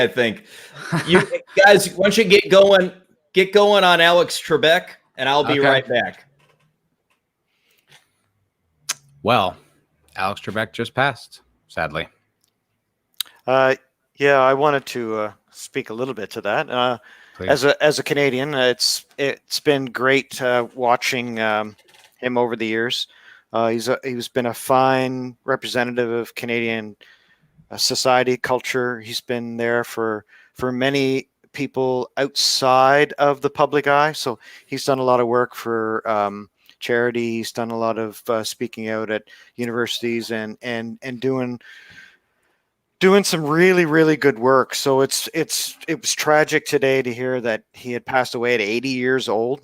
I think you guys, once you get going on Alex Trebek, and I'll be right back. Well, Alex Trebek just passed, sadly. Yeah, I wanted to speak a little bit to that. As a Canadian, it's been great watching him over the years. He's been a fine representative of Canadian society, culture. He's been there for many people outside of the public eye. So he's done a lot of work for charity. He's done a lot of speaking out at universities and doing some really, really good work. So it was tragic today to hear that he had passed away at 80 years old.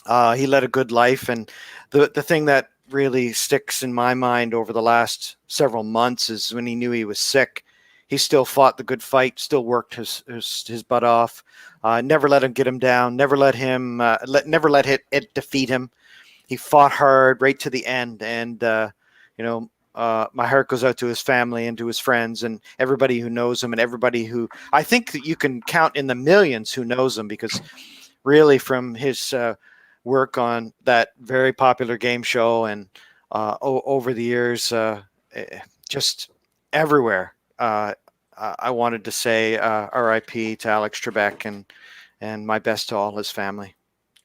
He led a good life, and the thing that really sticks in my mind over the last several months is when he knew he was sick, he still fought the good fight, still worked his butt off, never let him get him down, never let it defeat him. He fought hard right to the end, and my heart goes out to his family and to his friends and everybody who knows him, and everybody who I think that you can count in the millions who knows him, because really from his work on that very popular game show and over the years, just everywhere. I wanted to say R.I.P. to Alex Trebek and my best to all his family.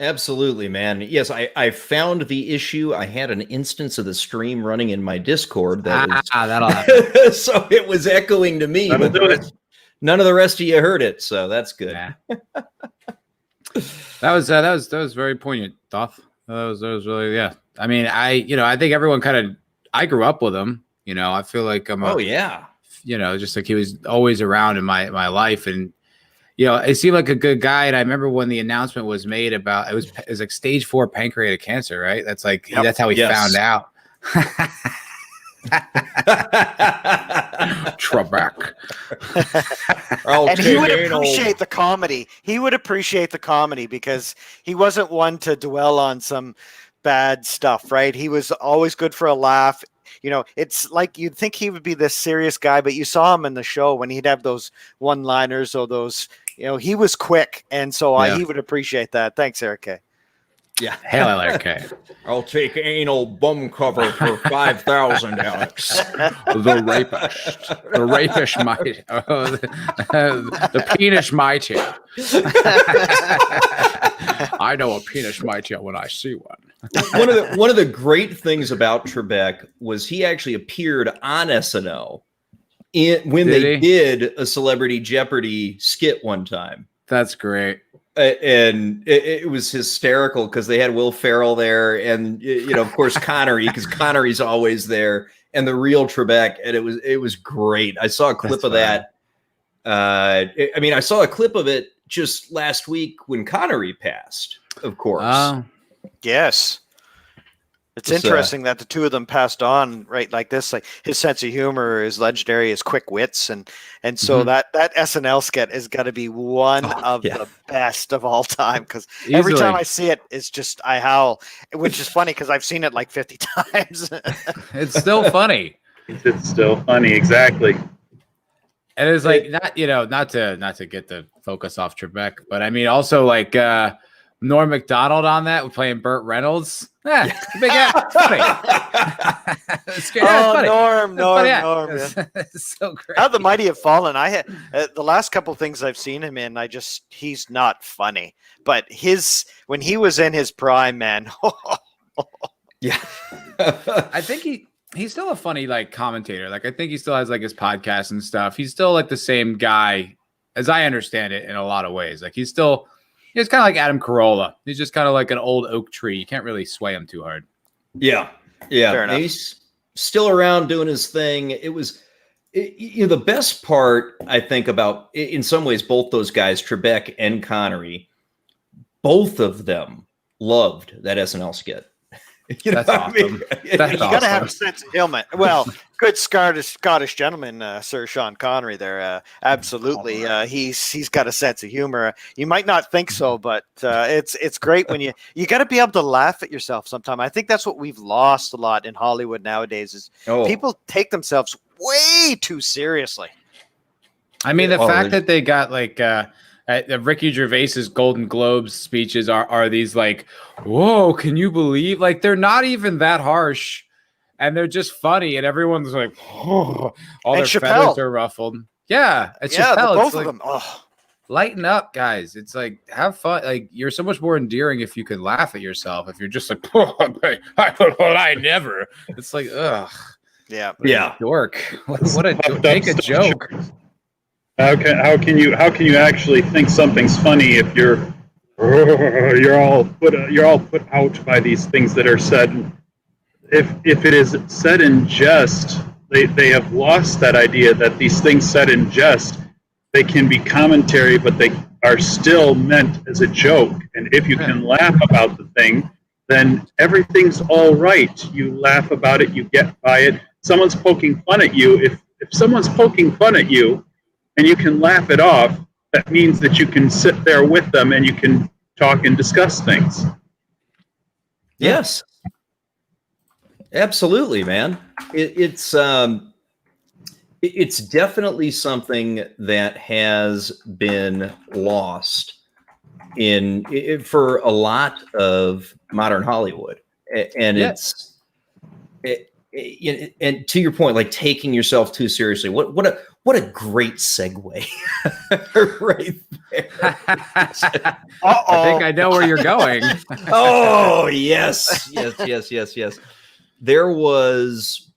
Absolutely, man. Yes, I found the issue. I had an instance of the stream running in my Discord that'll happen. So it was echoing to me, but none of the rest of you heard it. So that's good. Yeah. That was very poignant, Doth. That was really, yeah. I mean, I think everyone I grew up with him. I feel like just like he was always around in my life, and it seemed like a good guy. And I remember when the announcement was made about it was like stage 4 pancreatic cancer, right? That's like that's how he found out. Trebek. And he would appreciate the comedy. He would appreciate the comedy because he wasn't one to dwell on some bad stuff, right? He was always good for a laugh. It's like you'd think he would be this serious guy, but you saw him in the show when he'd have those one-liners or those, he was quick. And so he would appreciate that. Thanks, Eric K. Yeah. Hail LRK. I'll take anal bum cover for 5,000, Alex. The rapist might. The penis might hit. I know a penis might hit when I see one. One of the great things about Trebek was he actually appeared on SNL when they did a Celebrity Jeopardy skit one time. That's great. And it was hysterical because they had Will Ferrell there, and of course Connery, because Connery's always there, and the real Trebek, and it was great. I saw a clip of that. I saw a clip of it just last week when Connery passed. Of course, yes. It's interesting that the two of them passed on right like this. Like his sense of humor is legendary, his quick wits, and so that SNL skit has got to be one of the best of all time. Because every time I see it, it's just I howl, which is funny because I've seen it like 50 times. It's still funny. It's still funny, exactly. And it's like not to get the focus off Trebek, but I mean also like Norm Macdonald on that playing Burt Reynolds. Big funny. Norm. It's so great. How the mighty have fallen. I had the last couple things I've seen him in. He's not funny, but when he was in his prime, man. Yeah, I think he's still a funny like commentator. Like I think he still has like his podcast and stuff. He's still like the same guy as I understand it in a lot of ways. Like he's kind of like Adam Carolla. He's just kind of like an old oak tree. You can't really sway him too hard. Yeah. He's still around doing his thing. It was the best part, I think, about in some ways both those guys, Trebek and Connery, both of them loved that SNL skit. That's awesome. You got to have a sense of humor. Well, good Scottish gentleman, Sir Sean Connery there. Absolutely. He's got a sense of humor. You might not think so, but it's great when you got to be able to laugh at yourself sometime. I think that's what we've lost a lot in Hollywood nowadays is people take themselves way too seriously. I mean, the fact that they got like Ricky Gervais's Golden Globes speeches are these like, whoa, can you believe? Like, they're not even that harsh, and they're just funny, and everyone's like, oh, all their feathers are ruffled. Yeah, Chappelle, both of them. Oh. Lighten up, guys. It's like, have fun. Like, you're so much more endearing if you can laugh at yourself. If you're just like, I never. It's like, ugh. Yeah. Dork. What a make a joke. How can you actually think something's funny if you're all put out by these things that are said? If it is said in jest, they have lost that idea that these things said in jest, they can be commentary, but they are still meant as a joke. And if you can laugh about the thing, then everything's all right. You laugh about it, you get by it. Someone's poking fun at you. If someone's poking fun at you and you can laugh it off, that means that you can sit there with them and you can talk and discuss things. Yes. Absolutely, man. It's definitely something that has been lost for a lot of modern Hollywood, and and to your point, like taking yourself too seriously. What a great segue right there. I think I know where you're going. Oh yes. There was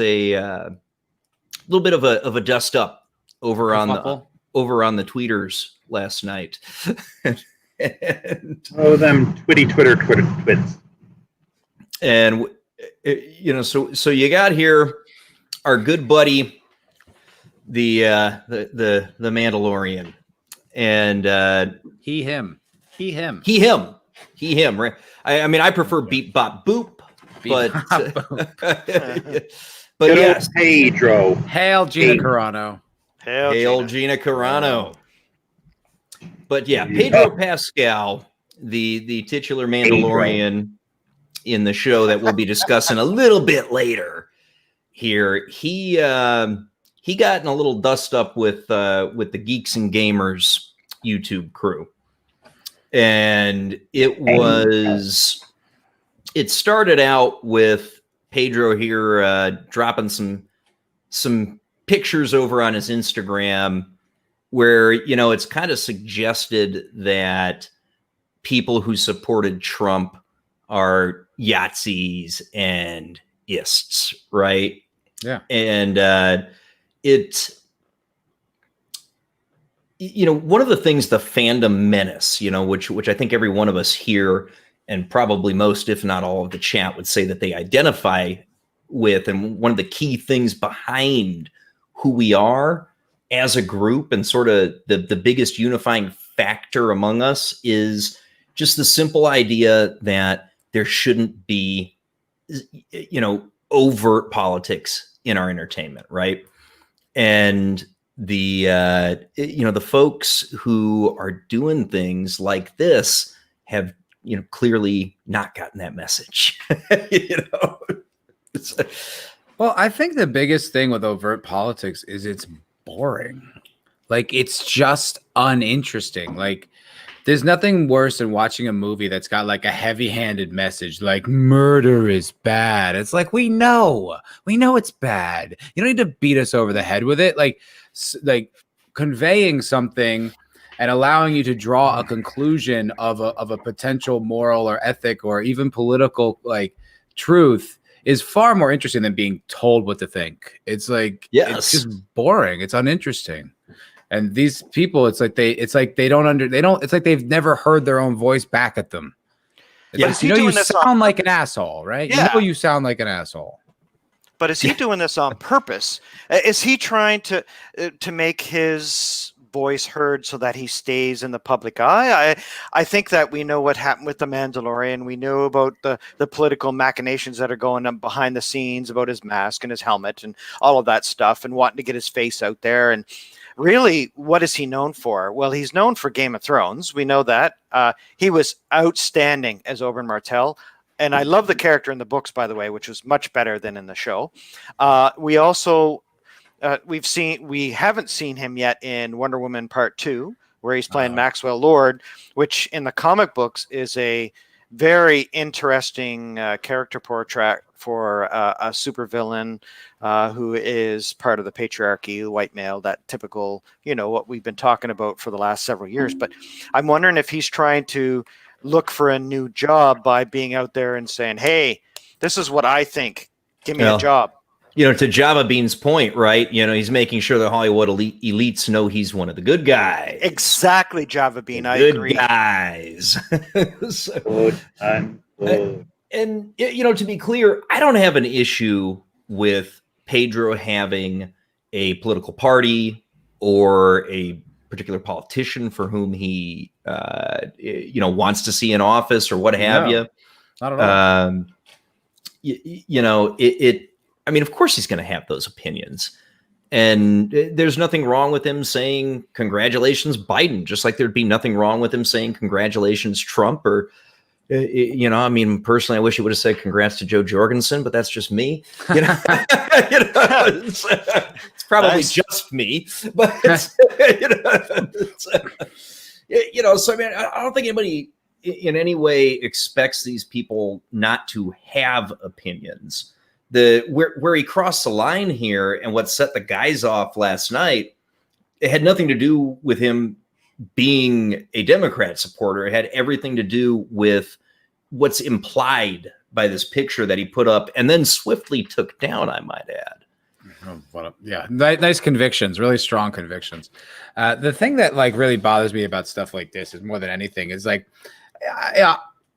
a little bit of a dust up over on the tweeters last night. And, them Twitter twits. And so you got here our good buddy, the Mandalorian, and he him. Right? I mean, I prefer beep bop boop, but but yes, Pedro. Hail Gina Carano. Hail Gina Carano. But yeah, Pedro Pascal, the titular Mandalorian in the show that we'll be discussing a little bit later here, he got in a little dust up with the Geeks and Gamers YouTube crew. And it started out with Pedro here dropping some pictures over on his Instagram where, it's kind of suggested that people who supported Trump are Yahtzees and ists, right? Yeah. And one of the things, the fandom menace, which I think every one of us here, and probably most, if not all of the chat, would say that they identify with, and one of the key things behind who we are as a group, and sort of the biggest unifying factor among us, is just the simple idea that there shouldn't be, overt politics in our entertainment, right? And the folks who are doing things like this have, clearly not gotten that message. Well, I think the biggest thing with overt politics is it's boring. Like, it's just uninteresting. Like, there's nothing worse than watching a movie that's got like a heavy-handed message, like murder is bad. It's like, we know it's bad. You don't need to beat us over the head with it. Like conveying something and allowing you to draw a conclusion of a potential moral or ethic or even political like truth is far more interesting than being told what to think. It's like, It's just boring. It's uninteresting. And these people, it's like they've never heard their own voice back at them. Yeah, you sound like an asshole, right? Yeah. You sound like an asshole. But is he doing this on purpose? Is he trying to make his voice heard so that he stays in the public eye? I think that we know what happened with the Mandalorian. We know about the political machinations that are going on behind the scenes about his mask and his helmet and all of that stuff, and wanting to get his face out there. And really, what is he known for? Well, he's known for Game of Thrones. We know that. He was outstanding as Oberyn Martell. And I love the character in the books, by the way, which was much better than in the show. We also we haven't seen him yet in Wonder Woman Part 2, where he's playing Maxwell Lord, which in the comic books is a very interesting character portrait for a supervillain who is part of the patriarchy, the white male, that typical, what we've been talking about for the last several years. But I'm wondering if he's trying to look for a new job by being out there and saying, hey, this is what I think. Give me a job. To Java Bean's point, right? He's making sure the Hollywood elites know he's one of the good guys. Exactly, Java Bean. I agree. Good guys. And to be clear, I don't have an issue with Pedro having a political party or a particular politician for whom he, wants to see in office or what have you. Not at all. I mean, of course he's going to have those opinions, and there's nothing wrong with him saying congratulations Biden, just like there'd be nothing wrong with him saying congratulations Trump, or I mean, personally, I wish he would have said congrats to Joe Jorgensen, but that's just me. It's probably just me, but so I mean, I don't think anybody in any way expects these people not to have opinions. Where he crossed the line here and what set the guys off last night, it had nothing to do with him being a Democrat supporter. It had everything to do with what's implied by this picture that he put up and then swiftly took down, I might add. Yeah, nice convictions, really strong convictions. The thing that really bothers me about stuff like this is more than anything is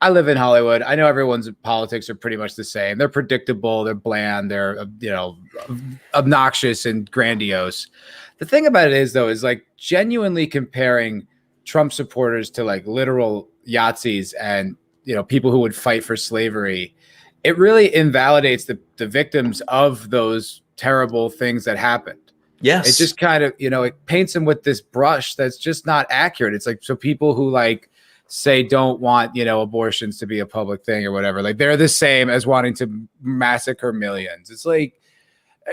I live in Hollywood. I know everyone's politics are pretty much the same. They're predictable. They're bland. They're, obnoxious and grandiose. The thing about it is, though, is genuinely comparing Trump supporters to literal Yahtzees and, people who would fight for slavery. It really invalidates the victims of those terrible things that happened. Yes. It just kind of, it paints them with this brush that's just not accurate. It's so people who say don't want abortions to be a public thing or whatever, they're the same as wanting to massacre millions. It's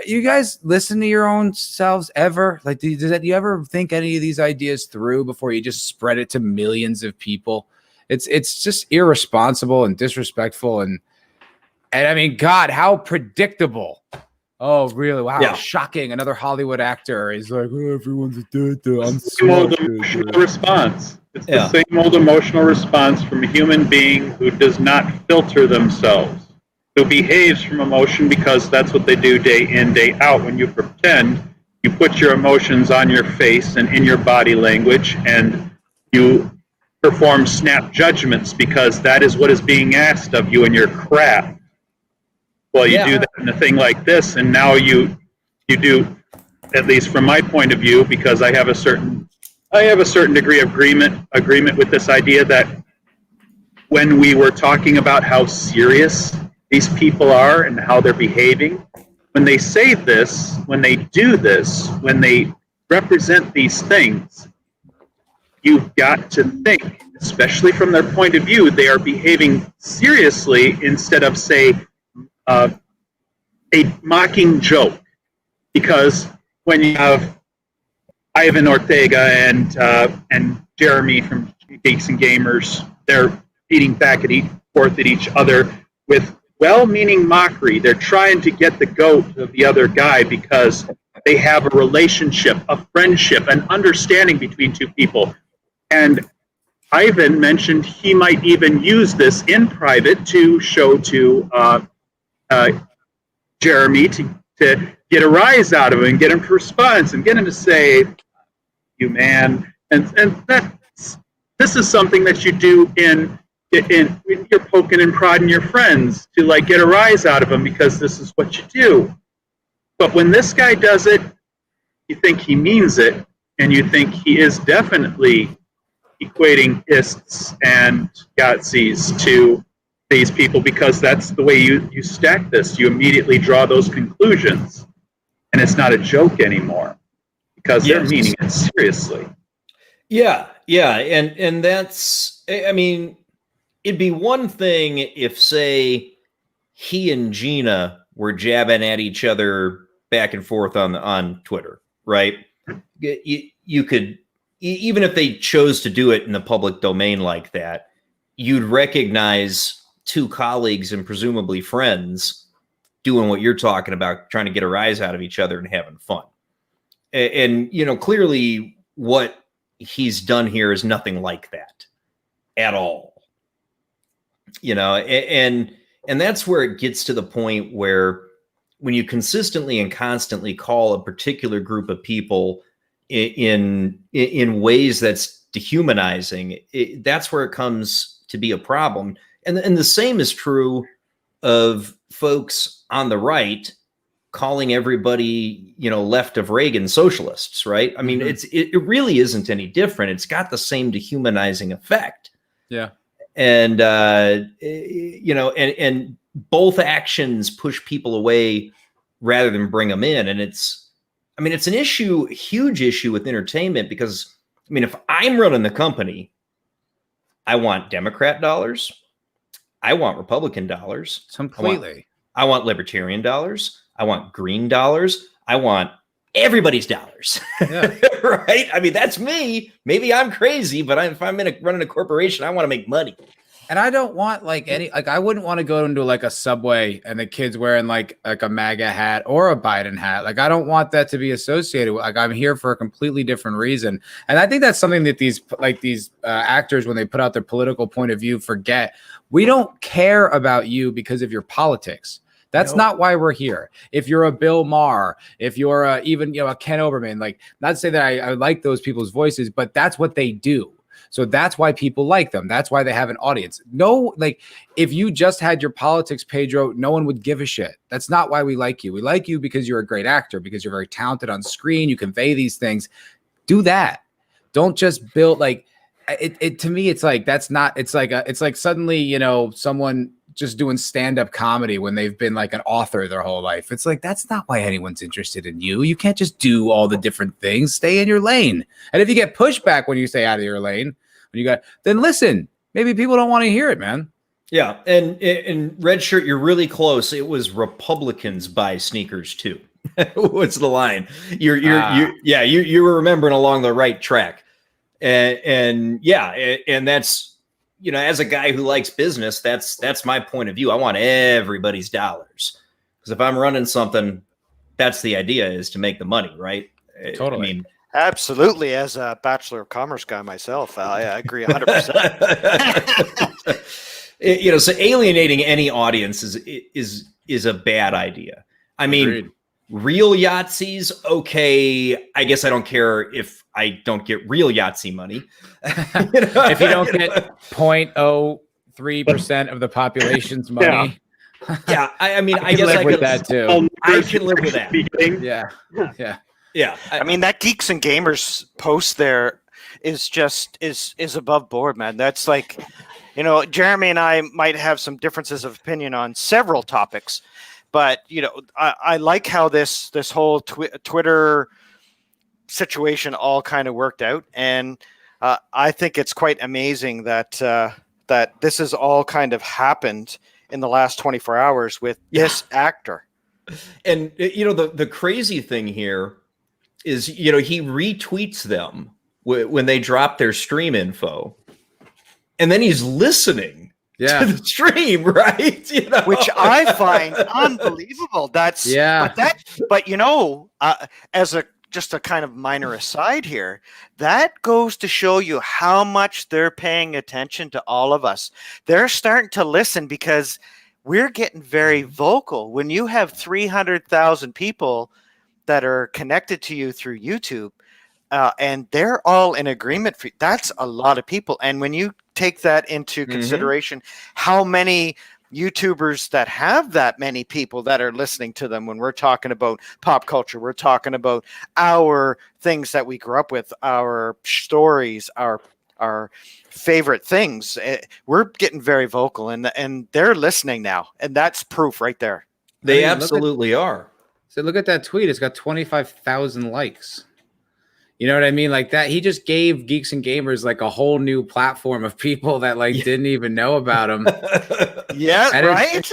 you guys listen to your own selves ever? Do you ever think any of these ideas through before you just spread it to millions of people? It's just irresponsible and disrespectful and I mean, God, how predictable. Oh, really? Wow. Yeah. Shocking. Another Hollywood actor is everyone's a dude. I'm emotional response. It's the same old emotional response from a human being who does not filter themselves, who behaves from emotion because that's what they do day in, day out. When you pretend, you put your emotions on your face and in your body language, and you perform snap judgments because that is what is being asked of you in your craft. Well, you do that in a thing like this, and now you do, at least from my point of view, because I have a certain degree of agreement with this idea that when we were talking about how serious these people are and how they're behaving, when they say this, when they do this, when they represent these things, you've got to think, especially from their point of view, they are behaving seriously instead of, say, a mocking joke. Because when you have Ivan Ortega and Jeremy from Geeks and Gamers, they're beating back forth at each other with well-meaning mockery. They're trying to get the goat of the other guy because they have a relationship, a friendship, an understanding between two people. And Ivan mentioned he might even use this in private to show to Jeremy to get a rise out of him and get him to respond and get him to say, "You man," and this is something that you do in you're poking and prodding your friends to get a rise out of them because this is what you do. But when this guy does it, you think he means it, and you think he is definitely equating ists and Yahtzees to these people because that's the way you stack this. You immediately draw those conclusions, and it's not a joke anymore because they're meaning it seriously. Yeah, and that's, I mean, it'd be one thing if, say, he and Gina were jabbing at each other back and forth on Twitter, right? You could, even if they chose to do it in the public domain like that, you'd recognize two colleagues and presumably friends doing what you're talking about, trying to get a rise out of each other and having fun. And clearly what he's done here is nothing like that at all. And that's where it gets to the point where when you consistently and constantly call a particular group of people in ways that's dehumanizing, that's where it comes to be a problem. And the same is true of folks on the right calling everybody, left of Reagan socialists, right? I mean, it really isn't any different. It's got the same dehumanizing effect. Yeah. And, and both actions push people away rather than bring them in. And it's an issue, huge issue with entertainment, because if I'm running the company, I want Democrat dollars. I want Republican dollars. Completely. I want libertarian dollars. I want green dollars. I want everybody's dollars. Yeah. Right? That's me. Maybe I'm crazy, but if I'm running a corporation, I want to make money. And I don't want I wouldn't want to go into a Subway and the kids wearing like a MAGA hat or a Biden hat. I don't want that to be associated with, I'm here for a completely different reason. And I think that's something that these actors, when they put out their political point of view, forget. We don't care about you because of your politics. That's not why we're here. If you're a Bill Maher, if you're even a Ken Oberman, not to say that I like those people's voices, but that's what they do. So that's why people like them. That's why they have an audience. No, if you just had your politics, Pedro, no one would give a shit. That's not why we like you. We like you because you're a great actor, because you're very talented on screen. You convey these things. Do that. Don't just build it. To me, it's that's not. It's like suddenly someone just doing stand-up comedy when they've been an author their whole life. It's that's not why anyone's interested in you. You can't just do all the different things. Stay in your lane. And if you get pushback when you stay out of your lane, then listen, maybe people don't want to hear it, man. Yeah. And in Red Shirt, you're really close. It was Republicans buy sneakers too. What's the line? You were remembering along the right track. And that's, as a guy who likes business, that's my point of view. I want everybody's dollars, because if I'm running something, that's the idea, is to make the money, right? Totally. Absolutely. As a Bachelor of Commerce guy myself, I agree 100%. So alienating any audience is a bad idea. Agreed. Real Yahtzees, okay. I guess I don't care if I don't get real Yahtzee money. If you don't get 0.03% of the population's money. Yeah. I guess I could live with that too. I can live with that. Yeah. Yeah. That Geeks and Gamers post there is above board, man. That's Jeremy and I might have some differences of opinion on several topics, but I like how this whole Twitter situation all kind of worked out, and I think it's quite amazing that this has all kind of happened in the last 24 hours with this actor. And the crazy thing here is, he retweets them when they drop their stream info, and then he's listening to the stream, right? Which I find unbelievable. That's but as just a kind of minor aside here, that goes to show you how much they're paying attention to all of us. They're starting to listen because we're getting very vocal. When you have 300,000 people that are connected to you through YouTube, and they're all in agreement, that's a lot of people. And when you take that into consideration, how many YouTubers that have that many people that are listening to them, when we're talking about pop culture, we're talking about our things that we grew up with, our stories, our favorite things, we're getting very vocal, and they're listening now, and that's proof right there. They absolutely are. So look at that tweet. It's got 25,000 likes. You know what I mean? Like that, he just gave Geeks and Gamers like a whole new platform of people that like didn't even know about him. Yeah, and right.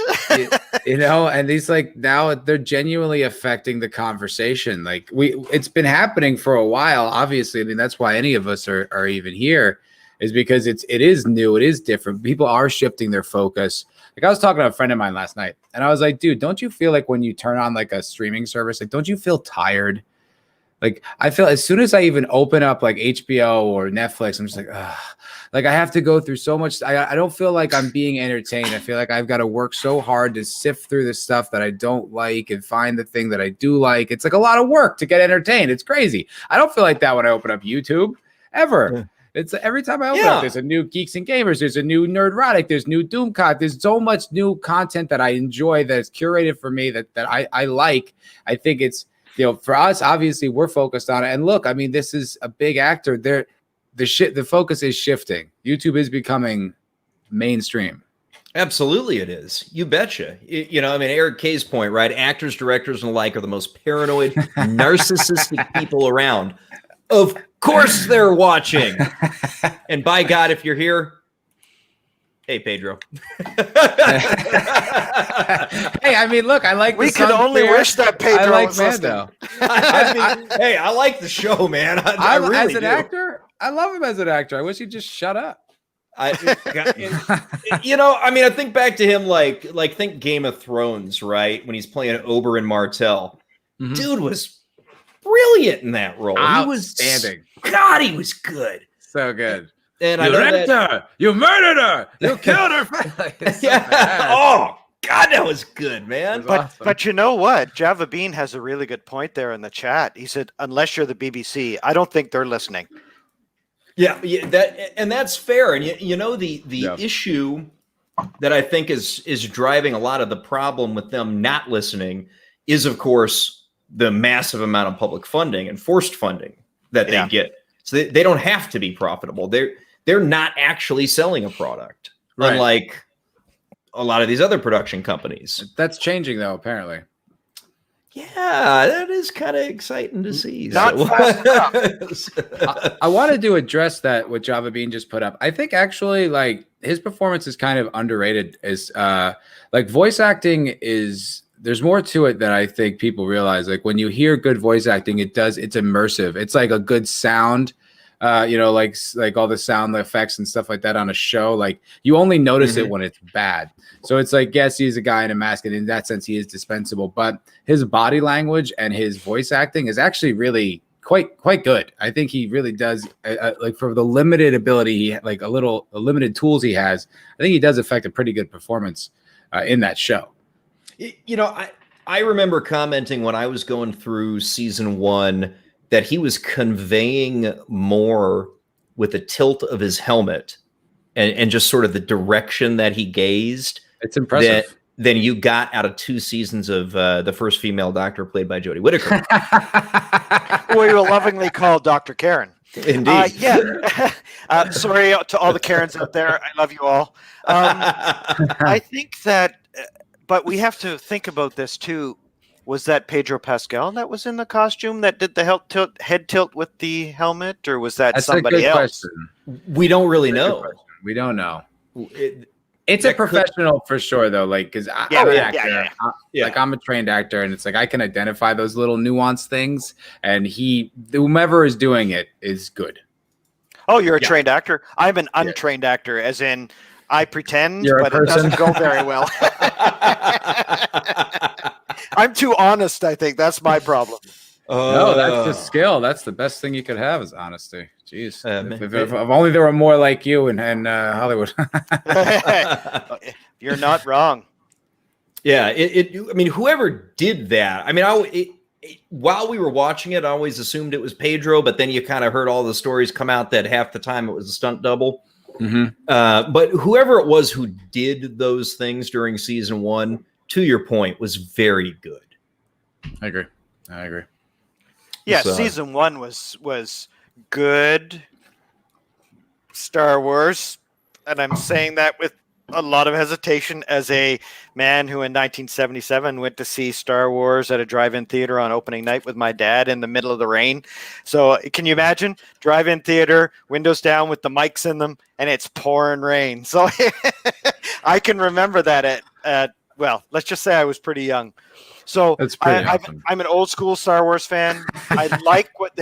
You know, and these like now they're genuinely affecting the conversation. Like it's been happening for a while. Obviously, I mean that's why any of us are even here, is because it is new, it is different. People are shifting their focus. Like I was talking to a friend of mine last night, and I was like, dude, don't you feel like when you turn on like a streaming service, like don't you feel tired? Like I feel as soon as I even open up like HBO or Netflix, I'm just like, ugh. Like I have to go through so much. I don't feel like I'm being entertained. I feel like I've got to work so hard to sift through the stuff that I don't like and find the thing that I do like. It's like a lot of work to get entertained. It's crazy. I don't feel like that when I open up YouTube ever. Yeah. It's every time I open up, there's a new Geeks and Gamers, there's a new Nerdrotic, there's new Doomcott, there's so much new content that I enjoy that's curated for me that I like. I think it's, you know, for us, obviously we're focused on it. And look, I mean, this is a big actor. The focus is shifting. YouTube is becoming mainstream. Absolutely, it is. You betcha. You know, I mean, Eric K's point, right? Actors, directors, and the like are the most paranoid, narcissistic people around. Of course they're watching. And by God, if you're here, hey, Pedro. Hey, I mean, look, I like. We could only wish that Pedro I like was Mando. Hey, I like the show, man. I really as an do. Actor, I love him as an actor. I wish he'd just shut up. You know, I mean, I think back to him like think Game of Thrones, right? When he's playing Oberyn Martell. Mm-hmm. Dude was brilliant in that role. He was standing. God, he was good. So good. And you raped her. You murdered her. You killed her. Oh, God, that was good, man. But you know what? Java Bean has a really good point there in the chat. He said, unless you're the BBC, I don't think they're listening. Yeah, that's fair. And you know the issue that I think is driving a lot of the problem with them not listening is, of course, the massive amount of public funding and forced funding that they get. So they don't have to be profitable. They're not actually selling a product, right, unlike a lot of these other production companies. That's changing, though, apparently. Yeah, that is kind of exciting to see. Not fast enough. I wanted to address that what Java Bean just put up. I think actually, like, his performance is kind of underrated. Is like voice acting is. There's more to it than I think people realize. Like when you hear good voice acting, it's immersive. It's like a good sound, you know, like all the sound effects and stuff like that on a show. Like you only notice it when it's bad. So it's like, yes, he's a guy in a mask, and in that sense, he is dispensable. But his body language and his voice acting is actually really quite good. I think he really does. Like for the limited ability, the limited tools he has, I think he does affect a pretty good performance in that show. You know, I remember commenting when I was going through season 1 that he was conveying more with the tilt of his helmet and just sort of the direction that he gazed. It's impressive. Than you got out of 2 seasons of the first female doctor played by Jodie Whittaker. We will lovingly call Dr. Karen. Indeed. Sorry to all the Karens out there. I love you all. I think that... But we have to think about this too. Was that Pedro Pascal that was in the costume that did the head tilt with the helmet, or was that somebody else? Question. We don't really know. We don't know. It's a professional for sure, though. Like, because I'm an actor. Like, I'm a trained actor, and it's like I can identify those little nuanced things. And whomever is doing it is good. Oh, you're a trained actor. I'm an untrained actor, as in. I pretend, but it doesn't go very well. I'm too honest, I think. That's my problem. No, that's just skill. That's the best thing you could have is honesty. Jeez. If only there were more like you in Hollywood. You're not wrong. Yeah. I mean, whoever did that, I mean, while we were watching it, I always assumed it was Pedro, but then you kind of heard all the stories come out that half the time it was a stunt double. Mm-hmm. But whoever it was who did those things during season 1, to your point, was very good. I agree. Yeah, season 1 was good. Star Wars, and I'm saying that with a lot of hesitation as a man who in 1977 went to see Star Wars at a drive-in theater on opening night with my dad in the middle of the rain. So can you imagine drive-in theater, windows down with the mics in them, and it's pouring rain. So I can remember that well, let's just say I was pretty young. So awesome. I'm an old school Star Wars fan. I like what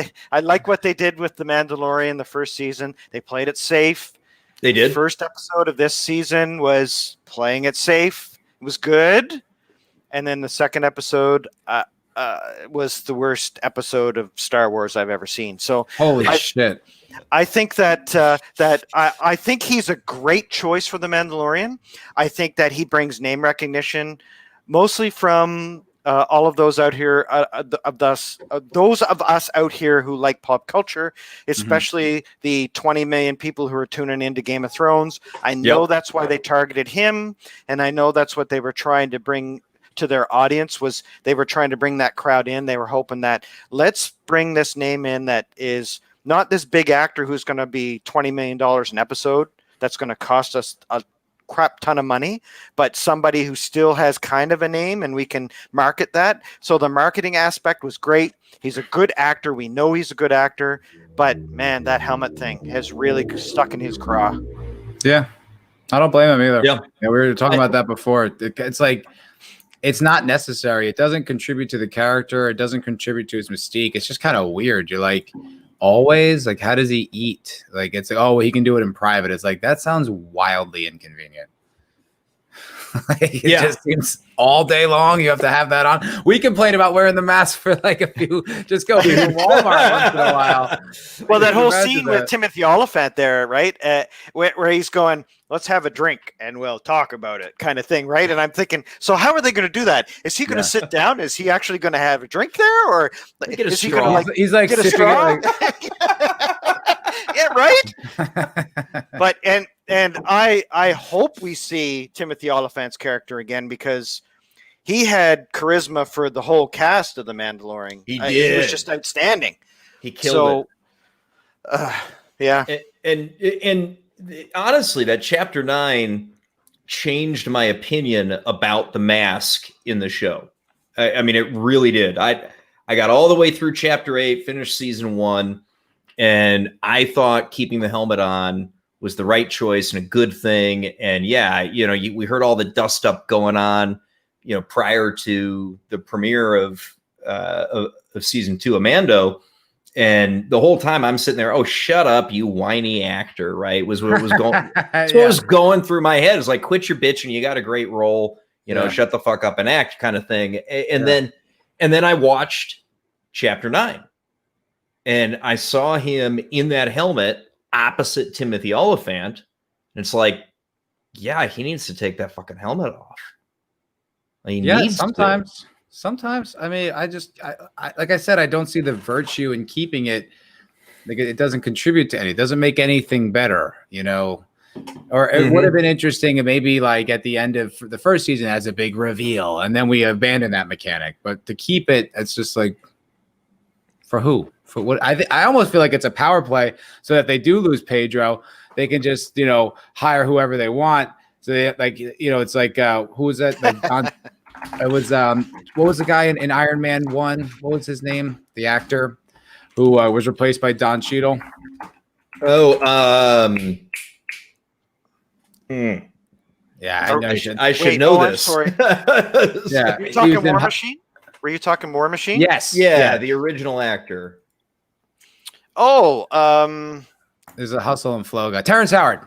they did with the Mandalorian the first season. They played it safe. They did. The first episode of this season was playing it safe. It was good. And then the second episode was the worst episode of Star Wars I've ever seen. So holy shit. I think that I think he's a great choice for the Mandalorian. I think that he brings name recognition, mostly from all of those out here, those of us out here who like pop culture, especially the 20 million people who are tuning into Game of Thrones. I know that's why they targeted him, and I know that's what they were trying to bring to their audience. Was they were trying to bring that crowd in. They were hoping that let's bring this name in that is not this big actor who's going to be $20 million an episode. That's going to cost us a crap ton of money, but somebody who still has kind of a name and we can market that. So the marketing aspect was great. He's a good actor. We know he's a good actor, but man, that helmet thing has really stuck in his craw. Yeah. I don't blame him either. Yeah. We were talking about that before. It's like, it's not necessary. It doesn't contribute to the character. It doesn't contribute to his mystique. It's just kind of weird. You're like, always, like, how does he eat? Like, it's like, oh, well, he can do it in private. It's like, that sounds wildly inconvenient. It just seems all day long you have to have that on. We complain about wearing the mask for like a few, just go to Walmart once in a while. Well, that whole scene with Timothy Olyphant there, right? Where he's going, let's have a drink and we'll talk about it, kind of thing, right? And I'm thinking, so how are they going to do that? Is he going to sit down? Is he actually going to have a drink there, or is he going to like? He's like get a straw? Yeah, right. But and I hope we see Timothy Olyphant's character again, because he had charisma for the whole cast of The Mandalorian. He did. He was just outstanding. He killed it. Yeah. And honestly, that chapter 9 changed my opinion about the mask in the show. I mean, it really did. I got all the way through chapter 8, finished season 1, and I thought keeping the helmet on was the right choice and a good thing. And yeah, we heard all the dust up going on, prior to the premiere of season 2 of Mando. And the whole time I'm sitting there, oh, shut up, you whiny actor, right? Was what was going. That's what was going through my head. It's like, quit your bitching. You got a great role, shut the fuck up and act, kind of thing. And then I watched chapter 9, and I saw him in that helmet opposite Timothy Olyphant. And it's like, yeah, he needs to take that fucking helmet off. He needs sometimes. Sometimes, I mean, I like I said, I don't see the virtue in keeping it. Like, it doesn't contribute to it doesn't make anything better, Or it would have been interesting, and maybe like at the end of the first season as a big reveal, and then we abandon that mechanic. But to keep it, it's just like, for who? For what? I almost feel like it's a power play, so that they do lose Pedro, they can just hire whoever they want. So they it's like who was that? Like it was what was the guy in Iron Man 1? What was his name? The actor who was replaced by Don Cheadle. Yeah, I should know this. Sorry. Yeah, were you talking War Machine? Were you talking War Machine? Yes. Yeah, the original actor. Oh, there's a Hustle and Flow guy. Terrence Howard.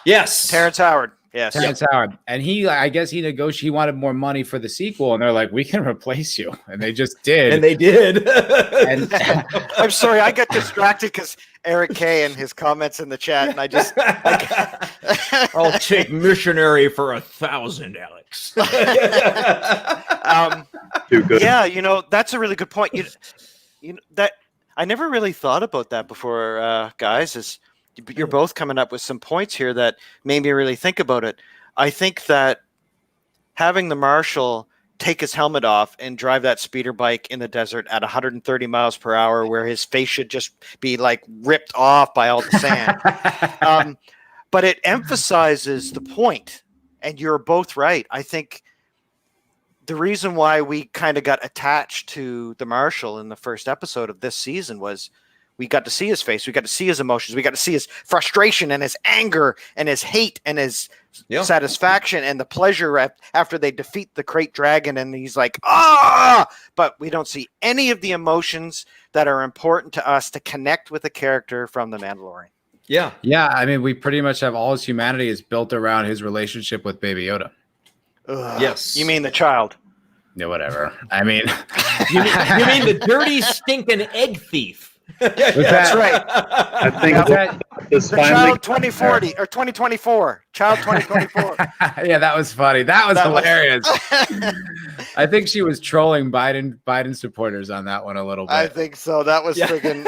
Yes. Terrence Howard. Yes. Terrence Howard. And I guess he negotiated, he wanted more money for the sequel, and they're like, we can replace you. And they just did. And they did. And I'm sorry, I got distracted because Eric K and his comments in the chat, and I just I'll take missionary for 1,000, Alex. Too good. Yeah, that's a really good point. That I never really thought about that before, guys. You're both coming up with some points here that made me really think about it. I think that having the marshal take his helmet off and drive that speeder bike in the desert at 130 miles per hour, where his face should just be like ripped off by all the sand. But it emphasizes the point And you're both right. I think the reason why we kind of got attached to the Marshal in the first episode of this season was we got to see his face. We got to see his emotions. We got to see his frustration and his anger and his hate and his satisfaction and the pleasure after they defeat the Krayt Dragon. And he's like, ah! But we don't see any of the emotions that are important to us to connect with the character from The Mandalorian. Yeah. Yeah. I mean, we pretty much have all his humanity is built around his relationship with Baby Yoda. Yes. You mean the child? Yeah, whatever. I mean, you mean the dirty, stinking egg thief. That's right. I think the Child 2040 or 2024. Child 2024. Yeah, that was funny. That was hilarious. I think she was trolling Biden supporters on that one a little bit. I think so. That was friggin'.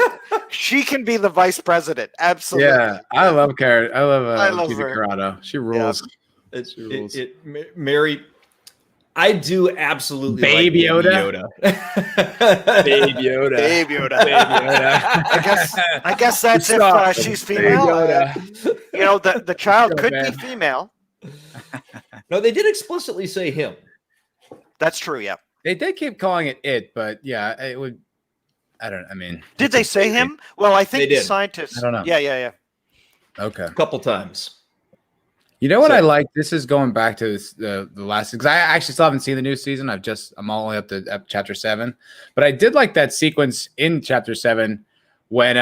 She can be the vice president. Absolutely. Yeah, I love Karen. I love Gina her. Carano. She rules. Yeah. She rules. Mary. I do absolutely Baby like Yoda. Baby Yoda. Baby Yoda. I guess that's if she's female. You know, the child could be female. No, they did explicitly say him. That's true. Yeah. They did keep calling it, but yeah, it would. I mean, did they say him? Well, I think the scientists. I don't know. Yeah. Okay. A couple times. You know what I like? This is going back to the last, because I actually still haven't seen the new season. I'm only up to chapter 7, but I did like that sequence in chapter 7 when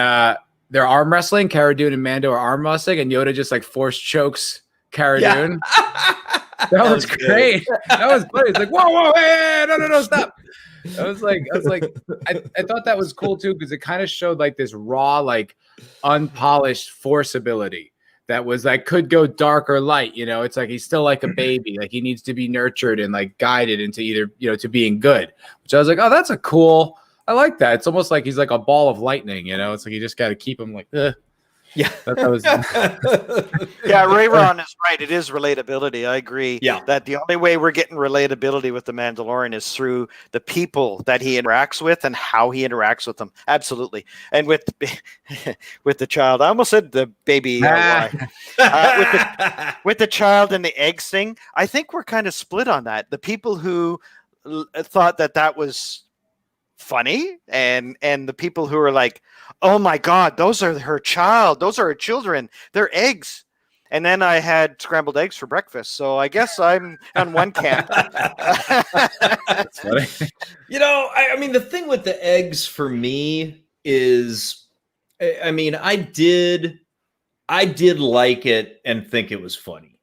they're arm wrestling. Cara Dune and Mando are arm wrestling, and Yoda just like force chokes Cara Dune. That was great. That was funny. It's like, whoa, hey, no, stop. I thought that was cool too, because it kind of showed like this raw, like unpolished force ability. That was like could go dark or light, you know. It's like he's still like a baby, like he needs to be nurtured and like guided into either, you know, to being good. Which I was like, oh, that's a cool. I like that. It's almost like he's like a ball of lightning, you know. It's like you just got to keep him like, yeah. That was yeah, Ray-Ron is right. It is relatability. I agree. Yeah. That the only way we're getting relatability with the Mandalorian is through the people that he interacts with and how he interacts with them. Absolutely. And with the child, I almost said the baby. With the child and the eggs thing, I think we're kind of split on that. The people who thought that was funny and the people who are like, oh my God, those are her children, they're eggs. And then I had scrambled eggs for breakfast, so I guess I'm on one camp. That's funny. You know, I mean, the thing with the eggs for me is, I mean, I did like it and think it was funny.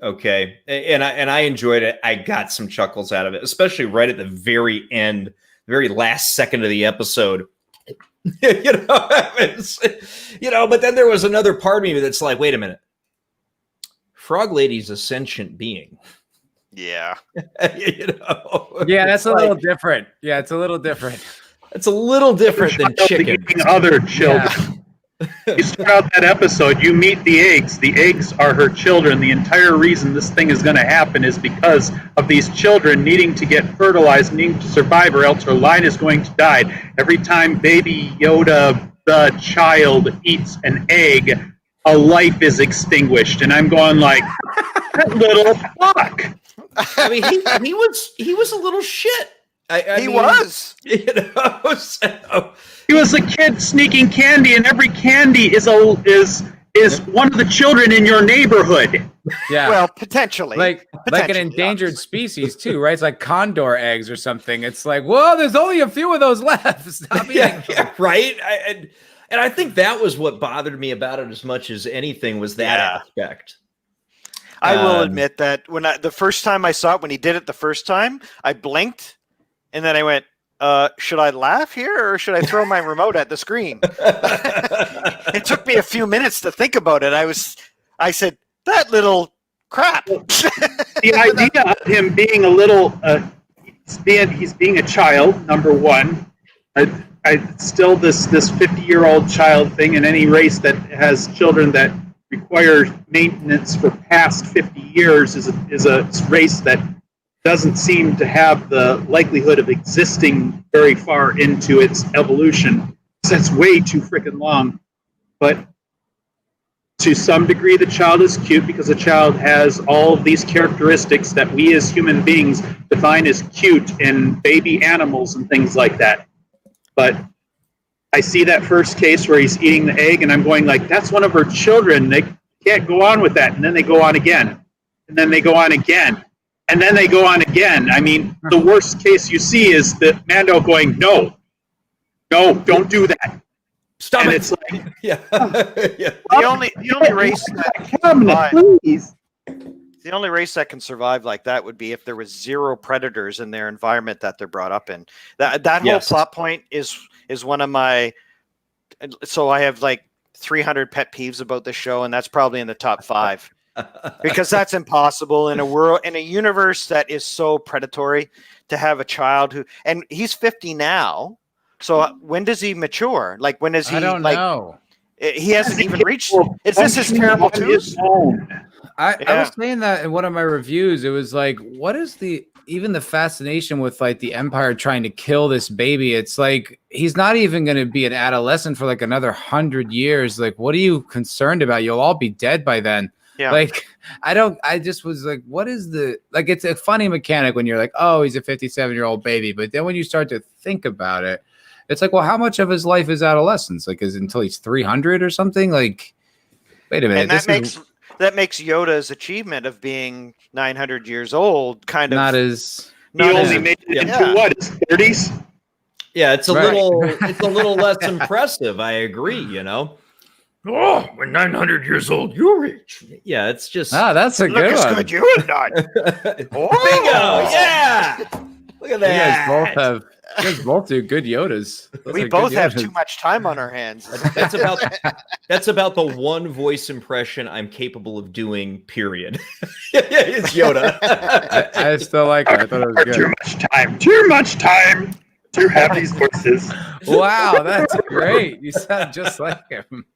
Okay. And I enjoyed it. I got some chuckles out of it, especially right at the very end, the very last second of the episode. You know, but then there was another part of me that's like, wait a minute. Frog Lady's a sentient being. Yeah. You know? Yeah, that's a little different. Yeah, it's a little different. It's a little different than chicken. Other children. Yeah. You start out that episode, you meet the eggs. The eggs are her children. The entire reason this thing is going to happen is because of these children needing to get fertilized, needing to survive, or else her line is going to die. Every time Baby Yoda, the child, eats an egg, a life is extinguished. And I'm going like, that little fuck. I mean, he was a little shit. He was. You know, so. He was a kid sneaking candy, and every candy is one of the children in your neighborhood. Yeah. Well, potentially. Like an endangered species too, right? It's like condor eggs or something. It's like, whoa, there's only a few of those left. Stop eating. Yeah, right. And I think that was what bothered me about it as much as anything was that aspect. I will admit that the first time I saw it, when he did it the first time, I blinked, and then I went, should I laugh here or should I throw my remote at the screen? It took me a few minutes to think about it. I said, that little crap. The idea of him being a little, he's being a child, number one. Still this 50-year-old child thing, in any race that has children that require maintenance for past 50 years is a race that doesn't seem to have the likelihood of existing very far into its evolution. That's way too freaking long. But to some degree, the child is cute because the child has all of these characteristics that we as human beings define as cute in baby animals and things like that. But I see that first case where he's eating the egg, and I'm going like, that's one of her children. They can't go on with that. And then they go on again. And then they go on again. And then they go on again. I mean, the worst case you see is the Mando going, no, don't do that. Stop and it. It's like, yeah. The only race that the only race that can survive like that would be if there was zero predators in their environment that they're brought up in. That whole plot point is one of my. So I have like 300 pet peeves about this show, and that's probably in the top 5 because that's impossible in a universe that is so predatory to have a child who, and he's 50 now. So when does he mature? Like, when is he? I don't know. He hasn't even reached. Is this his terrible twos? I was saying that in one of my reviews. It was like, what is even the fascination with like the Empire trying to kill this baby? It's like he's not even going to be an adolescent for like another 100 years. Like, what are you concerned about? You'll all be dead by then. Yeah. Like, I just was like, what is it's a funny mechanic when you're like, oh, he's a 57-year-old baby. But then when you start to think about it, it's like, well, how much of his life is adolescence? Like, is it until he's 300 or something? Like, wait a minute. And that makes Yoda's achievement of being 900 years old kind of not as. He only made it into what, his 30s? Yeah, it's a little less impressive. I agree. You know. Oh, we're 900 years old. You're rich. Yeah, it's just. That's a good one. Good you and I. Bingo! Yeah. Look at that. You guys both do good Yodas. We both have too much time on our hands. That's about the one voice impression I'm capable of doing, period. It's Yoda. I still like it. I thought it was good. Too much time to have these voices. Wow, that's great. You sound just like him.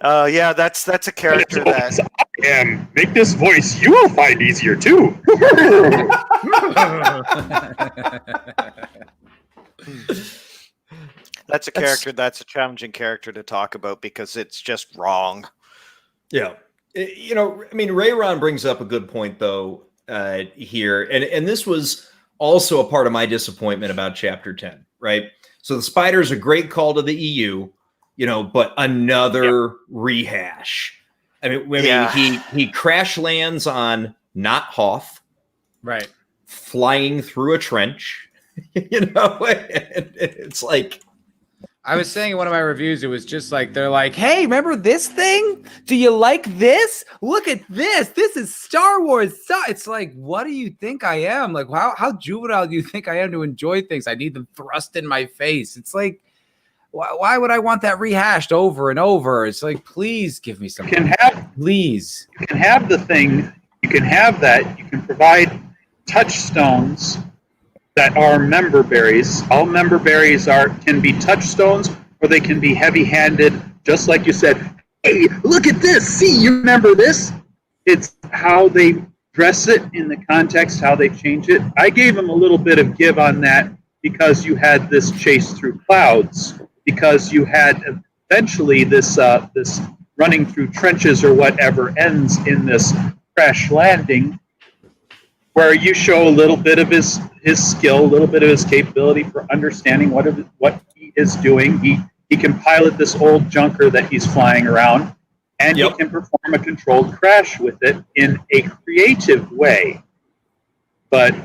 Yeah, that's a character that I am. Make this voice you will find easier too. That's a character that's a challenging character to talk about because it's just wrong. Yeah. You know, I mean, Rayron brings up a good point though here, and this was also a part of my disappointment about Chapter 10, right? So the Spider's a great call to the EU, you know, but another rehash. I mean, he crash lands on not Hoth, right? Flying through a trench, you know. It's like I was saying in one of my reviews, it was just like they're like, "Hey, remember this thing? Do you like this? Look at this. This is Star Wars." It's like, what do you think I am? Like, how juvenile do you think I am to enjoy things? I need them thrust in my face. It's like. Why would I want that rehashed over and over? It's like, please give me something. Please. You can have the thing. You can have that. You can provide touchstones that are member berries. All member berries can be touchstones, or they can be heavy-handed, just like you said. Hey, look at this. See, you remember this? It's how they dress it in the context, how they change it. I gave them a little bit of give on that because you had this chase through clouds. Because you had eventually this running through trenches or whatever ends in this crash landing, where you show a little bit of his skill, a little bit of his capability for understanding what he is doing. He can pilot this old junker that he's flying around, and he can perform a controlled crash with it in a creative way. But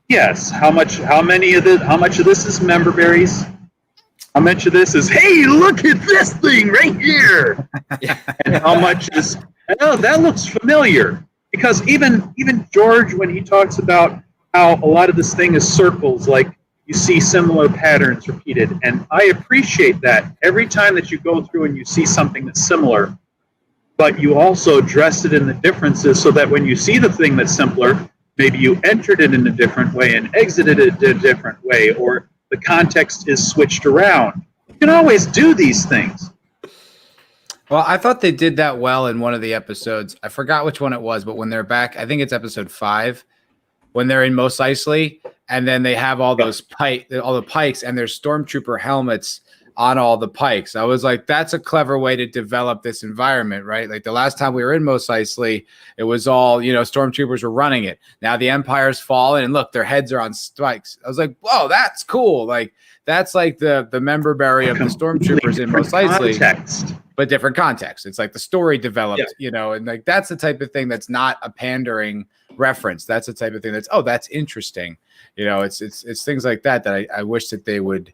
yes, how much of this is member berries? How much of this is, hey, look at this thing right here? And how much is, oh, that looks familiar. Because even George, when he talks about how a lot of this thing is circles, like you see similar patterns repeated. And I appreciate that every time that you go through and you see something that's similar, but you also dress it in the differences so that when you see the thing that's simpler, maybe you entered it in a different way and exited it a different way, or the context is switched around. You can always do these things. Well, I thought they did that well in one of the episodes. I forgot which one it was, but when they're back, I think it's episode 5, when they're in Mos Eisley, and then they have all those all the pikes and their stormtrooper helmets on all the pikes. I was like, that's a clever way to develop this environment, right? Like the last time we were in Mos Eisley, it was all, stormtroopers were running it. Now the Empire's fallen, and look, their heads are on spikes. I was like, whoa, that's cool. Like that's like the member berry of the stormtroopers in Mos Eisley, but different context. It's like the story developed, and like that's the type of thing that's not a pandering reference. That's the type of thing that's interesting. It's things like that I wish that they would.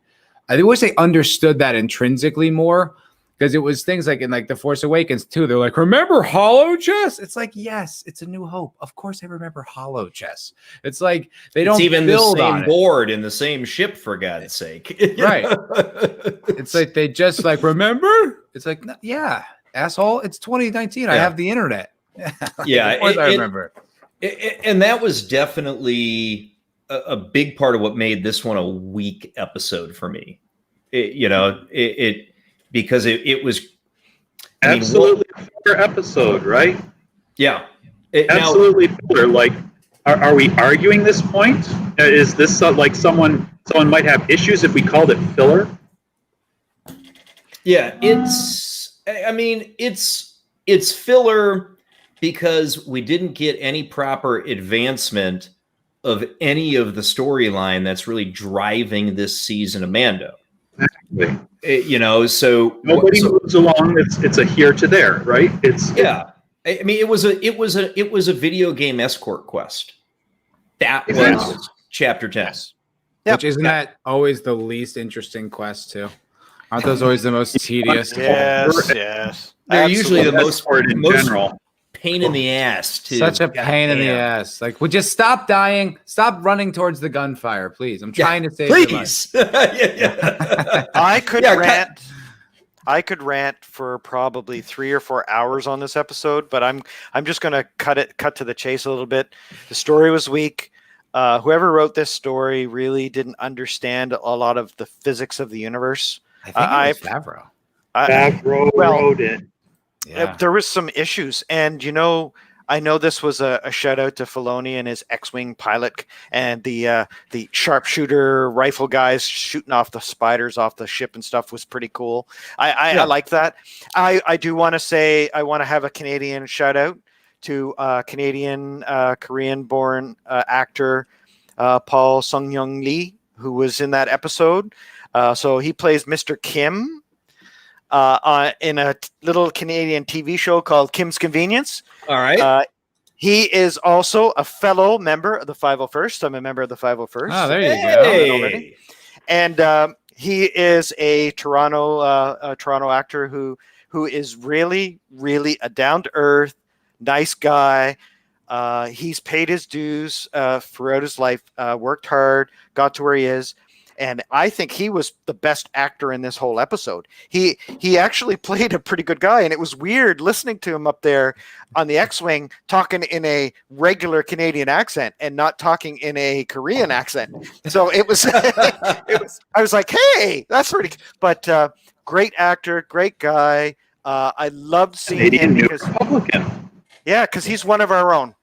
I wish they understood that intrinsically more, because it was things like in like The Force Awakens too. They're like, remember Hollow Chess? It's like, yes, it's A New Hope. Of course I remember Hollow Chess. It's like they don't even build the same on board in the same ship, for God's sake. Right. It's like they just like, remember? It's like, yeah, asshole. It's 2019. I have the internet. Yeah. Of course I remember. And that was definitely a big part of what made this one a weak episode for me. Because it was absolutely a filler episode, right? Yeah, absolutely filler. Like, are we arguing this point? Is this like someone might have issues if we called it filler? Yeah, it's filler because we didn't get any proper advancement of any of the storyline that's really driving this season of Mando. Exactly. So nobody moves along. It's a here to there, right? It was a video game escort quest. That was chapter 10. Yep. Which isn't that always the least interesting quest too? Aren't those always the most tedious? Yes. They're usually the most general. Pain in the ass too. Such a pain in the ass. Like, would you stop dying? Stop running towards the gunfire, please. I'm trying to save your life. I could rant for probably 3 or 4 hours on this episode, but I'm just gonna cut to the chase a little bit. The story was weak. Whoever wrote this story really didn't understand a lot of the physics of the universe. I think it was Favreau. Favreau wrote it. Yeah. There was some issues, and I know this was a shout out to Filoni and his X-wing pilot and the sharpshooter rifle guys shooting off the spiders off the ship and stuff was pretty cool. I like that. I do want to say I want to have a Canadian shout out to Canadian Korean born actor Paul Sung-young Lee, who was in that episode. So he plays Mr. Kim. In a little Canadian TV show called Kim's Convenience. All right. He is also a fellow member of the 501st. I'm a member of the 501st. Oh, there you go. And he is a Toronto actor who is really, really a down-to-earth, nice guy. He's paid his dues throughout his life, worked hard, got to where he is. And I think he was the best actor in this whole episode. He actually played a pretty good guy, and it was weird listening to him up there on the X-wing talking in a regular Canadian accent and not talking in a Korean accent. So it was, I was like, hey, that's pretty. But great actor, great guy. I loved seeing him because Republican. Yeah, because he's one of our own.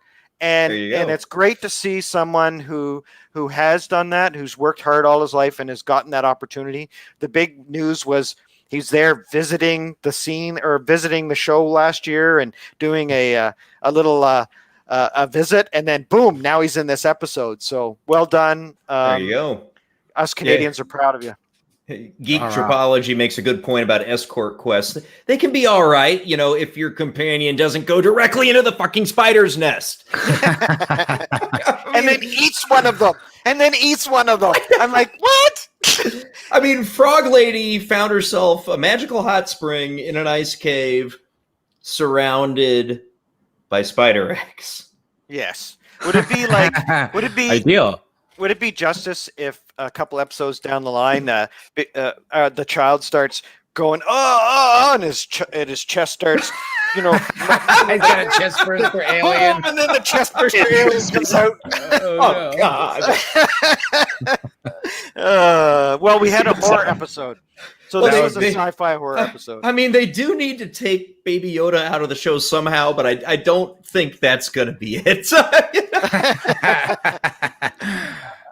And it's great to see someone who has done that, who's worked hard all his life and has gotten that opportunity. The big news was he's there visiting the scene or visiting the show last year and doing a little a visit, and then boom, now he's in this episode. So well done. There you go. Us Canadians are proud of you. Geek Tripology makes a good point about escort quests. They can be all right, if your companion doesn't go directly into the fucking spider's nest. And then eats one of them. I'm like, what? I mean, Frog Lady found herself a magical hot spring in an ice cave surrounded by spider eggs. Yes. Would it be ideal? Would it be justice if a couple episodes down the line, the child starts going, and his chest starts, he's got a chest burst for Alien, and then the chest burst for Alien comes out. Oh God! Well, we had a horror episode, so this was a sci-fi horror episode. I mean, they do need to take Baby Yoda out of the show somehow, but I don't think that's going to be it.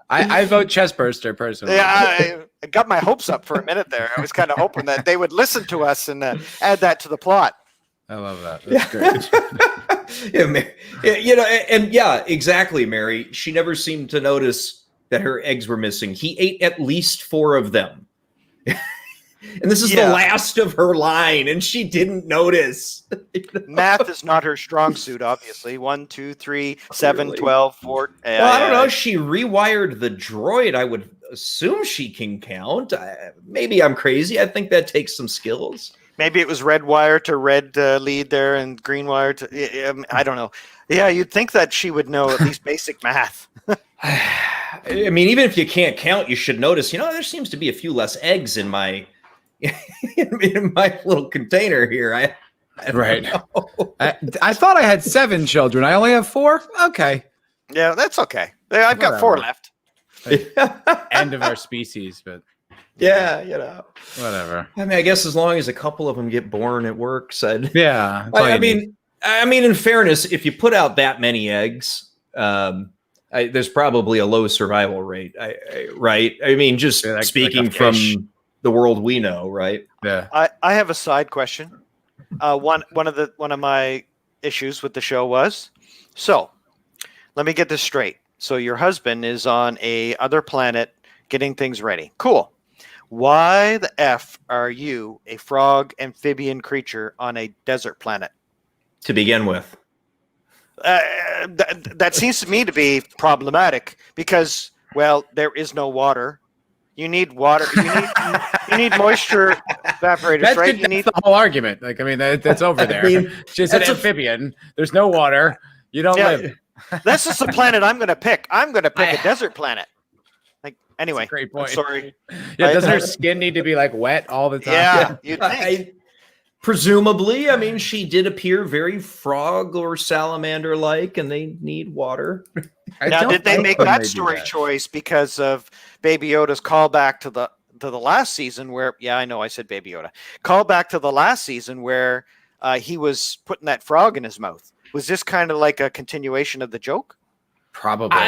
I vote chest burster personally. Yeah, got my hopes up for a minute there. I was kind of hoping that they would listen to us and add that to the plot. I love that. That's great. Exactly, Mary. She never seemed to notice that her eggs were missing. He ate at least 4 of them. And this is the last of her line, and she didn't notice. Math is not her strong suit, obviously. 1, 2, 3, 7, really? 12, 4. Well, I don't know. She rewired the droid. I would assume she can count. Maybe I'm crazy. I think that takes some skills. Maybe it was red wire to red lead there and green wire to... I don't know. Yeah, you'd think that she would know at least basic math. I mean, even if you can't count, you should notice, there seems to be a few less eggs in my... in my little container here. I thought I had 7 children. I only have 4. Okay. Yeah, that's okay. I've got 4 left. End of our species, but yeah, whatever. I mean, I guess as long as a couple of them get born, it works. Yeah. I mean, in fairness, if you put out that many eggs, there's probably a low survival rate. Right? I mean, just speaking from the world we know, right? Yeah. I have a side question. One of my issues with the show was, so let me get this straight. So your husband is on a other planet getting things ready. Cool. Why the F are you a frog amphibian creature on a desert planet? To begin with. That seems to me to be problematic because, well, there is no water. You need water. You need moisture evaporators, right? That's the whole argument. Like, I mean, that's over there. She's an amphibian. There's no water. You don't live. This is the planet I'm going to pick. I'm going to pick a desert planet. Like, anyway. That's a great point. I'm sorry. Yeah, doesn't her skin need to be like wet all the time? Yeah, you'd think. Presumably, I mean, she did appear very frog or salamander-like, and they need water. Now, did they make that story choice because of Baby Yoda's callback to the last season where, I know I said Baby Yoda, callback to the last season where he was putting that frog in his mouth? Was this kind of like a continuation of the joke? Probably.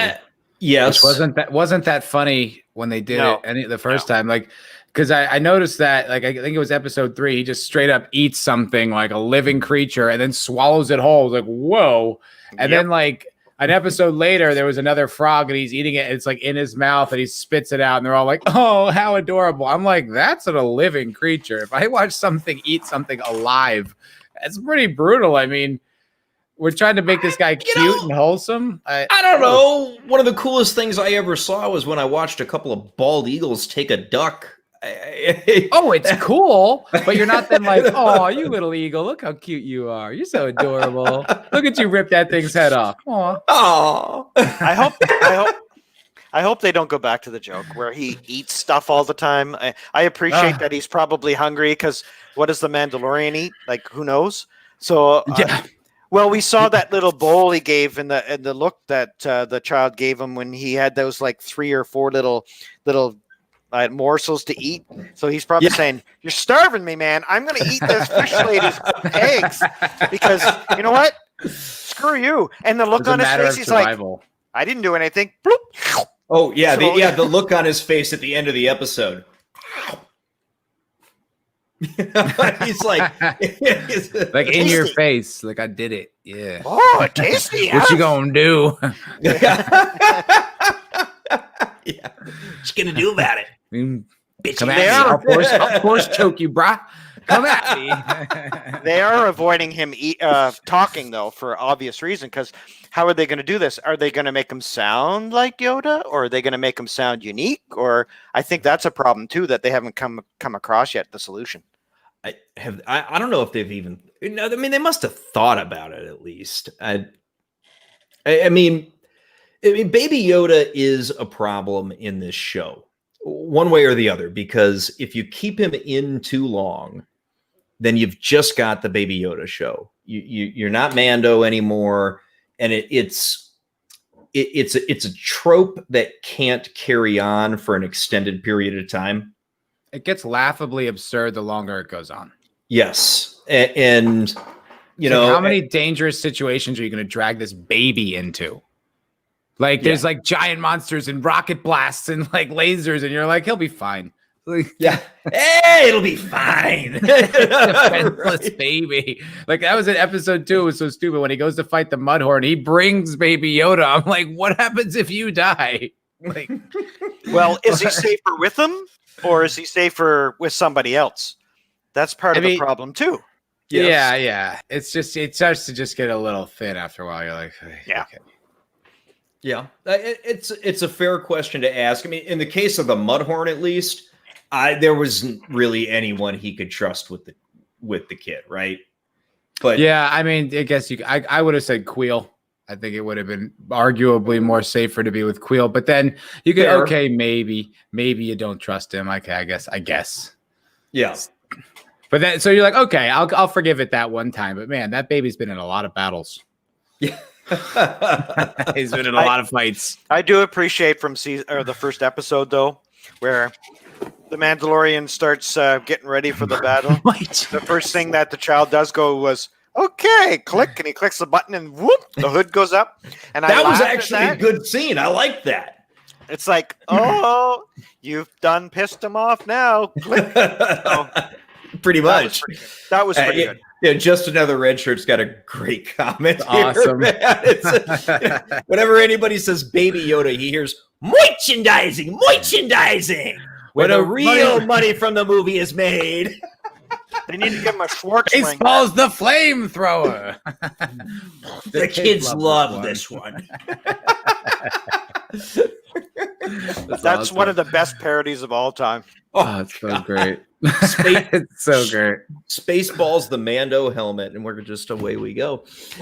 Yes. Which wasn't that funny when they did it the first time? Like, because I noticed that, like, I think it was episode 3, he just straight up eats something like a living creature and then swallows it whole. Like, whoa. And then, like, an episode later, there was another frog and he's eating it. It's like in his mouth and he spits it out and they're all like, oh, how adorable. I'm like, that's a living creature. If I watch something eat something alive, it's pretty brutal. I mean, we're trying to make this guy cute and wholesome. I don't know. One of the coolest things I ever saw was when I watched a couple of bald eagles take a duck. Oh, it's cool, but you're not then like, oh, you little eagle, look how cute you are. You're so adorable. Look at you rip that thing's head off. Oh, I hope they don't go back to the joke where he eats stuff all the time. I appreciate that he's probably hungry because what does the Mandalorian eat? Like, who knows? So well, we saw that little bowl he gave in the look that the child gave him when he had those like 3 or 4 little morsels to eat. So he's probably saying, you're starving me, man. I'm going to eat this fish lady's eggs because you know what? Screw you. And the look on his face, he's like, I didn't do anything. Bloop. Oh, yeah. The look on his face at the end of the episode. He's like in your face, like I did it. Yeah. Oh, tasty. What you gonna do? What you gonna do about it? Come at me. Of course, choke you, brah. Come at me. They are avoiding him talking, though, for obvious reason, because how are they going to do this? Are they going to make him sound like Yoda, or are they going to make him sound unique? Or I think that's a problem, too, that they haven't come across yet, the solution. I don't know if they've even... I mean, they must have thought about it, at least. I mean, Baby Yoda is a problem in this show, one way or the other, because if you keep him in too long, then you've just got the Baby Yoda show. You're not Mando anymore, and it's a trope that can't carry on for an extended period of time. It gets laughably absurd the longer it goes on. Yes, and you know, how many dangerous situations are you going to drag this baby into? Like, there's like giant monsters and rocket blasts and like lasers, and you're like, he'll be fine. Like, yeah. Hey, it'll be fine. Defenseless baby. Like that was in episode 2. It was so stupid when he goes to fight the Mudhorn. He brings Baby Yoda. I'm like, what happens if you die? Like, well, is he safer with them or is he safer with somebody else? That's part of the problem too. Yes. Yeah. It's just it starts to just get a little thin after a while. You're like, hey, yeah. Okay. Yeah, it's a fair question to ask. I mean, in the case of the Mudhorn, at least, there wasn't really anyone he could trust with the kid, right? But yeah, I mean, I guess I would have said Queel. I think it would have been arguably more safer to be with Queel. But then you could maybe you don't trust him. Okay, I guess. Yeah. But then so you're like, okay, I'll forgive it that one time. But man, that baby's been in a lot of battles. Yeah. He's been in a lot of fights. I do appreciate from the first episode though, where the Mandalorian starts getting ready for the battle. The first thing that the child does was okay, click, and he clicks the button and whoop, the hood goes up. And that was actually a good scene. I like that. It's like, oh, you've done pissed him off now. Click. So, pretty much. That was pretty good. Yeah, just another red shirt's got a great comment. Awesome. Whenever anybody says Baby Yoda, he hears merchandising. Where the real money from the movie is made. They need to give him a Schwartz. Baseball's the flamethrower. The kids love this one. That's awesome. One of the best parodies of all time. Oh, it's so great. It's so great. Spaceballs, the Mando helmet, and we're just away we go.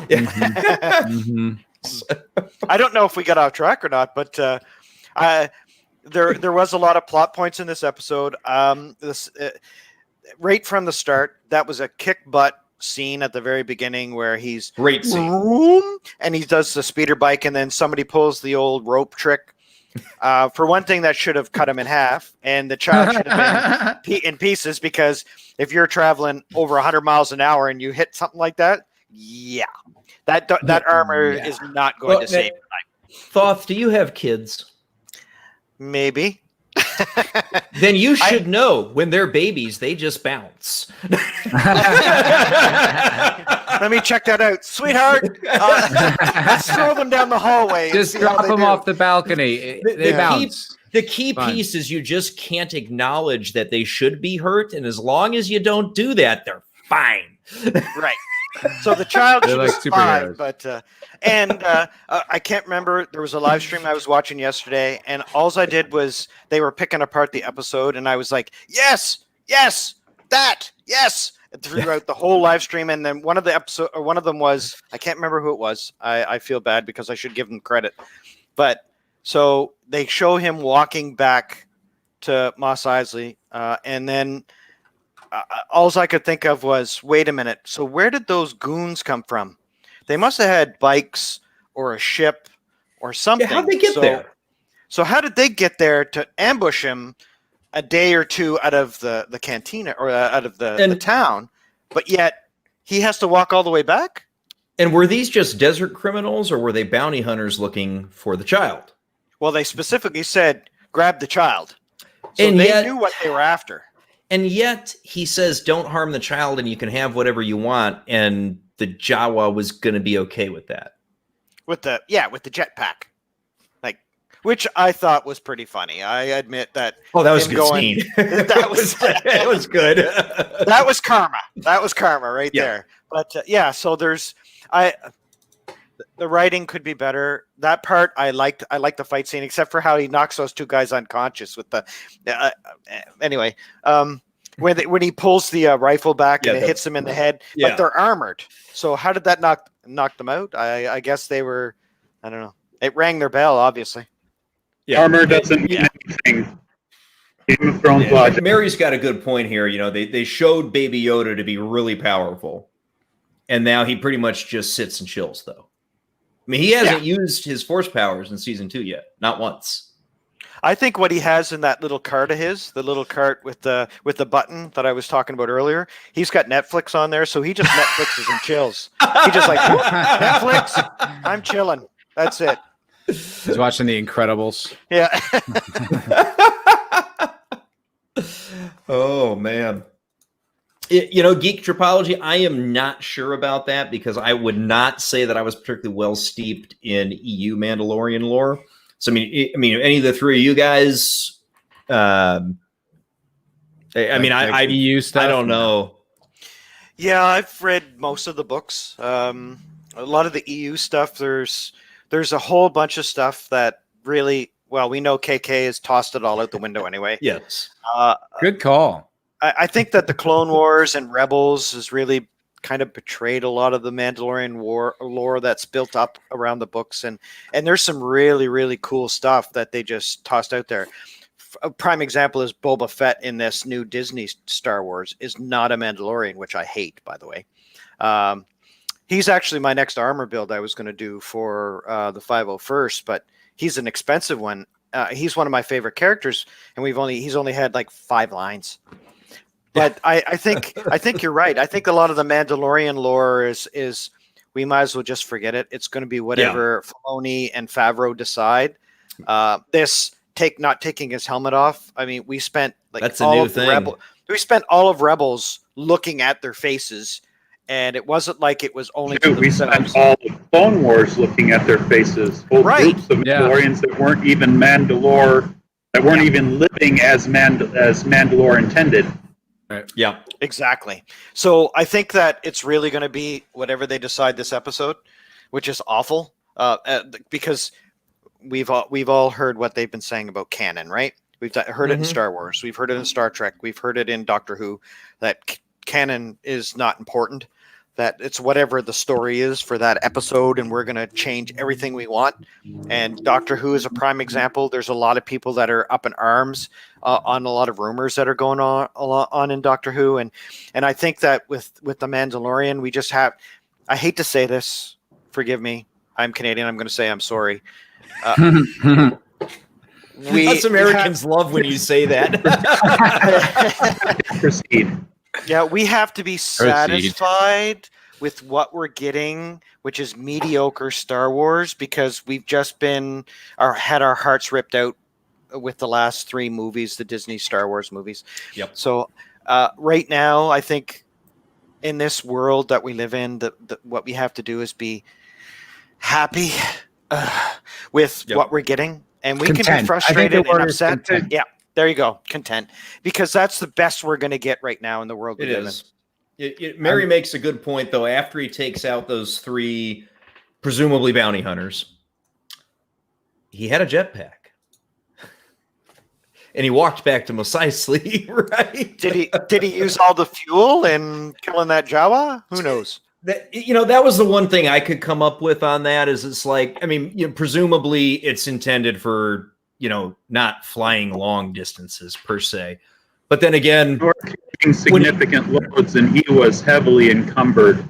Mm-hmm. I don't know if we got off track or not, but there was a lot of plot points in this episode. Right from the start, that was a kick butt scene at the very beginning where he's great scene, and he does the speeder bike, and then somebody pulls the old rope trick. For one thing, that should have cut him in half, and the child should have been in pieces, because if you're traveling over 100 miles an hour and you hit something like that, that armor is not going to save your life. Thoth, do you have kids? Maybe. Then you should know when they're babies, they just bounce. Let me check that out, sweetheart. Let's throw them down the hallway. Just drop them off the balcony. They bounce. The key piece is you just can't acknowledge that they should be hurt, and as long as you don't do that, they're fine. Right. So the child should like be fine, but I can't remember. There was a live stream I was watching yesterday, and all I did was they were picking apart the episode, and I was like, yes, throughout the whole live stream. And then one of them was, I can't remember who it was. I feel bad because I should give them credit, but so they show him walking back to Mos Eisley, and then. All I could think of was, wait a minute. So where did those goons come from? They must have had bikes or a ship or something. How'd they get there? So how did they get there to ambush him a day or two out of the cantina or out of the town? But yet he has to walk all the way back? And were these just desert criminals, or were they bounty hunters looking for the child? Well, they specifically said, grab the child. So they knew what they were after. And yet he says, don't harm the child and you can have whatever you want. And the Jawa was going to be okay with that. With the jetpack. Like, which I thought was pretty funny. I admit that. Oh, that was a good scene. That was good. That was karma. That was karma right there. But so there's, the writing could be better. That part I liked. I liked the fight scene, except for how he knocks those two guys unconscious with the. Anyway, when he pulls the rifle back and it hits them in the head, but they're armored. So how did that knock them out? I guess they were. I don't know. It rang their bell, obviously. Yeah. Armor doesn't mean anything. Game of Thrones logic. Mary's got a good point here. You know, they showed Baby Yoda to be really powerful, and now he pretty much just sits and chills, though. I mean, he hasn't used his force powers in season 2 yet, not once. I think what he has in that little cart of his, the little cart with the button that I was talking about earlier, he's got Netflix on there, so he just Netflixes and chills. He just like, Netflix, I'm chilling. That's it. He's watching The Incredibles. Yeah. Oh man. Geek Tropology, I am not sure about that because I would not say that I was particularly well steeped in EU Mandalorian lore. So I mean, any of the three of you guys, I EU stuff? I don't know. Yeah, I've read most of the books. A lot of the EU stuff. There's a whole bunch of stuff that really, well, we know KK has tossed it all out the window anyway. Yes. Good call. I think that the Clone Wars and Rebels has really kind of betrayed a lot of the Mandalorian lore that's built up around the books, and there's some really, really cool stuff that they just tossed out there. A prime example is Boba Fett in this new Disney Star Wars is not a Mandalorian, which I hate, by the way. He's actually my next armor build I was going to do for the 501st, but he's an expensive one. He's one of my favorite characters, and he's only had like 5 lines. But I think you're right. I think a lot of the Mandalorian lore is we might as well just forget it. It's going to be whatever Filoni and Favreau decide. Not taking his helmet off. I mean, we spent that's all of the Rebels. We spent all of Rebels looking at their faces, and it wasn't like it was only. We spent all of Clone Wars looking at their faces. Whole groups of Mandalorians that weren't even Mandalore, that weren't even living as Mandalore intended. Right. Yeah, exactly. So I think that it's really going to be whatever they decide this episode, which is awful because we've all heard what they've been saying about canon, right? We've heard it in Star Wars. We've heard it in Star Trek. We've heard it in Doctor Who that canon is not important, that it's whatever the story is for that episode, and we're going to change everything we want. And Doctor Who is a prime example. There's a lot of people that are up in arms on a lot of rumors that are going on in Doctor Who. And I think that with The Mandalorian, we just have, I hate to say this, forgive me, I'm Canadian, I'm going to say I'm sorry. Us Americans love when you say that. Proceed. Yeah, we have to be satisfied with what we're getting, which is mediocre Star Wars, because we've just had our hearts ripped out with the last 3 movies, the Disney Star Wars movies. Yep. So right now, I think in this world that we live in, what we have to do is be happy with what we're getting, and we can be frustrated and upset. Yeah. There you go. Content. Because that's the best we're going to get right now in the world we live in. Mary makes a good point, though. After he takes out those 3 presumably bounty hunters, he had a jetpack. And he walked back to Mos Eisley, right? Did he use all the fuel in killing that Jawa? Who knows? That was the one thing I could come up with on that is it's like, I mean, presumably it's intended for, not flying long distances per se. But then again, carrying significant loads, and he was heavily encumbered.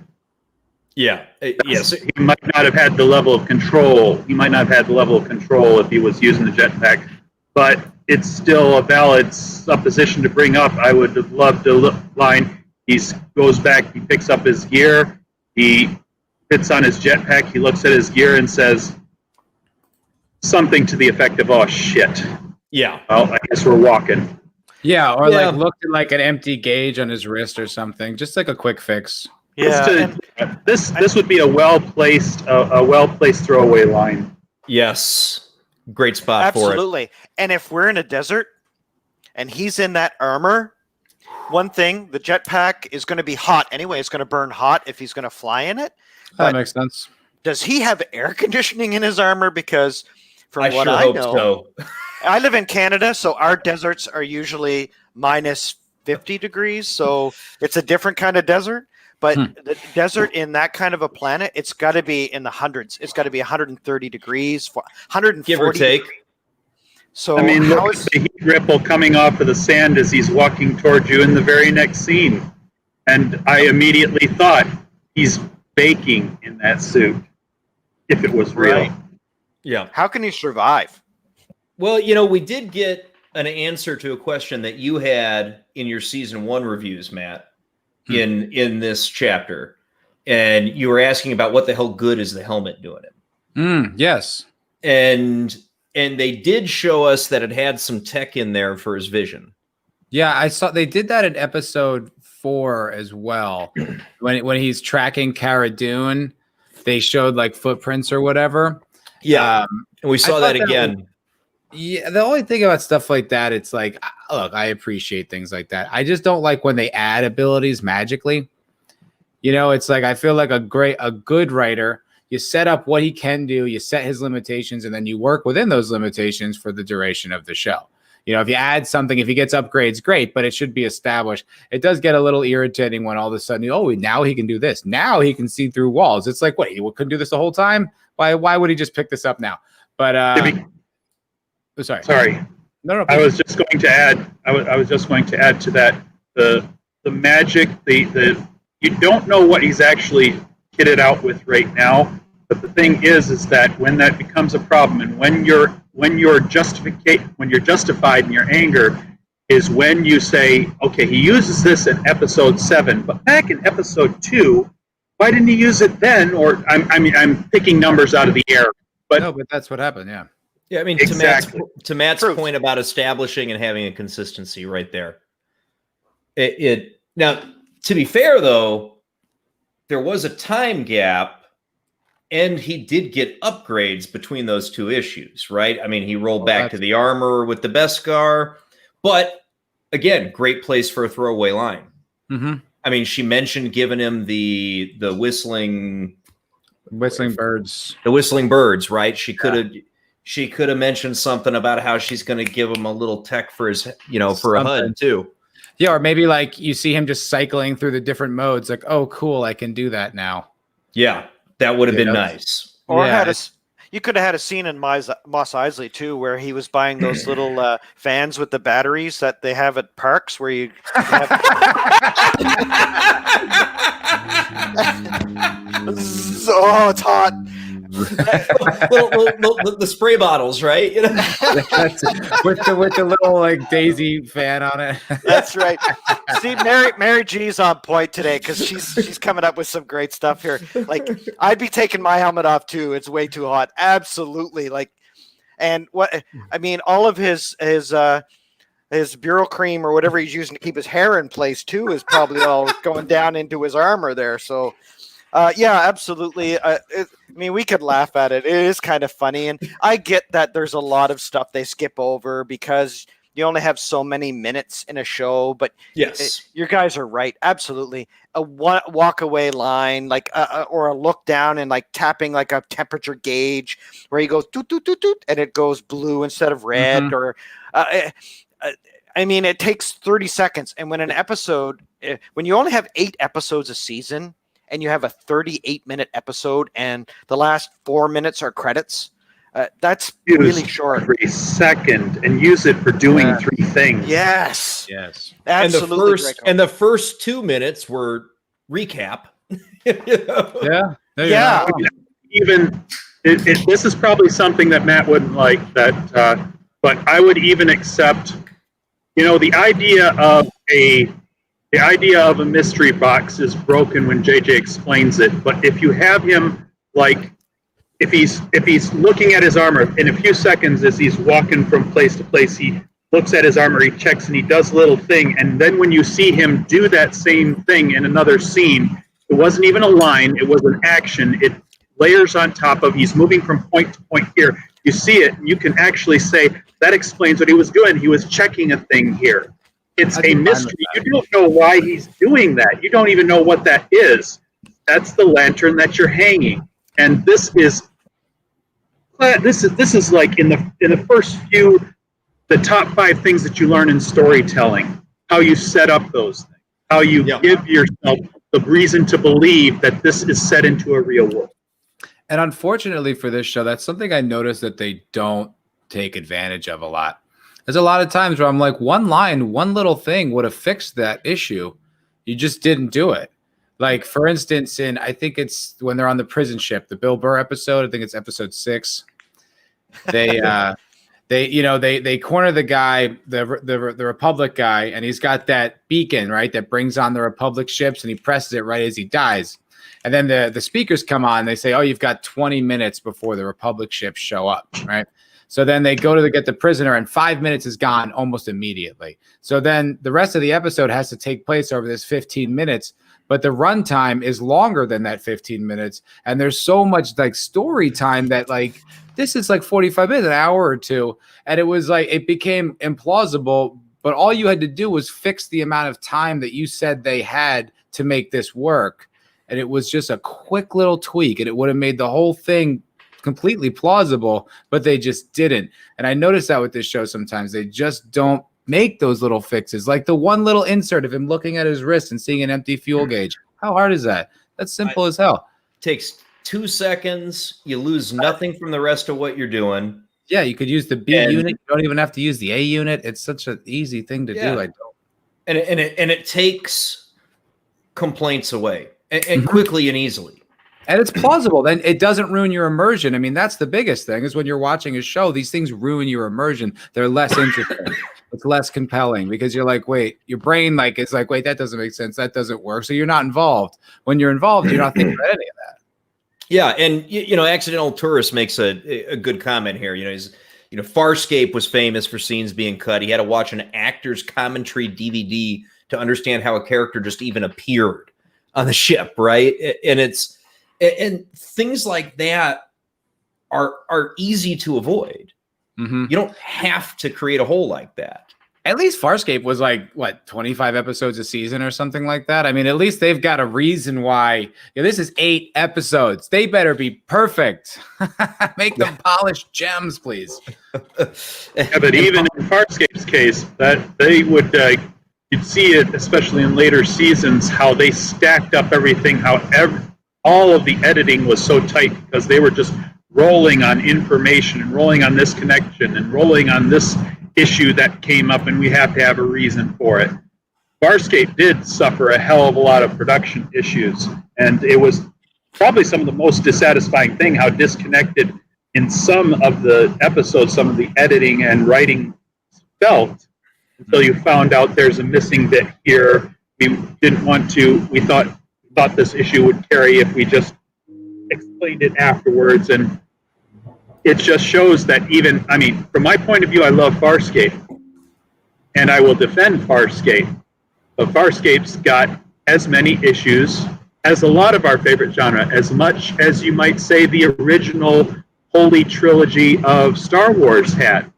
Yeah. Yes. He might not have had the level of control. He might not have had the level of control if he was using the jetpack, but it's still a valid supposition to bring up. I would have loved to line. He goes back, he picks up his gear, he fits on his jetpack, he looks at his gear and says something to the effect of, "Oh shit. Yeah. Well, I guess we're walking." Yeah, or like looked at like an empty gauge on his wrist or something, just like a quick fix. Yeah. This would be a well-placed throwaway line. Yes. Great spot for it. Absolutely. And if we're in a desert and he's in that armor, one thing, the jetpack is going to be hot anyway. It's going to burn hot if he's going to fly in it. That makes sense. Does he have air conditioning in his armor? Because from what I know, so. I live in Canada, so our deserts are usually minus 50 degrees. So it's a different kind of desert. But the desert in that kind of a planet, it's got to be in the hundreds. It's got to be 130 degrees, 140 give or take. So I mean, look at the heat ripple coming off of the sand as he's walking toward you in the very next scene. And I immediately thought he's baking in that suit if it was real. Right. Yeah. How can he survive? Well, we did get an answer to a question that you had in your season 1 reviews, Matt, in this chapter. And you were asking about what the hell good is the helmet doing it? Yes. And they did show us that it had some tech in there for his vision. Yeah, I saw they did that in episode 4 as well. when he's tracking Cara Dune, they showed like footprints or whatever. Yeah, and we saw that again. Yeah, the only thing about stuff like that, it's like, look, I appreciate things like that. I just don't like when they add abilities magically. You know, it's like I feel like a good writer, you set up what he can do, you set his limitations, and then you work within those limitations for the duration of the show. You know, if you add something, if he gets upgrades, great, but it should be established. It does get a little irritating when all of a sudden, now he can do this. Now he can see through walls. It's like, what, he couldn't do this the whole time? Why would he just pick this up now? But sorry. No. I was just going to add. I was just going to add to that the magic. The you don't know what he's actually kitted out with right now. But the thing is that when that becomes a problem, and when you're justified in your anger, is when you say, okay, he uses this in episode 7, but back in episode 2, why didn't he use it then? Or I'm picking numbers out of the air. But no, but that's what happened. Yeah. Yeah, I mean, exactly. to Matt's point about establishing and having a consistency right there. Now, to be fair, though, there was a time gap, and he did get upgrades between those two issues, right? I mean, he rolled back to the armor with the Beskar, but again, great place for a throwaway line. Mm-hmm. I mean, she mentioned giving him the whistling birds. The whistling birds, right? She could have mentioned something about how she's going to give him a little tech for his, for a HUD too. Yeah, or maybe like you see him just cycling through the different modes, like, oh, cool, I can do that now. Yeah, that would have been nice. Or you could have had a scene in Mos Eisley too, where he was buying those little fans with the batteries that they have at parks, where you have oh, it's hot. the spray bottles, right? with the little like daisy fan on it. That's right. See, Mary G's on point today because she's coming up with some great stuff here. Like, I'd be taking my helmet off too. It's way too hot. Absolutely. Like, and what I mean, all of his bureau cream or whatever he's using to keep his hair in place too is probably all going down into his armor there. So. Yeah, absolutely. I mean, we could laugh at it. It is kind of funny. And I get that there's a lot of stuff they skip over because you only have so many minutes in a show. But yes, your guys are right. Absolutely. A walk away line, like, or a look down and like tapping like a temperature gauge where he goes toot, toot, toot, toot, and it goes blue instead of red. Mm-hmm. Or, I mean, it takes 30 seconds. And when an episode, when you only have 8 episodes a season, and you have a 38-minute episode, and the last 4 minutes are credits. That's really short. Every second, and use it for doing 3 things. Yes, absolutely. And the first 2 minutes were recap. Yeah. Even this is probably something that Matt wouldn't like. But I would even accept. The idea of a mystery box is broken when JJ explains it. But if you have him, like, if he's looking at his armor in a few seconds as he's walking from place to place, he looks at his armor, he checks, and he does a little thing. And then when you see him do that same thing in another scene, it wasn't even a line, it was an action. It layers on top of, he's moving from point to point here. You see it, and you can actually say, that explains what he was doing. He was checking a thing here. It's a mystery. You don't know why he's doing that. You don't even know what that is. That's the lantern that you're hanging. And this is like in the first few, the top 5 things that you learn in storytelling. How you set up those things. How you give yourself the reason to believe that this is set into a real world. And unfortunately for this show, that's something I noticed that they don't take advantage of a lot. There's a lot of times where I'm like, one line, one little thing would have fixed that issue. You just didn't do it. Like, for instance, I think it's when they're on the prison ship, the Bill Burr episode. I think it's episode 6. They corner the guy, the Republic guy, and he's got that beacon, right, that brings on the Republic ships, and he presses it right as he dies. And then the speakers come on. They say, "Oh, you've got 20 minutes before the Republic ships show up," right? So then they go to get the prisoner, and 5 minutes is gone almost immediately. So then the rest of the episode has to take place over this 15 minutes, but the runtime is longer than that 15 minutes. And there's so much like story time that like this is like 45 minutes, an hour or two. And it was like it became implausible, but all you had to do was fix the amount of time that you said they had to make this work. And it was just a quick little tweak, and it would have made the whole thing completely plausible, but they just didn't. And I noticed that with this show sometimes they just don't make those little fixes, like the one little insert of him looking at his wrist and seeing an empty fuel gauge. How hard is that? That's simple as hell. Takes 2 seconds. You lose nothing from the rest of what you're doing. Yeah, you could use the B unit. You don't even have to use the A unit. It's such an easy thing to do. I don't. And it takes complaints away and quickly and easily. And it's plausible. Then it doesn't ruin your immersion. I mean, that's the biggest thing is when you're watching a show, these things ruin your immersion. They're less interesting. It's less compelling because you're like, wait, your brain like it's like, wait, that doesn't make sense. That doesn't work. So you're not involved. When you're involved, you're not thinking about any of that. Yeah, and Accidental Tourist makes a good comment here. Farscape was famous for scenes being cut. He had to watch an actor's commentary DVD to understand how a character just even appeared on the ship, right? And things like that are easy to avoid. You don't have to create a hole like that. At least Farscape was like, 25 episodes a season or something like that? I mean, at least they've got a reason why. This is 8 episodes. They better be perfect. Make them polished gems, please. Yeah, but even in Farscape's case, that they would, you'd see it, especially in later seasons, how they stacked up everything, all of the editing was so tight because they were just rolling on information and rolling on this connection and rolling on this issue that came up, and we have to have a reason for it. Farscape did suffer a hell of a lot of production issues, and it was probably some of the most dissatisfying thing how disconnected in some of the episodes, some of the editing and writing felt until you found out there's a missing bit here. We thought this issue would carry if we just explained it afterwards, and it just shows that from my point of view, I love Farscape, and I will defend Farscape, but Farscape's got as many issues as a lot of our favorite genre, as much as you might say the original Holy Trilogy of Star Wars had,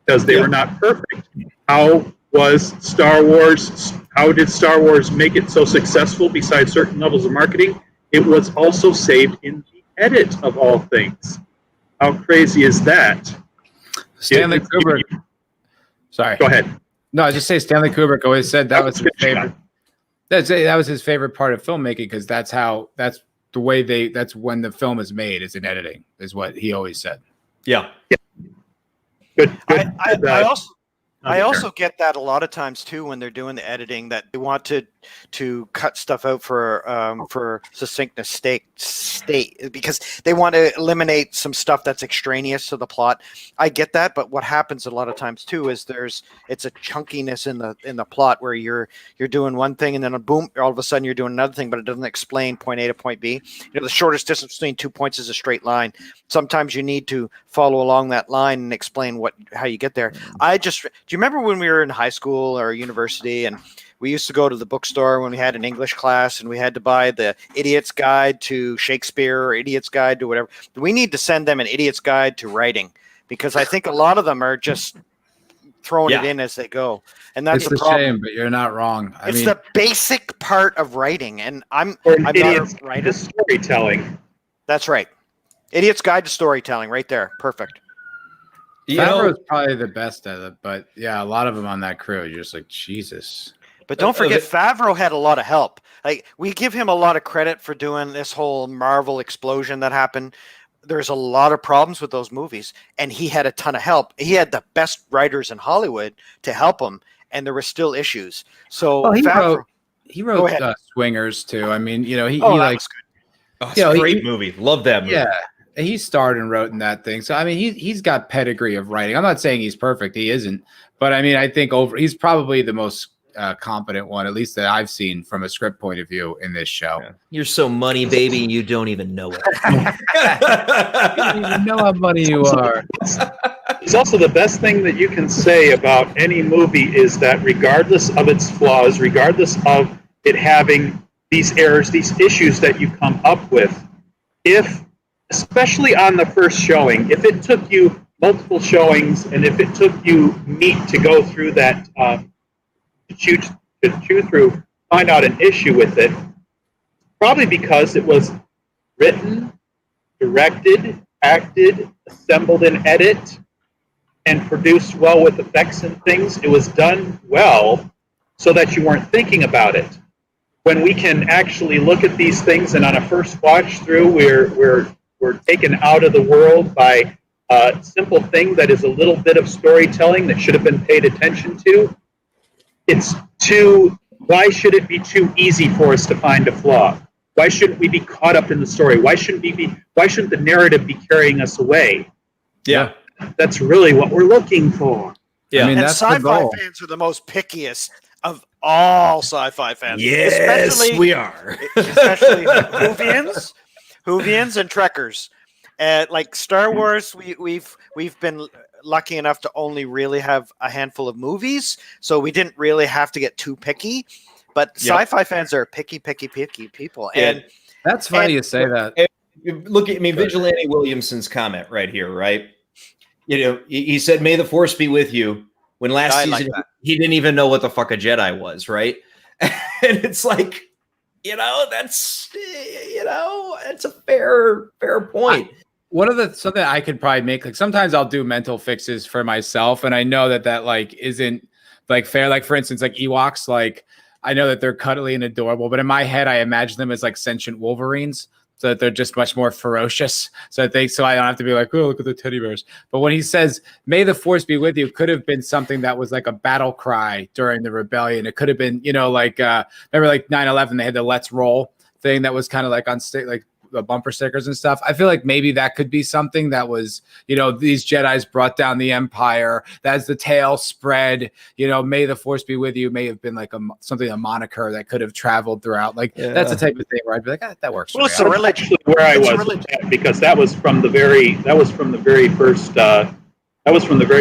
because they were not perfect. How did Star Wars make it so successful besides certain levels of marketing? It was also saved in the edit of all things. How crazy is that? Stanley Kubrick. Sorry. Go ahead. No, I was just saying Stanley Kubrick always said that was his favorite. That was his favorite part of filmmaking because that's when the film is made, is in editing, is what he always said. Yeah. Good. I also get that a lot of times too when they're doing the editing that they want to cut stuff out for succinctness state because they want to eliminate some stuff that's extraneous to the plot. I get that, but what happens a lot of times too is it's a chunkiness in the plot where you're doing one thing and then boom, all of a sudden you're doing another thing, but it doesn't explain point A to point B. The shortest distance between 2 points is a straight line. Sometimes you need to follow along that line and explain how you get there. Do you remember when we were in high school or university and we used to go to the bookstore when we had an English class and we had to buy the Idiot's Guide to Shakespeare or Idiot's Guide to whatever? We need to send them an Idiot's Guide to writing because I think a lot of them are just throwing it in as they go. And that's a shame, but you're not wrong. It's the basic part of writing. And I'm not a writer. Storytelling. That's right. Idiot's Guide to Storytelling right there. Perfect. Favreau is probably the best at it, but yeah, a lot of them on that crew, you're just like, Jesus. But don't forget, Favreau had a lot of help. Like, we give him a lot of credit for doing this whole Marvel explosion that happened. There's a lot of problems with those movies, and he had a ton of help. He had the best writers in Hollywood to help him, and there were still issues. So he wrote Swingers too. I mean, he likes good. Oh, it's a great movie. Love that movie. Yeah. He starred and wrote in that thing. So, I mean, he's got pedigree of writing. I'm not saying he's perfect. He isn't. But, I mean, I think he's probably the most competent one, at least that I've seen from a script point of view in this show. Yeah. You're so money, baby, you don't even know it. You don't even know how money you are. It's also the best thing that you can say about any movie is that regardless of its flaws, regardless of it having these errors, these issues that you come up with, if, especially on the first showing, if it took you multiple showings and if it took you meat to go through that, to chew through, find out an issue with it, probably because it was written, directed, acted, assembled in edit, and produced well with effects and things. It was done well so that you weren't thinking about it. When we can actually look at these things and on a first watch through, we're taken out of the world by a simple thing that is a little bit of storytelling that should have been paid attention to. Why should it be too easy for us to find a flaw? Why shouldn't we be caught up in the story? Why shouldn't the narrative be carrying us away? Yeah. That's really what we're looking for. Yeah. I mean, and sci-fi fans are the most pickiest of all sci-fi fans. Yes, we are. Especially Whovians and Trekkers. Like Star Wars, we've been lucky enough to only really have a handful of movies, so we didn't really have to get too picky. But sci-fi fans are picky people, and that's funny you say that. Look at Vigilante Williamson's comment right here, right? You know, he said, "May the Force be with you." When last season he didn't even know what the fuck a Jedi was, right? And it's like, that's a fair point. Something I could probably make, like sometimes I'll do mental fixes for myself, and I know that like isn't like fair. Like for instance, like Ewoks, like I know that they're cuddly and adorable, but in my head I imagine them as like sentient Wolverines. So that they're just much more ferocious. So I don't have to be like, oh, look at the teddy bears. But when he says, "May the Force be with you," could have been something that was like a battle cry during the rebellion. It could have been, like remember like 9/11, they had the "Let's Roll" thing that was kind of like on state, like the bumper stickers and stuff. I feel like maybe that could be something that was, these Jedis brought down the Empire. That's the tale spread. "May the Force be with you" may have been like a moniker that could have traveled throughout. Like that's the type of thing where I'd be like, that works. Well, it's a religion. Where I was with that, because that was from the very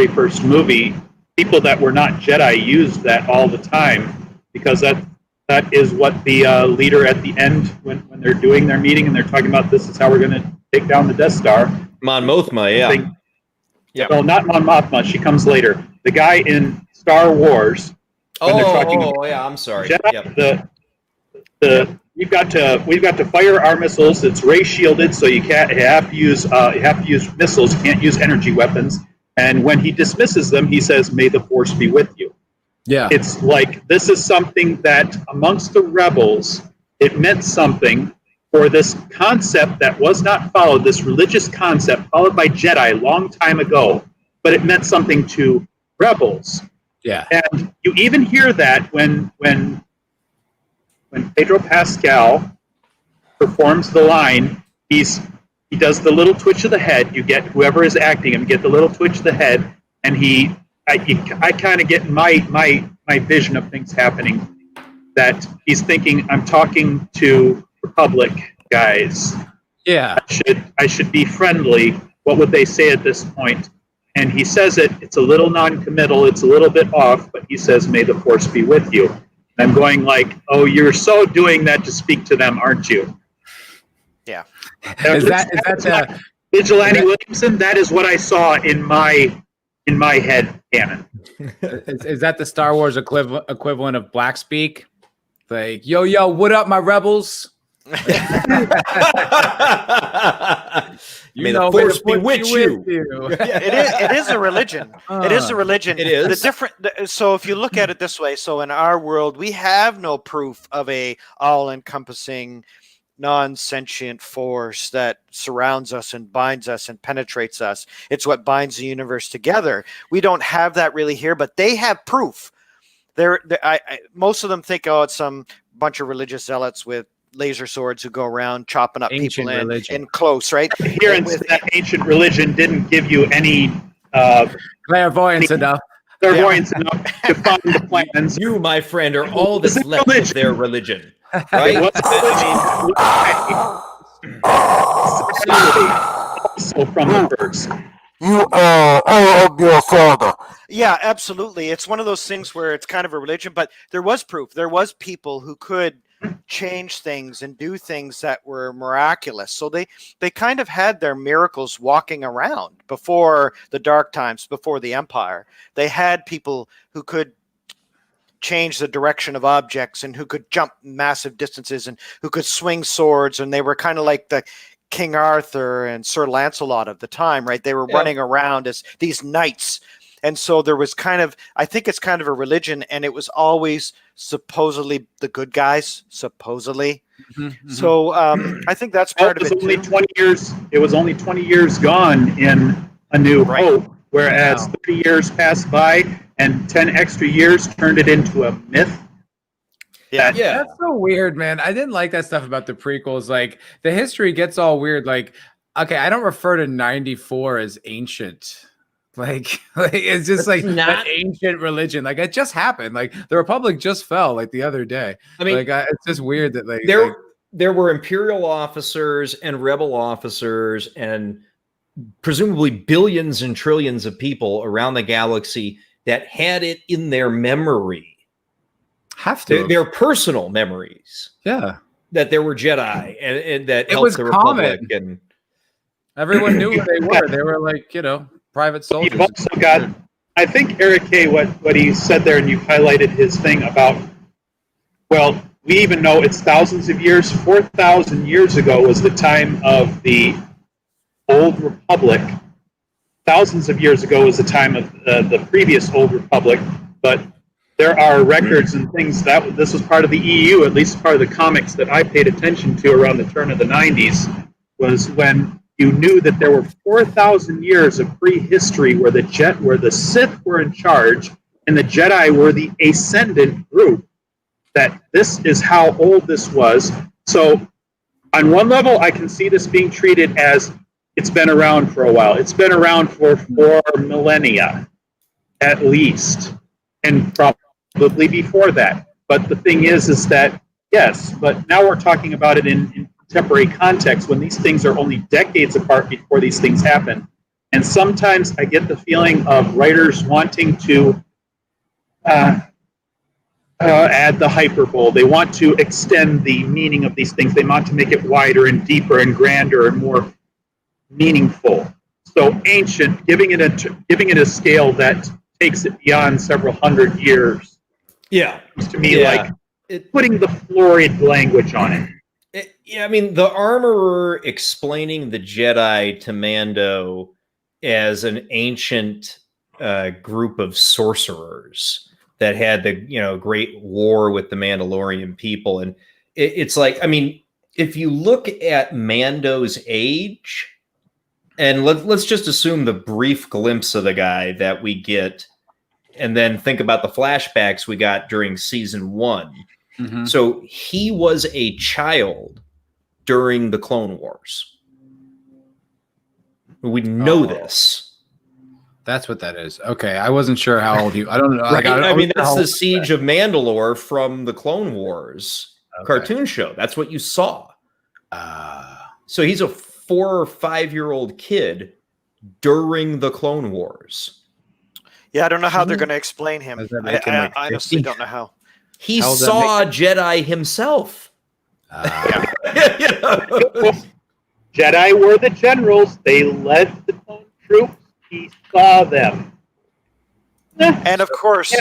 first movie. People that were not Jedi used that all the time because that is what the leader at the end, when they're doing their meeting and they're talking about this is how we're going to take down the Death Star. Mon Mothma, yeah. Yeah. Well, not Mon Mothma. She comes later. The guy in Star Wars. I'm sorry. Jedi, we've got to fire our missiles. It's ray shielded, so you have to use missiles. You can't use energy weapons. And when he dismisses them, he says, "May the Force be with you." Yeah, it's like this is something that amongst the rebels, it meant something for this concept that was not followed, this religious concept followed by Jedi a long time ago, but it meant something to rebels. Yeah, and you even hear that when Pedro Pascal performs the line, he does the little twitch of the head. You get whoever is acting him, get the little twitch of the head, and I kind of get my vision of things happening, that he's thinking, I'm talking to Republic guys. Yeah. I should be friendly. What would they say at this point? And he says it's a little non-committal, it's a little bit off, but he says, "May the Force be with you." And I'm going like, oh, you're so doing that to speak to them, aren't you? Yeah. Is that Vigilante Williamson? That is what I saw in my head canon. Is that the Star Wars equivalent of black speak? Like, yo, what up, my rebels? May the Force be with you. It is a religion. It is a religion. It is. So if you look at it this way, so in our world, we have no proof of a all-encompassing, non-sentient force that surrounds us and binds us and penetrates us. It's what binds the universe together. We don't have that really here, but they have proof. Most of them think, it's some bunch of religious zealots with laser swords who go around chopping up ancient people religion. in close, right? Adherence to that ancient religion didn't give you any clairvoyance enough to find the plans. You, my friend, are all that's left of their religion. Right? Also from the first. You I am your father. Yeah, absolutely. It's one of those things where it's kind of a religion, but there was proof. There was people who could change things and do things that were miraculous. So they kind of had their miracles walking around before the dark times, before the empire. They had people who could change the direction of objects and who could jump massive distances and who could swing swords, and they were kind of like the King Arthur and Sir Lancelot of the time, right? They were running around as these knights. And so there was kind of, I think it's kind of a religion, and it was always supposedly the good guys, supposedly. Mm-hmm. So I think that's part of it. Only 20 years. It was only 20 years gone in A New Hope, whereas 30 years passed by and 10 extra years turned it into a myth. Yeah, that's so weird, man. I didn't like that stuff about the prequels. Like, the history gets all weird. Like, okay, I don't refer to 94 as ancient. Like it's just like an ancient religion. Like, it just happened. Like, the Republic just fell like the other day. I mean, like, it's just weird that there were Imperial officers and rebel officers and presumably billions and trillions of people around the galaxy that had it in their memory. Have to their personal memories. Yeah, that there were Jedi and that helped the Republic, and everyone knew who they were. They were like, private soldiers. You've also got, I think, Eric K., what he said there, and you highlighted his thing about, well, we even know it's thousands of years. 4,000 years ago was the time of the Old Republic. Thousands of years ago was the time of the previous Old Republic, but there are records and things that this was part of the EU, at least part of the comics that I paid attention to around the turn of the 90s, was when you knew that there were 4,000 years of prehistory where the Sith were in charge and the Jedi were the ascendant group. That this is how old this was. So on one level, I can see this being treated as it's been around for a while. It's been around for 4 millennia, at least, and probably before that. But the thing is that, yes, but now we're talking about it in contemporary context when these things are only decades apart before these things happen. And sometimes I get the feeling of writers wanting to add the hyperbole. They want to extend the meaning of these things. They want to make it wider and deeper and grander and more meaningful. So ancient, giving it a scale that takes it beyond several hundred years. Yeah, seems to me like putting the florid language on it. I mean, the Armorer explaining the Jedi to Mando as an ancient group of sorcerers that had the great war with the Mandalorian people, and it's like, I mean, if you look at Mando's age, and let's just assume the brief glimpse of the guy that we get, and then think about the flashbacks we got during season 1. Mm-hmm. So he was a child during the Clone Wars. We know this. That's what that is. Okay, I wasn't sure how old you. I don't know. Right? I mean, that's the Siege of Mandalore from the Clone Wars cartoon show. That's what you saw. So he's a 4 or 5 year old kid during the Clone Wars. Yeah, I don't know how they're going to explain him. I honestly don't know how. He saw Jedi himself. Jedi were the generals. They led the clone troops. He saw them. And of course,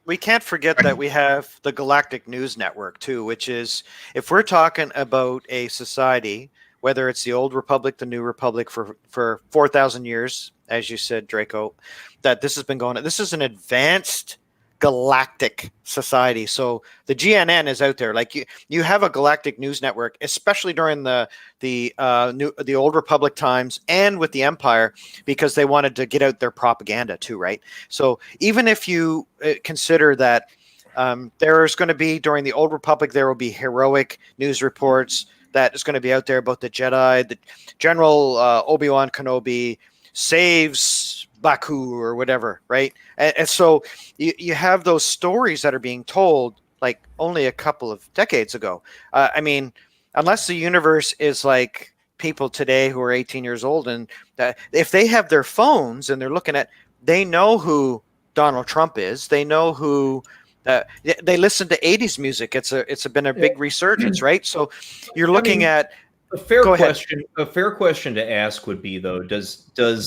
we can't forget that we have the Galactic News Network too, which is, if we're talking about a society, whether it's the Old Republic, the New Republic, for 4,000 years, as you said, Draco, that this has been going on. This is an advanced galactic society. So the GNN is out there. Like you have a Galactic News Network, especially during the Old Republic times and with the Empire, because they wanted to get out their propaganda too, right? So even if you consider that there's going to be, during the Old Republic, there will be heroic news reports that is going to be out there about the Jedi, the General Obi-Wan Kenobi saves Baku or whatever, right? And so you have those stories that are being told like only a couple of decades ago. I mean, unless the universe is like people today who are 18 years old, and if they have their phones and they're looking at, they know who Donald Trump is. They know who. They listen to 80s music. It's been a big resurgence, right? So you're looking at a fair question. A fair question to ask would be, though, does that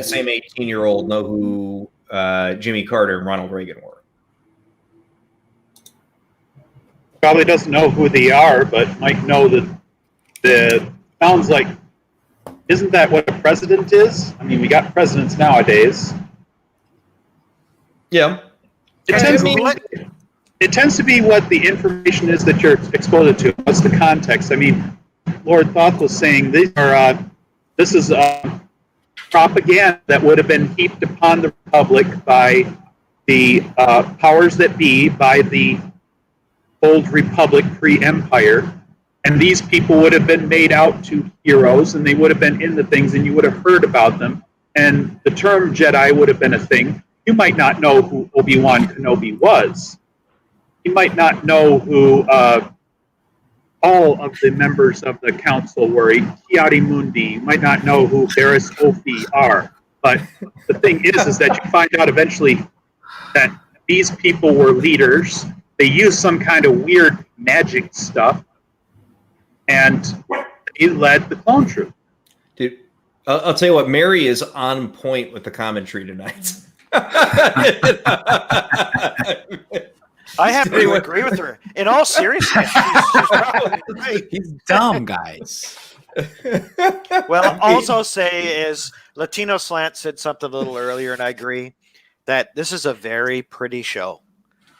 same 18-year-old know who Jimmy Carter and Ronald Reagan were? Probably doesn't know who they are, but might know that sounds like, isn't that what a president is? I mean, we got presidents nowadays. Yeah. It tends to be what the information is that you're exposed to. What's the context? I mean, Lord Thoth was saying this is propaganda that would have been heaped upon the Republic by the powers that be, by the old Republic pre-Empire, and these people would have been made out to heroes, and they would have been in the things, and you would have heard about them, and the term Jedi would have been a thing. You might not know who Obi-Wan Kenobi was. You might not know who all of the members of the council were. Ki-Adi-Mundi. You might not know who Barriss Offee are. But the thing is that you find out eventually that these people were leaders. They used some kind of weird magic stuff, and they led the clone troop. Dude, I'll tell you what, Mary is on point with the commentary tonight. I have to agree with her. In all seriousness, she's probably right. He's dumb, guys. Well, all I'll say is Latino Slant said something a little earlier, and I agree that this is a very pretty show.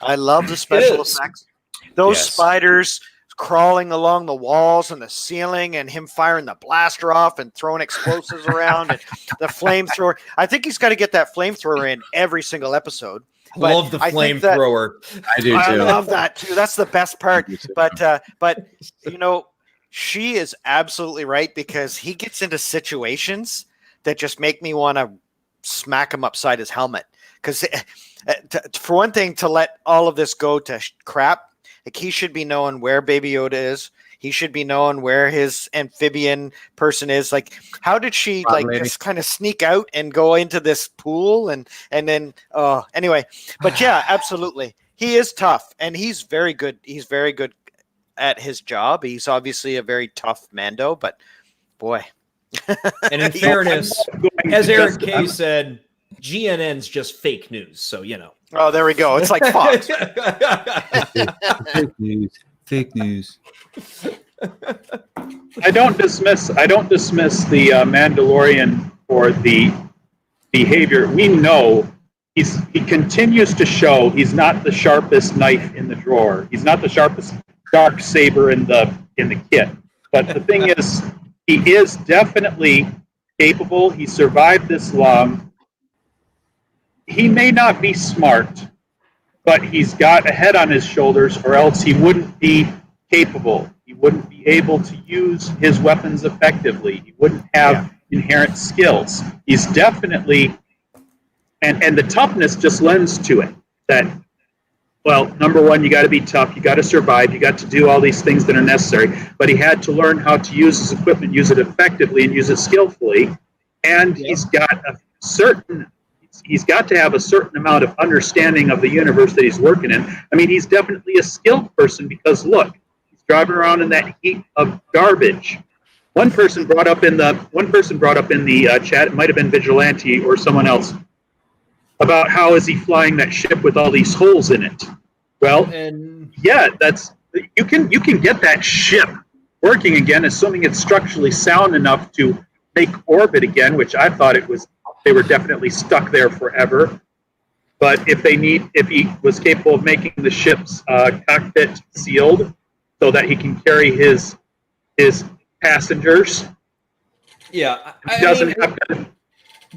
I love the special effects. Those spiders crawling along the walls and the ceiling, and him firing the blaster off and throwing explosives around, and the flamethrower. I think he's got to get that flamethrower in every single episode. But love the flamethrower. I do too. I love that too. That's the best part. But you know, she is absolutely right, because he gets into situations that just make me want to smack him upside his helmet. Because for one thing, to let all of this go to crap, like, he should be knowing where Baby Yoda is. He should be knowing where his amphibian person is. Like, how did she just kind of sneak out and go into this pool and then anyway? But yeah, absolutely, he is tough, and he's very good. He's very good at his job. He's obviously a very tough Mando, but boy. And in fairness, as Eric Kay said, GNN's just fake news. So, you know. Oh, there we go. It's like Fox. Fake news. Fake news. I don't dismiss the Mandalorian for the behavior. We know he continues to show he's not the sharpest knife in the drawer. He's not the sharpest dark saber in the kit. But the thing is, he is definitely capable. He survived this long. He may not be smart, but he's got a head on his shoulders, or else he wouldn't be capable. He wouldn't be able to use his weapons effectively. He wouldn't have inherent skills. He's definitely, and the toughness just lends to it. That, well, number one, you got to be tough. You got to survive. You got to do all these things that are necessary. But he had to learn how to use his equipment, use it effectively, and use it skillfully. And he's got to have a certain amount of understanding of the universe that he's working in. I mean, he's definitely a skilled person, because look, he's driving around in that heap of garbage. One person brought up in the chat, it might have been Vigilante or someone else, about how is he flying that ship with all these holes in it. Well, yeah, you can get that ship working again, assuming it's structurally sound enough to make orbit again, which I thought they were definitely stuck there forever. But if he was capable of making the ship's cockpit sealed so that he can carry his passengers,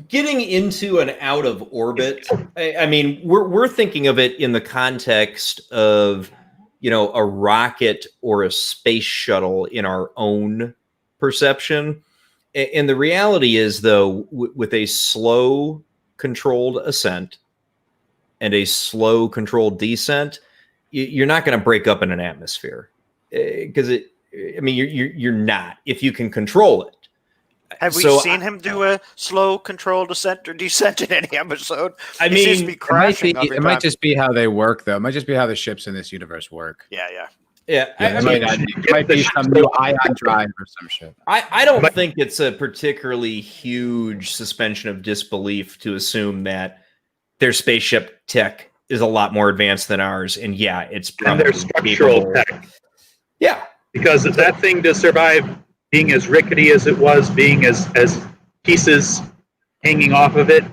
getting into and out of orbit. I mean, we're thinking of it in the context of, you know, a rocket or a space shuttle in our own perception. And the reality is, though, with a slow controlled ascent and a slow controlled descent, you're not going to break up in an atmosphere, because I mean, you're not if you can control it. Have we seen him do a slow controlled ascent or descent in any episode? I He seems to mean, be crashing it might just be how they work, though. It might just be how the ships in this universe work. Yeah. It might be some new ion drive or some shit. I don't think it's a particularly huge suspension of disbelief to assume that their spaceship tech is a lot more advanced than ours, and it's probably their structural tech. Yeah, because that thing to survive being as rickety as it was, being as pieces hanging off of it,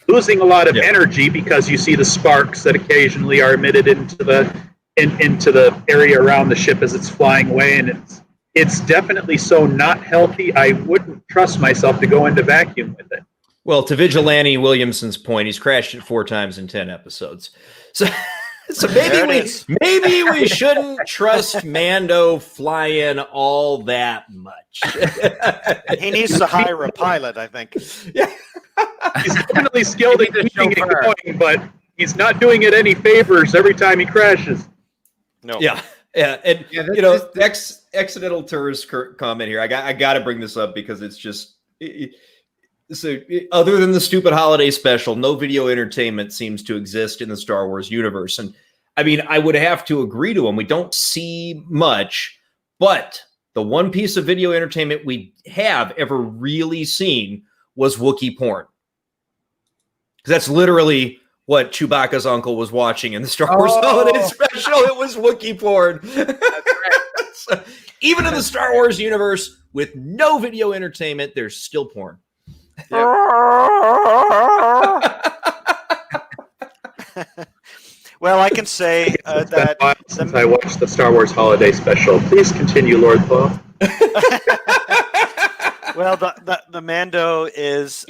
losing a lot of energy because you see the sparks that occasionally are emitted into the area around the ship as it's flying away, and it's definitely so not healthy. I wouldn't trust myself to go into vacuum with it. Well, to Vigilante Williamson's point, he's crashed it 4 times in 10 episodes. So maybe we shouldn't trust Mando flying all that much. He needs to hire a pilot, I think. Yeah. He's definitely skilled at keeping it going, but he's not doing it any favors every time he crashes. No. Yeah. And accidental tourist comment here. I got to bring this up because it's just so other than the stupid holiday special, no video entertainment seems to exist in the Star Wars universe. And I mean, I would have to agree to him. We don't see much, but the one piece of video entertainment we have ever really seen was Wookiee porn. Because that's literally what Chewbacca's uncle was watching in the Star Wars holiday special. It was Wookiee porn. That's right. So, even in the Star Wars universe with no video entertainment, there's still porn. Well, I can say that since I watched the Star Wars holiday special. Please continue, Lord Paul. Well, the Mando is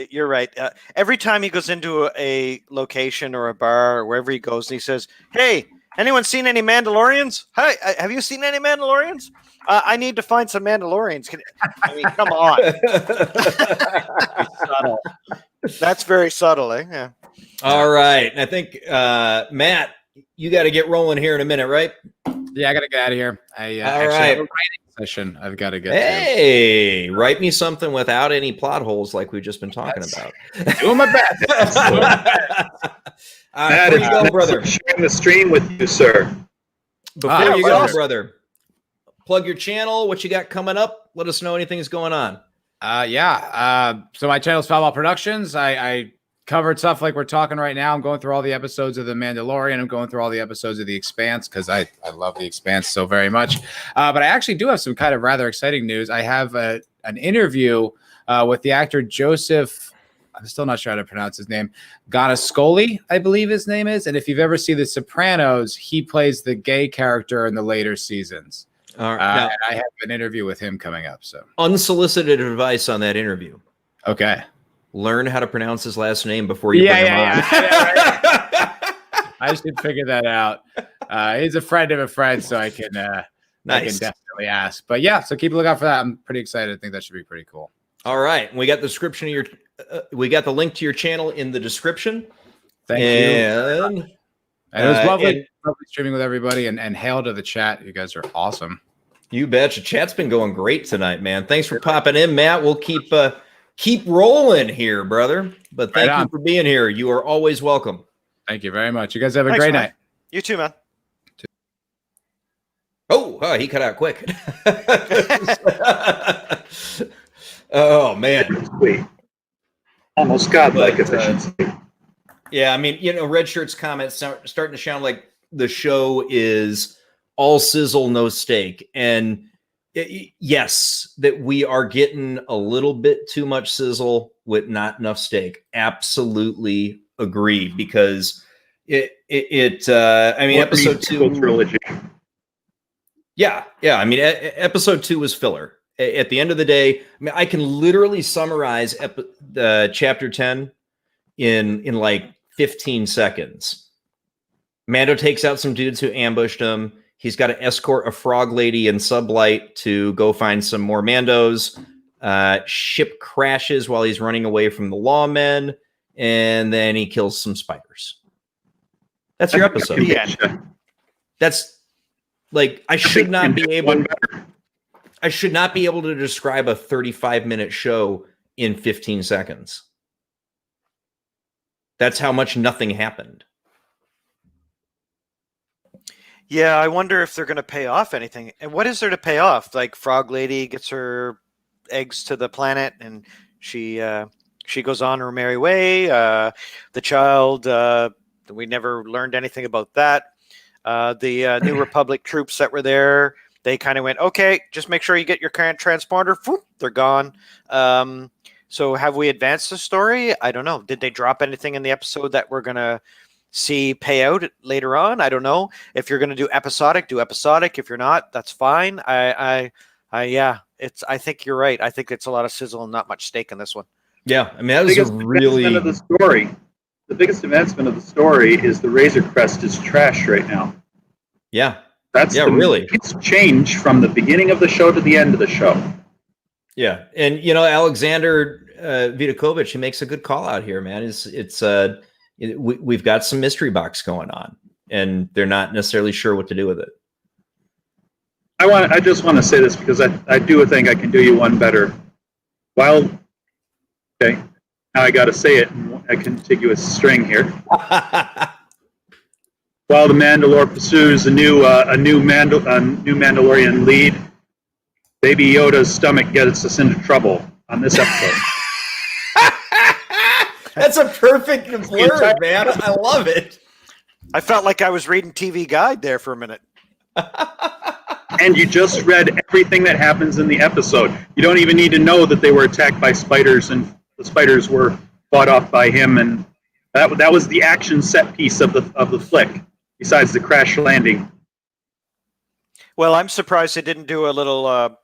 you're right. Every time he goes into a location or a bar or wherever he goes, and he says, "Hey, anyone seen any Mandalorians? Hi, have you seen any Mandalorians? I need to find some Mandalorians." I mean, come on. Subtle. That's very subtle, eh? Yeah. All right. I think, Matt, you got to get rolling here in a minute, right? Yeah, I got to get out of here. I All right. have a writing session I've got to get to. Write me something without any plot holes like we've just been talking about. Doing my best. Matt, you go, brother. Sharing the stream with you, sir. Before you go, brother, plug your channel, what you got coming up. Let us know anything's going on. So my channel is Foulball Productions. I covered stuff like we're talking right now. I'm going through all the episodes of The Mandalorian. I'm going through all the episodes of The Expanse because I love The Expanse so very much. But I actually do have some kind of rather exciting news. I have an interview with the actor Joseph. I'm still not sure how to pronounce his name. Ganascoli, I believe his name is. And if you've ever seen The Sopranos, he plays the gay character in the later seasons. All right. And I have an interview with him coming up. So unsolicited advice on that interview. Okay. Learn how to pronounce his last name before you bring him on. I should figure that out. He's a friend of a friend, so I can definitely ask. But yeah, so keep a lookout for that. I'm pretty excited. I think that should be pretty cool. All right. We got the description of your we got the link to your channel in the description. Thank you. And it was lovely streaming with everybody, and hail to the chat. You guys are awesome. You betcha. Chat's been going great tonight, man. Thanks for popping in, Matt. We'll keep rolling here, brother. But thank you for being here. You are always welcome. Thank you very much. You guys have a great night. You too, man. Oh, he cut out quick. Oh, man. Sweet. Almost godlike efficiency. Yeah, I mean, Red Shirt's comments starting to sound like the show is all sizzle, no steak. And yes, that we are getting a little bit too much sizzle with not enough steak. Absolutely agree, because episode 2 trilogy. Yeah. I mean, episode 2 was filler. At the end of the day, I mean, I can literally summarize chapter 10 in like 15 seconds. Mando takes out some dudes who ambushed him. He's got to escort a frog lady in sublight to go find some more Mandos. Ship crashes while he's running away from the lawmen, and then he kills some spiders. That's your episode. Yeah. That's Like I should not be able to describe a 35-minute show in 15 seconds. That's how much nothing happened. Yeah, I wonder if they're going to pay off anything. And what is there to pay off? Like Frog Lady gets her eggs to the planet, and she goes on her merry way. The child, we never learned anything about that. The New Republic troops that were there, they kind of went, okay, just make sure you get your current transponder. Whoop, they're gone. So have we advanced the story? I don't know. Did they drop anything in the episode that we're going to see pay out later on? I don't know. If you're going to do episodic, do episodic. If you're not, that's fine. I think you're right. I think it's a lot of sizzle and not much steak in this one. Yeah, I mean, that was a really of the story. The biggest advancement of the story is the Razor Crest is trash right now. Yeah, that's really. It's changed from the beginning of the show to the end of the show. Yeah, and you know, Alexander Vidakovich, he makes a good call out here, man. We've got some mystery box going on, and they're not necessarily sure what to do with it. I just want to say this because I do think I can do you one better. Okay, now I got to say it in a contiguous string here. While the Mandalore pursues a new Mandalorian lead, Baby Yoda's stomach gets us into trouble on this episode. That's a perfect blurb, man. I love it. I felt like I was reading TV Guide there for a minute. And you just read everything that happens in the episode. You don't even need to know that they were attacked by spiders and the spiders were fought off by him. And that was the action set piece of the flick, besides the crash landing. Well, I'm surprised they didn't do a little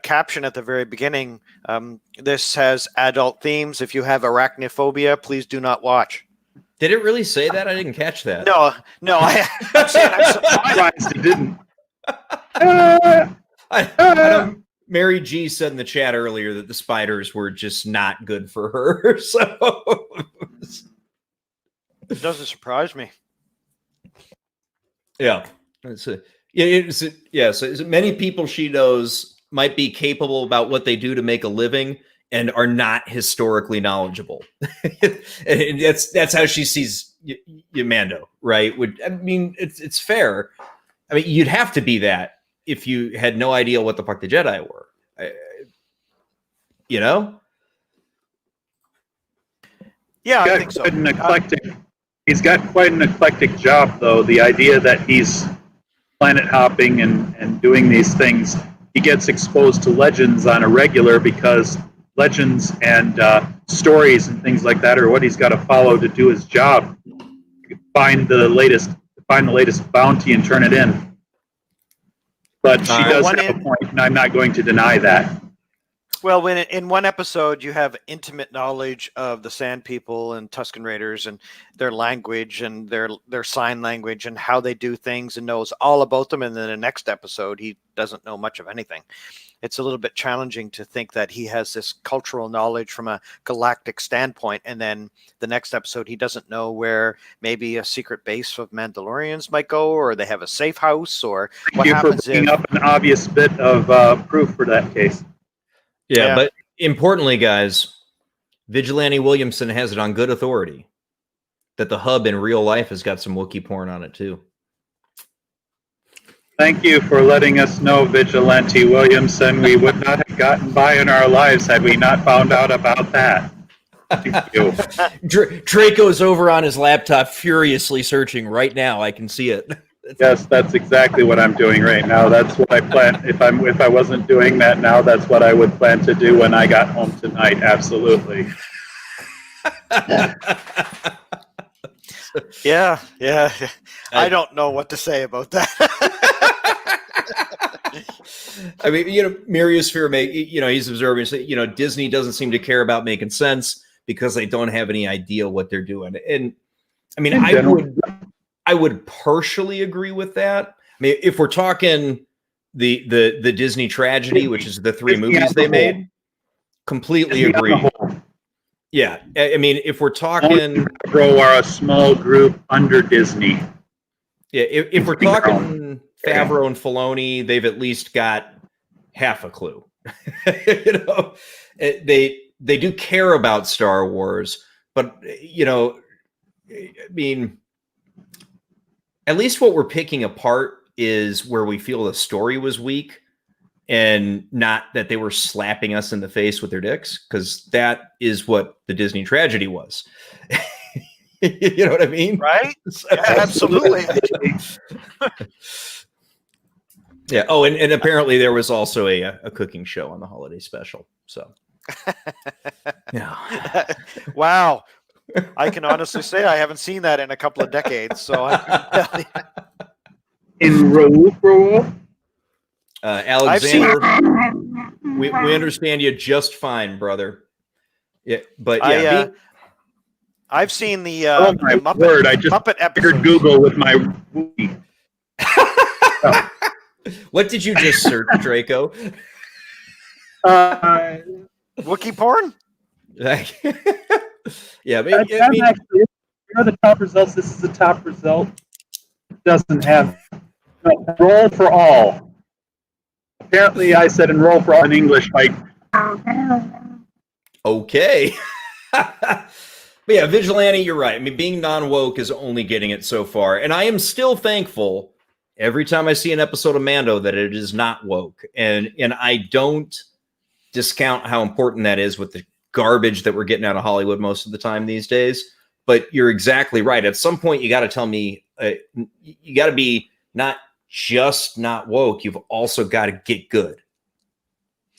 caption at the very beginning. This has adult themes. If you have arachnophobia, please do not watch. Did it really say that? I didn't catch that. No. I'm surprised it didn't. Mary G said in the chat earlier that the spiders were just not good for her. So it doesn't surprise me. Yeah. So many people she knows might be capable about what they do to make a living and are not historically knowledgeable. And that's how she sees Mando, right? I mean, it's fair. I mean, you'd have to be that if you had no idea what the fuck the Jedi were. You know? Yeah, I think so. He's got quite an eclectic job, though. The idea that he's planet hopping and doing these things, he gets exposed to legends on a regular because legends and stories and things like that are what he's got to follow to do his job. Find the latest bounty and turn it in. But she does have a point, and I'm not going to deny that. Well, when in one episode you have intimate knowledge of the Sand People and Tusken Raiders and their language and their sign language and how they do things and knows all about them, and then the next episode he doesn't know much of anything. It's a little bit challenging to think that he has this cultural knowledge from a galactic standpoint, and then the next episode he doesn't know where maybe a secret base of Mandalorians might go, or they have a safe house, or what happens if... Thank you for bringing up an obvious bit of proof for that case. Yeah, but importantly, guys, Vigilante Williamson has it on good authority that the hub in real life has got some Wookiee porn on it, too. Thank you for letting us know, Vigilante Williamson. We would not have gotten by in our lives had we not found out about that. Thank you. Draco's over on his laptop furiously searching right now. I can see it. Yes, that's exactly what I'm doing right now. That's what I plan. If I wasn't doing that now, that's what I would plan to do when I got home tonight. Absolutely. Yeah. I don't know what to say about that. I mean, Miriosphere he's observing, Disney doesn't seem to care about making sense because they don't have any idea what they're doing. And I mean, I would partially agree with that. I mean, if we're talking the Disney tragedy, which is the 3 movies they made, completely agree. Yeah, I mean, if we're talking, Pro are a small group under Disney. Yeah, if we're talking Favreau and Filoni, they've at least got half a clue. You know, they do care about Star Wars, but you know, I mean, at least what we're picking apart is where we feel the story was weak, and not that they were slapping us in the face with their dicks, because that is what the Disney tragedy was. You know what I mean? Right? Yeah, absolutely. Yeah. Oh, and apparently there was also a cooking show on the holiday special. So, yeah. Wow. I can honestly say I haven't seen that in a couple of decades. So In Row. Alexander, we understand you just fine, brother. Yeah, but yeah, I've seen the my Muppet, word! I just Muppet figured episodes. Google with my Wookiee. What did you just search, Draco? Wookiee porn? Yeah, but, Actually, the top results. This is the top result. It doesn't have roll for all. Apparently, I said enroll for all in English. Like, okay. But yeah, Vigilante, you're right. I mean, being non-woke is only getting it so far. And I am still thankful every time I see an episode of Mando that it is not woke. And I don't discount how important that is with the garbage that we're getting out of Hollywood most of the time these days. But you're exactly right. At some point, you got to tell me, you got to be not just not woke. You've also got to get good.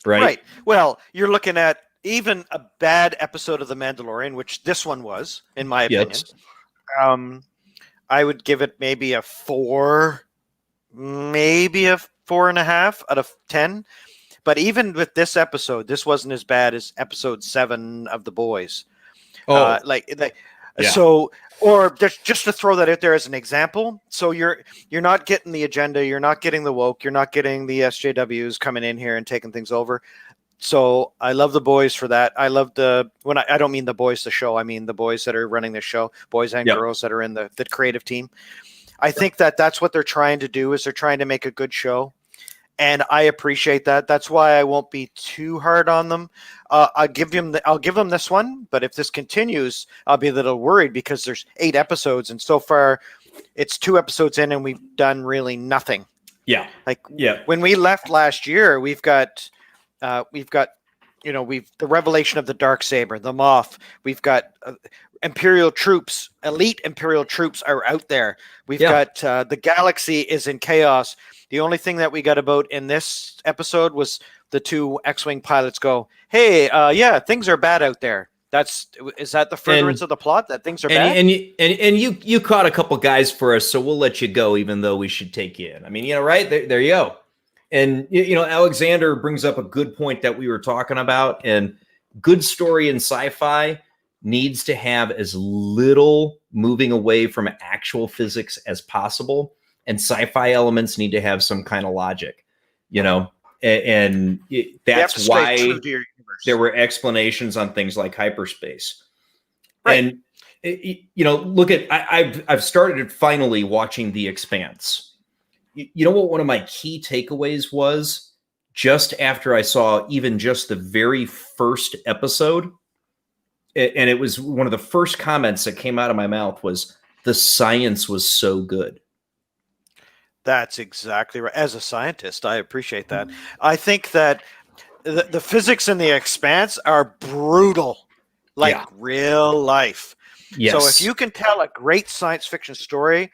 Right? Well, you're looking at even a bad episode of The Mandalorian, which this one was, in my opinion. Yes. I would give it maybe a 4, maybe a 4.5 out of 10. But even with this episode, this wasn't as bad as episode 7 of The Boys. Oh, yeah. So, or just to throw that out there as an example. So you're not getting the agenda, you're not getting the woke, you're not getting the SJWs coming in here and taking things over. So I love The Boys for that. I love I don't mean The Boys the show. I mean the boys that are running the show, boys and girls that are in the creative team. I think that's what they're trying to do, is they're trying to make a good show. And I appreciate that. That's why I won't be too hard on them. I'll give them this one, but if this continues, I'll be a little worried because there's 8 episodes, and so far it's 2 episodes in, and we've done really nothing. Yeah. When we left last year, we've got the revelation of the Darksaber, the Moff. We've got Imperial troops, elite Imperial troops are out there. We've got the galaxy is in chaos. The only thing that we got about in this episode was the 2 X-Wing pilots go, "Hey, things are bad out there." Is that the furtherance of the plot, that things are bad? And you caught a couple guys for us, so we'll let you go, even though we should take you in. I mean, right there you go. And Alexander brings up a good point that we were talking about. And good story in sci-fi needs to have as little moving away from actual physics as possible. And sci-fi elements need to have some kind of logic, and that's why there were explanations on things like hyperspace. Right. And, look at, I've started finally watching The Expanse. You know what one of my key takeaways was just after I saw even just the very first episode? And it was one of the first comments that came out of my mouth was, the science was so good. That's exactly right. As a scientist, I appreciate that. I think that the physics in The Expanse are brutal, real life. Yes. So if you can tell a great science fiction story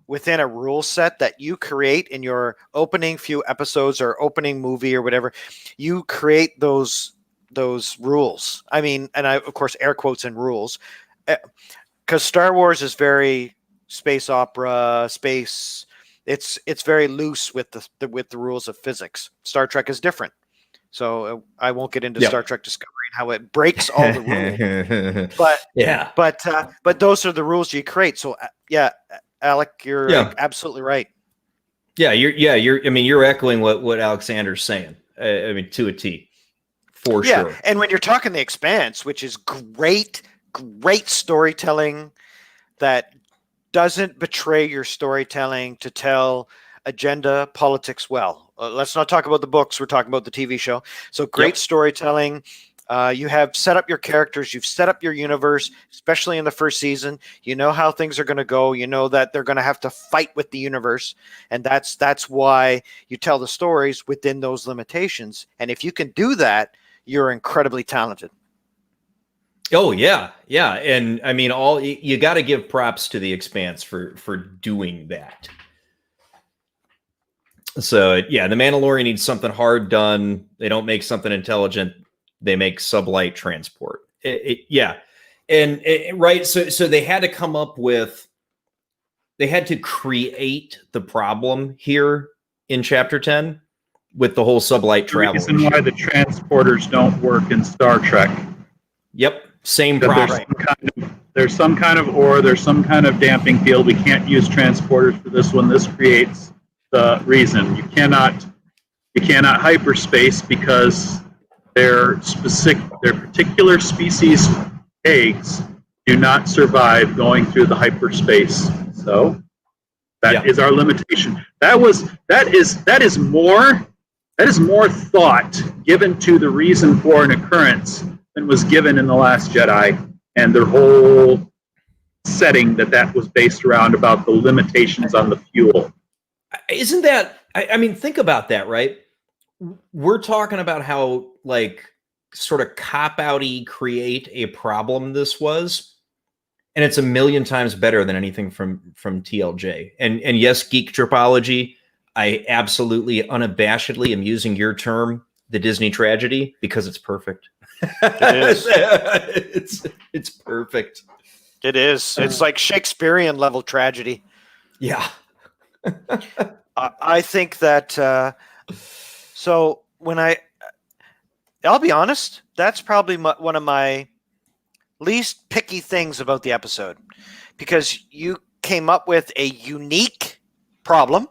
within a rule set that you create in your opening few episodes or opening movie or whatever, you create those rules. I mean, and I, of course, air quotes in rules, because Star Wars is very space opera, space. It's very loose with the rules of physics. Star Trek is different. So I won't get into Star Trek Discovery and how it breaks all the rules. But those are the rules you create. So Alec, you're absolutely right. You're echoing what Alexander's saying. To a T, for sure. And when you're talking The Expanse, which is great storytelling that doesn't betray your storytelling to tell agenda politics well. Let's not talk about the books. We're talking about the TV show. So great storytelling. You have set up your characters. You've set up your universe, especially in the first season. You know how things are going to go. You know that they're going to have to fight with the universe. And that's why you tell the stories within those limitations. And if you can do that, you're incredibly talented. Oh yeah. Yeah. And I mean, you got to give props to the Expanse for doing that. So yeah, the Mandalorian needs something hard done. They don't make something intelligent. They make sublight transport. Right. So they had to come up with, they had to create the problem here in Chapter 10 with the whole sublight travel. The reason why the transporters don't work in Star Trek. Yep. Same problem. There's some kind of ore, there's some kind of damping field. We can't use transporters for this one. This creates the reason. You cannot hyperspace because their particular species eggs do not survive going through the hyperspace. So that is our limitation. That is more thought given to the reason for an occurrence than was given in The Last Jedi, and their whole setting that was based around about the limitations on the fuel. Isn't that, I mean, think about that, right? We're talking about how, like, sort of cop-outy create a problem this was, and it's a million times better than anything from TLJ. And yes, Geek Tripology, I absolutely unabashedly am using your term, the Disney tragedy, because it's perfect. It is. It's perfect. It is. It's like Shakespearean level tragedy. Yeah. I think that, so when I'll be honest, that's probably one of my least picky things about the episode, because you came up with a unique problem.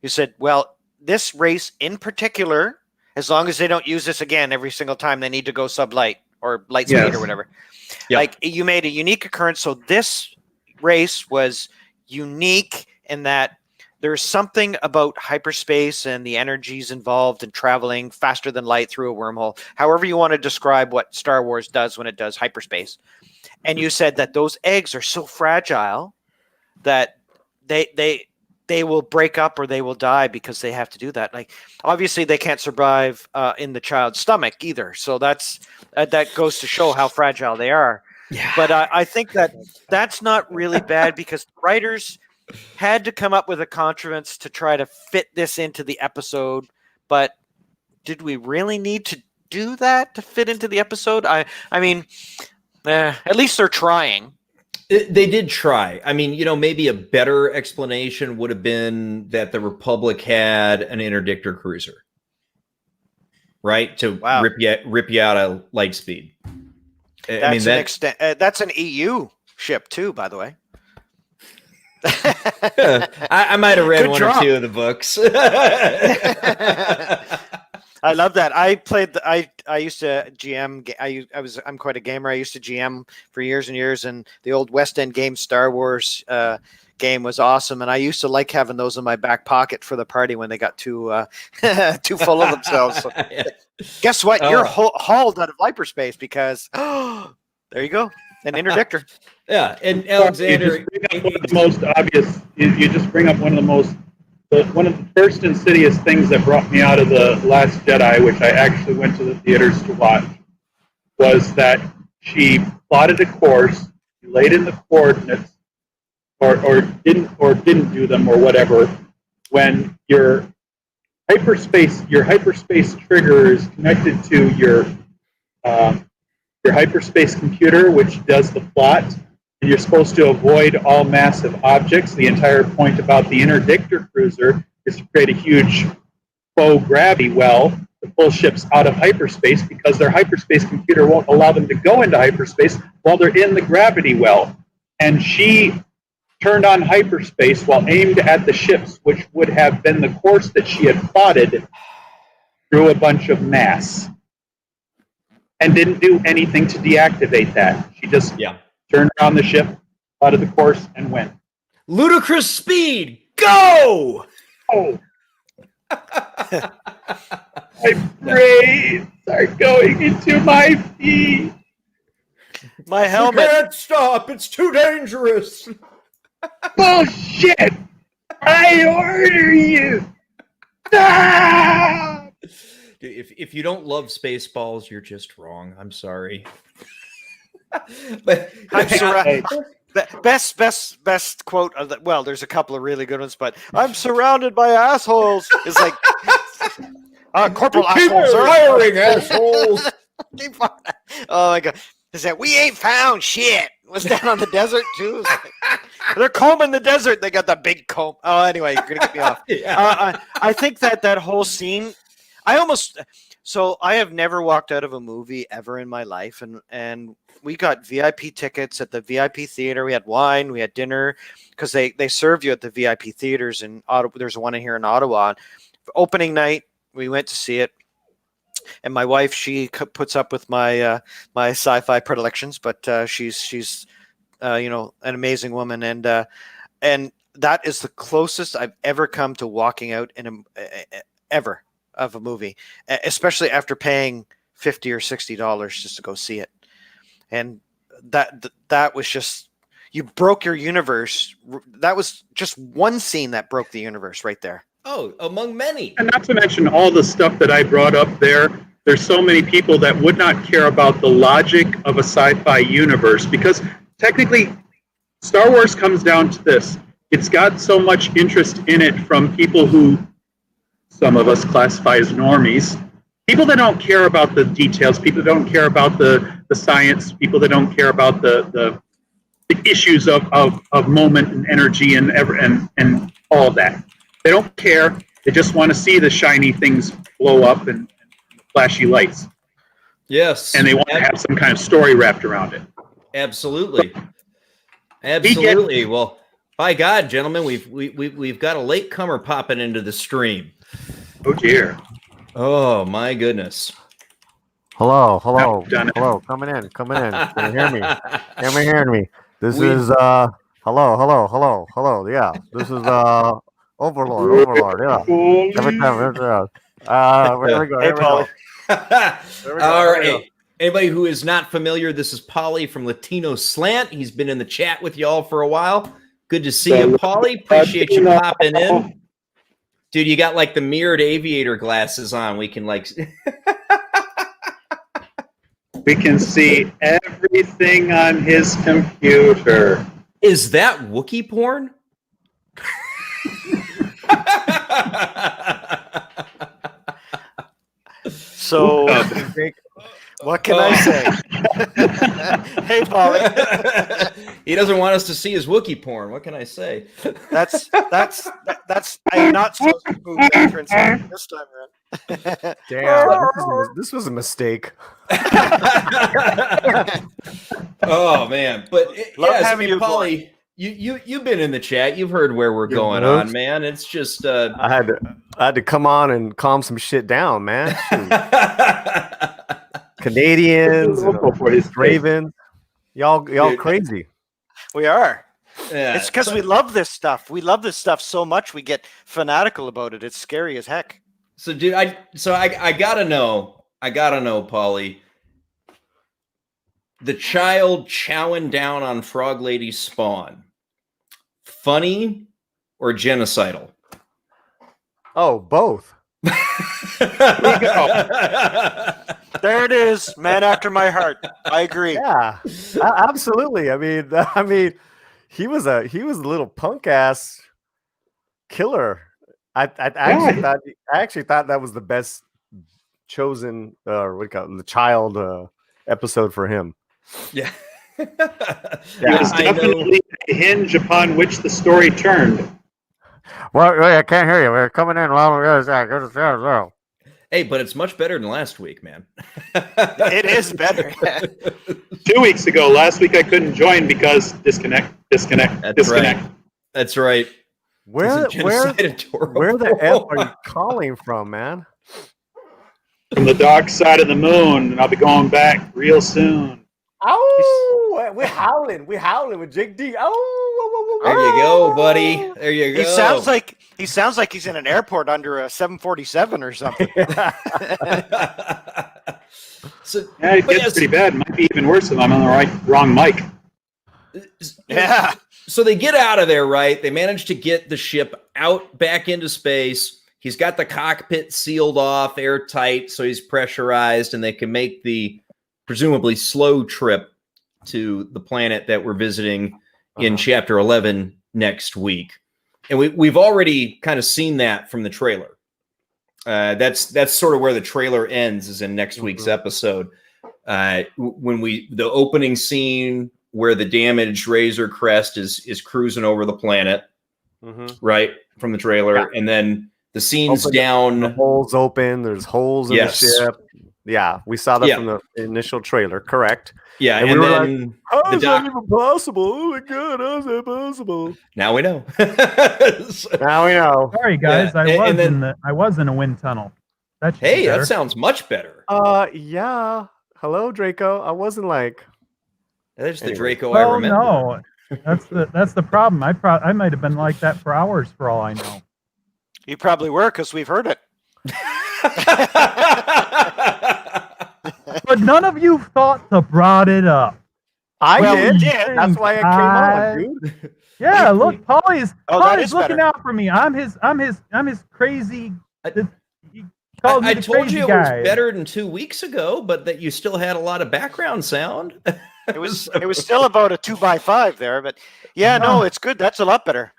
You said, well, this race in particular, as long as they don't use this again every single time they need to go sublight or light speed or whatever. Yep. Like, you made a unique occurrence. So this race was unique in that there's something about hyperspace and the energies involved in traveling faster than light through a wormhole. However you want to describe what Star Wars does when it does hyperspace. And you said that those eggs are so fragile that they will break up or they will die because they have to do that. Like, obviously they can't survive in the child's stomach either. So that goes to show how fragile they are. Yeah. But I think that's not really bad, because writers had to come up with a contrivance to try to fit this into the episode. But did we really need to do that to fit into the episode? I mean, at least they're trying. They did try. I mean, maybe a better explanation would have been that the Republic had an interdictor cruiser, right? To rip you out of light speed. That's an EU ship too, by the way. I might have read one or two of the books. I love that. I used to GM. I'm quite a gamer. I used to GM for years and years, and the old West End game Star Wars game was awesome. And I used to like having those in my back pocket for the party when they got too full of themselves. So, guess what? You're hauled out of hyperspace because there you go, an interdictor. Yeah, and Alexander, you just bring up one of the first insidious things that brought me out of The Last Jedi, which I actually went to the theaters to watch, was that she plotted a course, she laid in the coordinates, or didn't do them or whatever. When your hyperspace trigger is connected to your hyperspace computer, which does the plot, and you're supposed to avoid all massive objects. The entire point about the interdictor cruiser is to create a huge faux gravity well to pull ships out of hyperspace, because their hyperspace computer won't allow them to go into hyperspace while they're in the gravity well. And she turned on hyperspace while aimed at the ships, which would have been the course that she had plotted, through a bunch of mass, and didn't do anything to deactivate that. She just turned around the ship, out of the course, and went. Ludicrous speed, go! Oh. My brains are going into my feet. My helmet. You can't stop. It's too dangerous. Bullshit. I order you. Stop. If you don't love Spaceballs, you're just wrong. I'm sorry. But best quote of the, well, there's a couple of really good ones, but I'm surrounded by assholes. It's like Corporal assholes are hiring assholes. Oh my god. Is that we ain't found shit? Was that on the desert too? They're combing the desert. They got the big comb. Oh, anyway, you're gonna get me off. Yeah. I think that whole scene, I have never walked out of a movie ever in my life, and we got VIP tickets at the VIP theater. We had wine, we had dinner, because they serve you at the VIP theaters in Ottawa. There's one here in Ottawa. Opening night, we went to see it. And my wife, she puts up with my my sci-fi predilections, but she's an amazing woman, and that is the closest I've ever come to walking out ever of a movie, especially after paying $50 or $60 just to go see it. And that was just, you broke your universe. That was just one scene that broke the universe right there. Oh, among many. And not to mention all the stuff that I brought up there. There's so many people that would not care about the logic of a sci-fi universe, because technically Star Wars comes down to this. It's got so much interest in it from people who some of us classify as normies. People that don't care about the details, people that don't care about the science, people that don't care about the issues of moment and energy and all of that. They don't care. They just want to see the shiny things blow up and flashy lights. Yes. And they want to have some kind of story wrapped around it. Absolutely. Absolutely. Well, by God, gentlemen, we've got a latecomer popping into the stream. Oh dear. Oh my goodness. Hello. Coming in. Can you hear me? Can you hear me? This is hello. Yeah. This is Overlord. Yeah. Every time. Here we go. Hey, Paulie. All right. Anybody who is not familiar, this is Paulie from Latino Slant. He's been in the chat with y'all for a while. Good to see you, Paulie. Appreciate you popping in. Dude, you got like the mirrored aviator glasses on. We can like... We can see everything on his computer. Is that Wookiee porn? So, what can I say? Hey, Paulie. He doesn't want us to see his Wookiee porn. What can I say? That's I'm not supposed to move entrance this time around. Damn, this was a mistake. Oh man, but having you, Paulie. You've been in the chat. You've heard where we're going on, man. It's just I had to come on and calm some shit down, man. Canadians, Ravens, y'all crazy. We are. Yeah. It's because we love this stuff. We love this stuff so much we get fanatical about it. It's scary as heck. So, dude, I gotta know, Paulie. The child chowing down on Frog Lady's spawn. Funny or genocidal? Oh, both. There it is, man after my heart. I agree. Yeah, absolutely. I mean, he was a little punk ass killer. I actually thought that was the best chosen the child episode for him. Yeah. It was definitely a hinge upon which the story turned. Well, I can't hear you. We're coming in. Hey, but it's much better than last week, man. It is better. 2 weeks ago, last week I couldn't join because disconnect. That's right. Where the F are you calling from, man? From the dark side of the moon, and I'll be going back real soon. Oh, we're howling with Jake D. Oh, There you go, buddy. There you go. He sounds like he's in an airport under a 747 or something. So, yeah, it gets pretty bad. It might be even worse if I'm on the wrong mic. Yeah. So they get out of there, right? They manage to get the ship out back into space. He's got the cockpit sealed off, airtight, so he's pressurized, and they can make the presumably slow trip to the planet that we're visiting in Chapter 11 next week. And we've already kind of seen that from the trailer. That's sort of where the trailer ends, is in next week's episode. When the opening scene where the damaged Razor Crest is cruising over the planet, right, from the trailer, and then the scene's down. The holes open. There's holes in the ship. Yeah, we saw that from the initial trailer. Correct. Yeah, and we were then like, how is that even possible? Oh my god, how is that possible? Now we know. Now we know. Sorry, guys, I was in a wind tunnel. That sounds much better. Yeah. Hello, Draco. I wasn't like. There's the Draco I remember. No, that's the problem. I might have been like that for hours, for all I know. You probably were, because we've heard it. But none of you thought to brought it up. I did. That's why I came on, dude. Yeah, look, Paulie's looking out for me. I'm his crazy. I told you it was better than 2 weeks ago, but that you still had a lot of background sound. It was still about a 2x5 there, but yeah, no, it's good. That's a lot better.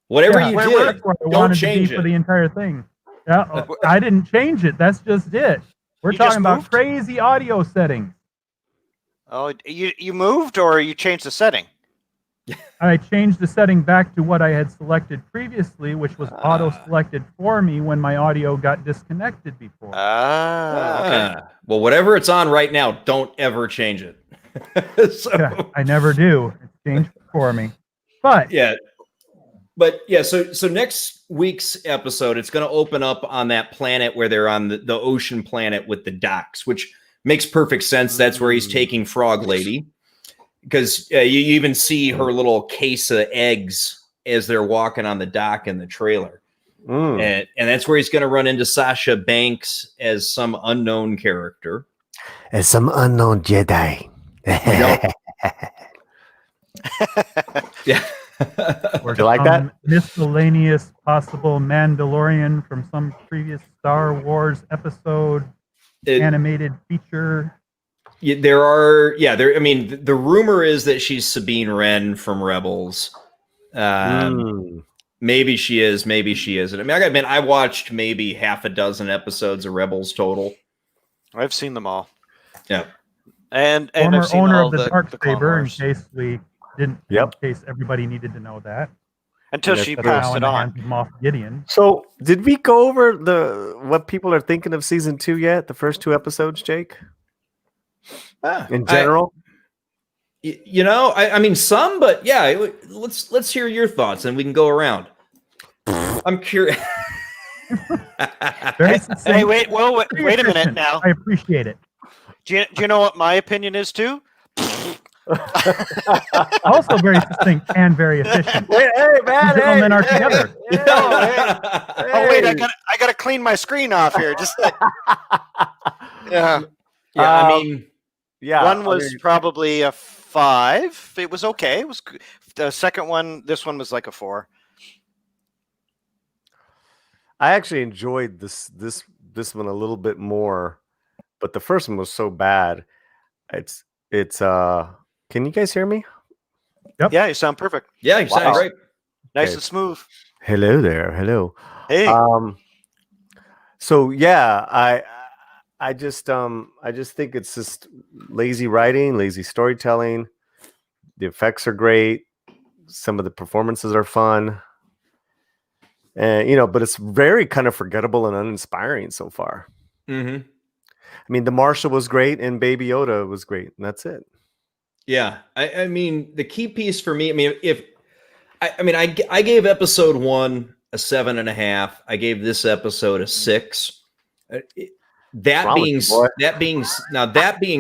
Whatever you did, don't change it for the entire thing. Yeah, I didn't change it. That's just it. We're talking about crazy audio settings. Oh, you moved, or you changed the setting? I changed the setting back to what I had selected previously, which was auto-selected for me when my audio got disconnected before. Okay. Well, whatever it's on right now, don't ever change it. Yeah, I never do. It's changed for me. But so next week's episode, it's going to open up on that planet where they're on the ocean planet with the docks, which makes perfect sense. That's where he's taking Frog Lady, because you even see her little case of eggs as they're walking on the dock in the trailer. And that's where he's going to run into Sasha Banks as some unknown character. As some unknown Jedi. Yeah. Or you like that? Miscellaneous possible Mandalorian from some previous Star Wars episode, animated feature. Yeah, I mean, the rumor is that she's Sabine Wren from Rebels. Maybe she is, maybe she isn't. I mean, I gotta admit, I watched maybe half a dozen episodes of Rebels total. I've seen them all. Yeah. And former I've seen owner all of the Dark Saber, in Clone case we didn't. In case everybody needed to know that. Until she passed it on. Moff Gideon. So, did we go over what people are thinking of season 2 yet? The first 2 episodes, Jake? In general? I mean, some, but yeah, let's hear your thoughts and we can go around. I'm curious. Hey, wait a minute now. I appreciate it. Do you know what my opinion is too? Also very succinct and very efficient. Hey, man! Gentlemen are together. Oh wait, I gotta clean my screen off here. Just yeah. I mean, one was probably a 5. It was okay. It was the second one. This one was like a 4. I actually enjoyed this one a little bit more, but the first one was so bad. It's can you guys hear me? Yep. Yeah, you sound perfect. Yeah, you sound great. Nice and smooth. Hello there. Hello. Hey. So yeah, I just think it's just lazy writing, lazy storytelling. The effects are great. Some of the performances are fun. And but it's very kind of forgettable and uninspiring so far. Mm-hmm. I mean, the Marshal was great and Baby Yoda was great, and that's it. Yeah, I mean, the key piece for me. I mean, I gave episode 1 a 7.5. I gave this episode a 6. That being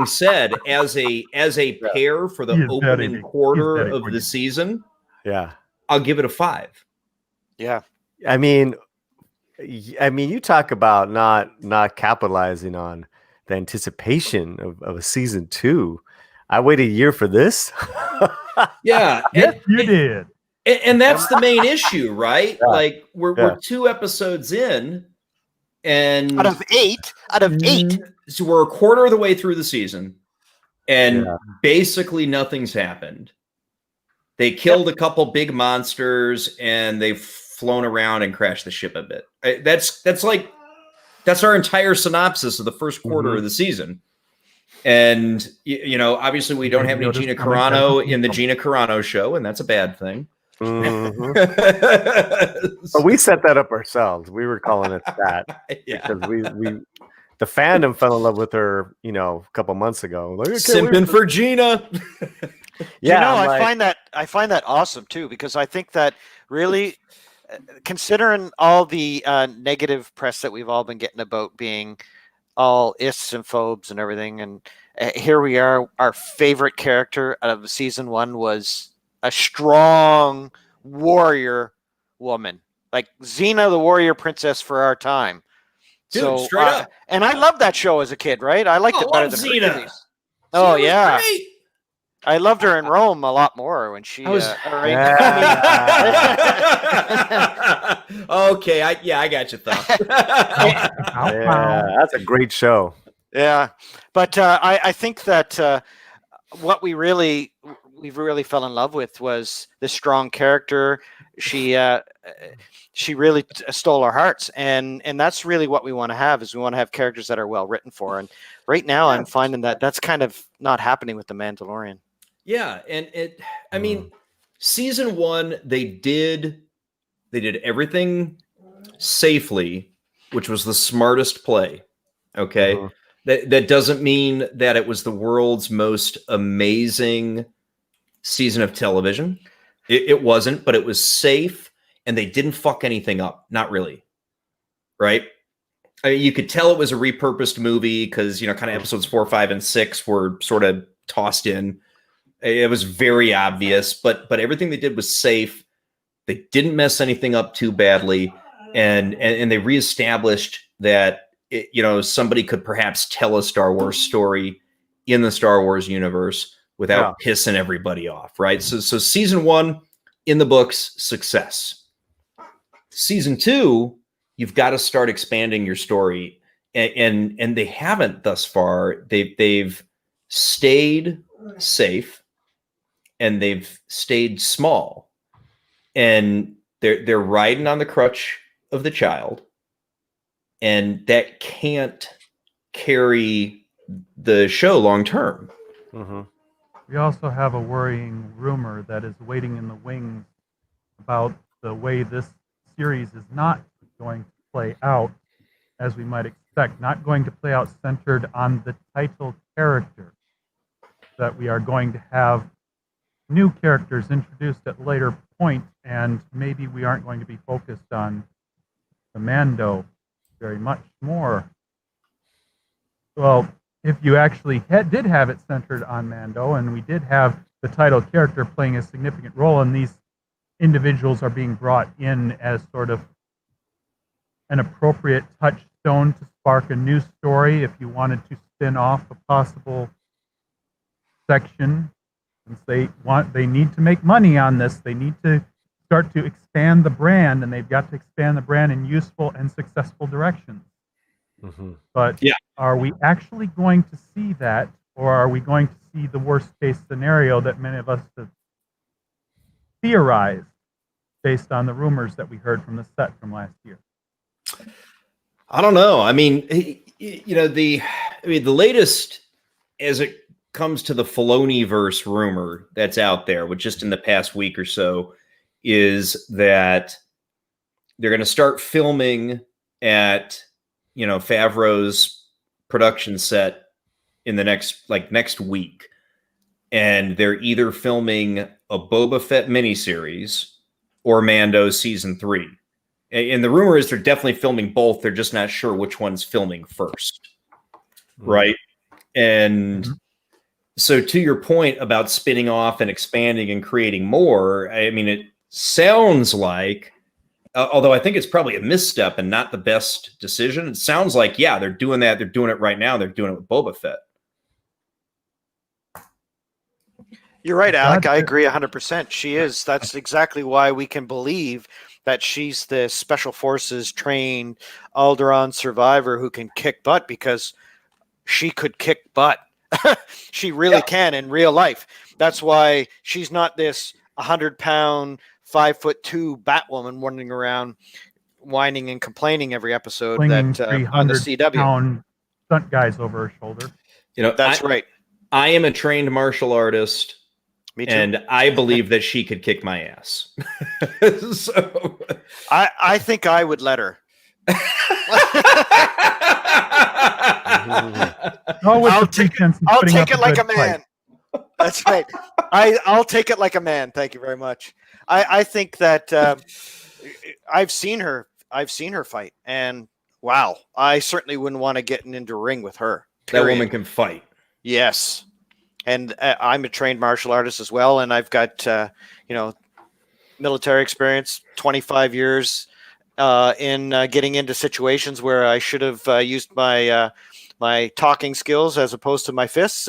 said, as a pair for the opening quarter of the season, yeah, I'll give it a 5. Yeah. I mean, you talk about not capitalizing on the anticipation of a season 2. I waited a year for this. Yeah. Yes, you did. And that's the main issue, right? Yeah. Like we're 2 episodes in, and Out of eight. So we're a quarter of the way through the season, and basically nothing's happened. They killed a couple big monsters, and they've flown around and crashed the ship a bit. That's our entire synopsis of the first quarter of the season. And obviously we don't have any Gina Carano in the Gina Carano show, and that's a bad thing. Mm-hmm. But we set that up ourselves. We were calling it that because we the fandom fell in love with her, a couple months ago. Like, simping for Gina. Yeah, I find that awesome too, because I think that really, considering all the negative press that we've all been getting about being all ists and phobes and everything, and here we are. Our favorite character of season 1 was a strong warrior woman, like Xena, the warrior princess for our time. Dude, so straight up. And I loved that show as a kid, right? I liked it better than Xena. Hercules. Oh yeah. Great. I loved her in Rome a lot more when she. Okay, I got you, though. That's a great show. Yeah, but I think that what we really fell in love with was this strong character. She really stole our hearts, and that's really what we want to have. Is we want to have characters that are well written for. And right now, I'm finding that that's kind of not happening with the Mandalorian. Yeah, and season 1 they did everything safely, which was the smartest play. Okay. That doesn't mean that it was the world's most amazing season of television. It wasn't, but it was safe, and they didn't fuck anything up. Not really. Right? I mean, you could tell it was a repurposed movie because, kind of episodes 4, 5, and 6 were sort of tossed in. It was very obvious, but everything they did was safe. They didn't mess anything up too badly, and they reestablished that somebody could perhaps tell a Star Wars story in the Star Wars universe without pissing everybody off, right? So season 1 in the books, success. Season 2, you've got to start expanding your story, and they haven't thus far. They've stayed safe, and they've stayed small, and they're riding on the crutch of the child, and that can't carry the show long term. Mm-hmm. We also have a worrying rumor that is waiting in the wings about the way this series is not going to play out as we might expect, not going to play out centered on the title character, that we are going to have new characters introduced at later point, and maybe we aren't going to be focused on the Mando very much more. Well, if you actually did have it centered on Mando, and we did have the title character playing a significant role, and these individuals are being brought in as sort of an appropriate touchstone to spark a new story, if you wanted to spin off a possible section, since they need to make money on this, they need to start to expand the brand, and they've got to expand the brand in useful and successful directions. Mm-hmm. But are we actually going to see that, or are we going to see the worst case scenario that many of us have theorized based on the rumors that we heard from the set from last year? I don't know. I mean, the latest, as it comes to the Filoni-verse rumor that's out there, which just in the past week or so, is that they're going to start filming at Favreau's production set in the next week, and they're either filming a Boba Fett miniseries or Mando season 3. And the rumor is they're definitely filming both. They're just not sure which one's filming first, right? And so, to your point about spinning off and expanding and creating more, I mean, sounds like, although I think it's probably a misstep and not the best decision. It sounds like, yeah, they're doing that. They're doing it right now. They're doing it with Boba Fett. You're right, Alec. I agree 100%. She is. That's exactly why we can believe that she's the Special Forces trained Alderaan survivor who can kick butt, because she could kick butt. She really can in real life. That's why she's not this 100-pound, 5'2" Batwoman running around whining and complaining every episode that on the CW. Stunt guys over her shoulder. That's right. I am a trained martial artist. Me too. And I believe that she could kick my ass. So I think I would let her. I'll take it like a man. That's right. I'll take it like a man. Thank you very much. I think that I've seen her fight, and wow, I certainly wouldn't want to get into a ring with her. That woman can fight. Yes. And I'm a trained martial artist as well, and I've got military experience, 25 years in getting into situations where I should have used my my talking skills as opposed to my fists,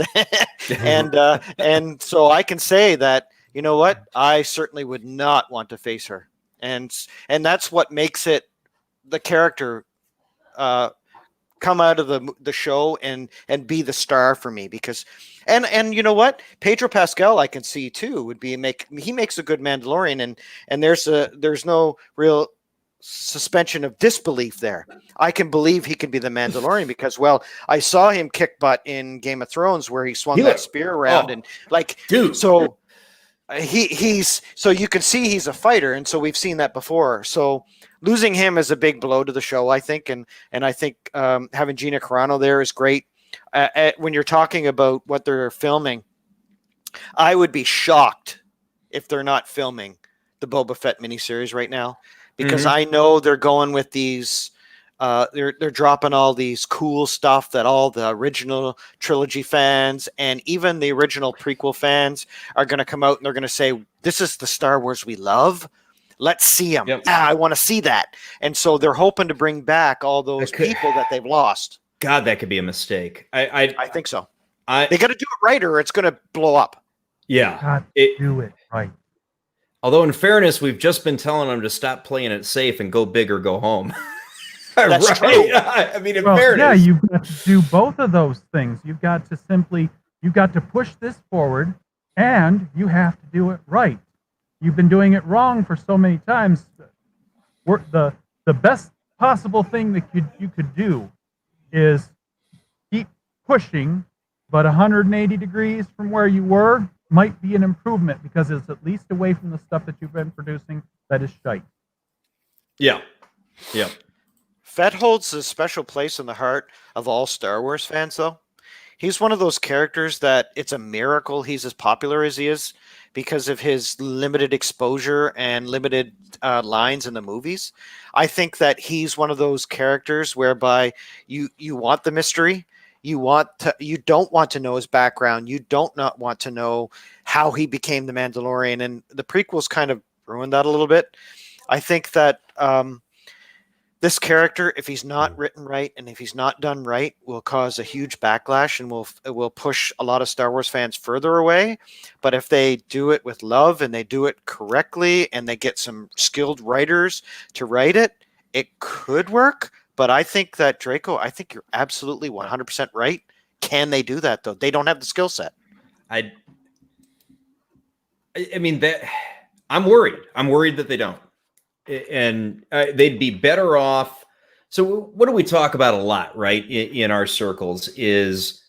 and so I can say that, you know what, I certainly would not want to face her, and that's what makes it the character come out of the show and be the star for me, because and you know what, Pedro Pascal I can see too would be he makes a good Mandalorian, and there's no real suspension of disbelief there. I can believe he can be the Mandalorian because, well, I saw him kick butt in Game of Thrones where he swung that spear around and dude. So he's so you can see he's a fighter, and so we've seen that before. So losing him is a big blow to the show, I think, and I think having Gina Carano there is great. When you're talking about what they're filming, I would be shocked if they're not filming the Boba Fett miniseries right now, because I know they're going with these. They're dropping all these cool stuff that all the original trilogy fans and even the original prequel fans are going to come out and they're going to say, "This is the Star Wars we love. Let's see them. Yep. I want to see that." And so they're hoping to bring back all those people that they've lost. God, that could be a mistake. I think so. They got to do it right, or it's going to blow up. Yeah, do it right. Although, in fairness, we've just been telling them to stop playing it safe and go big or go home. That's true. I mean, in fairness, yeah, you've got to do both of those things. You've got to push this forward, and you have to do it right. You've been doing it wrong for so many times. The best possible thing that you could do is keep pushing, but 180 degrees from where you were might be an improvement, because it's at least away from the stuff that you've been producing that is shite. Yeah. Fett holds a special place in the heart of all Star Wars fans, though. He's one of those characters that it's a miracle he's as popular as he is because of his limited exposure and limited lines in the movies. I think that he's one of those characters whereby you want the mystery. You don't want to know his background. You don't not want to know how he became the Mandalorian. And the prequels kind of ruined that a little bit. I think that this character, if he's not written right and if he's not done right, will cause a huge backlash and will push a lot of Star Wars fans further away. But if they do it with love and they do it correctly and they get some skilled writers to write it, it could work. But I think that, Draco, I think you're absolutely 100% right. Can they do that, though? They don't have the skill set. I mean, that I'm worried. I'm worried that they don't. And they'd be better off. So what do we talk about a lot, right, in our circles is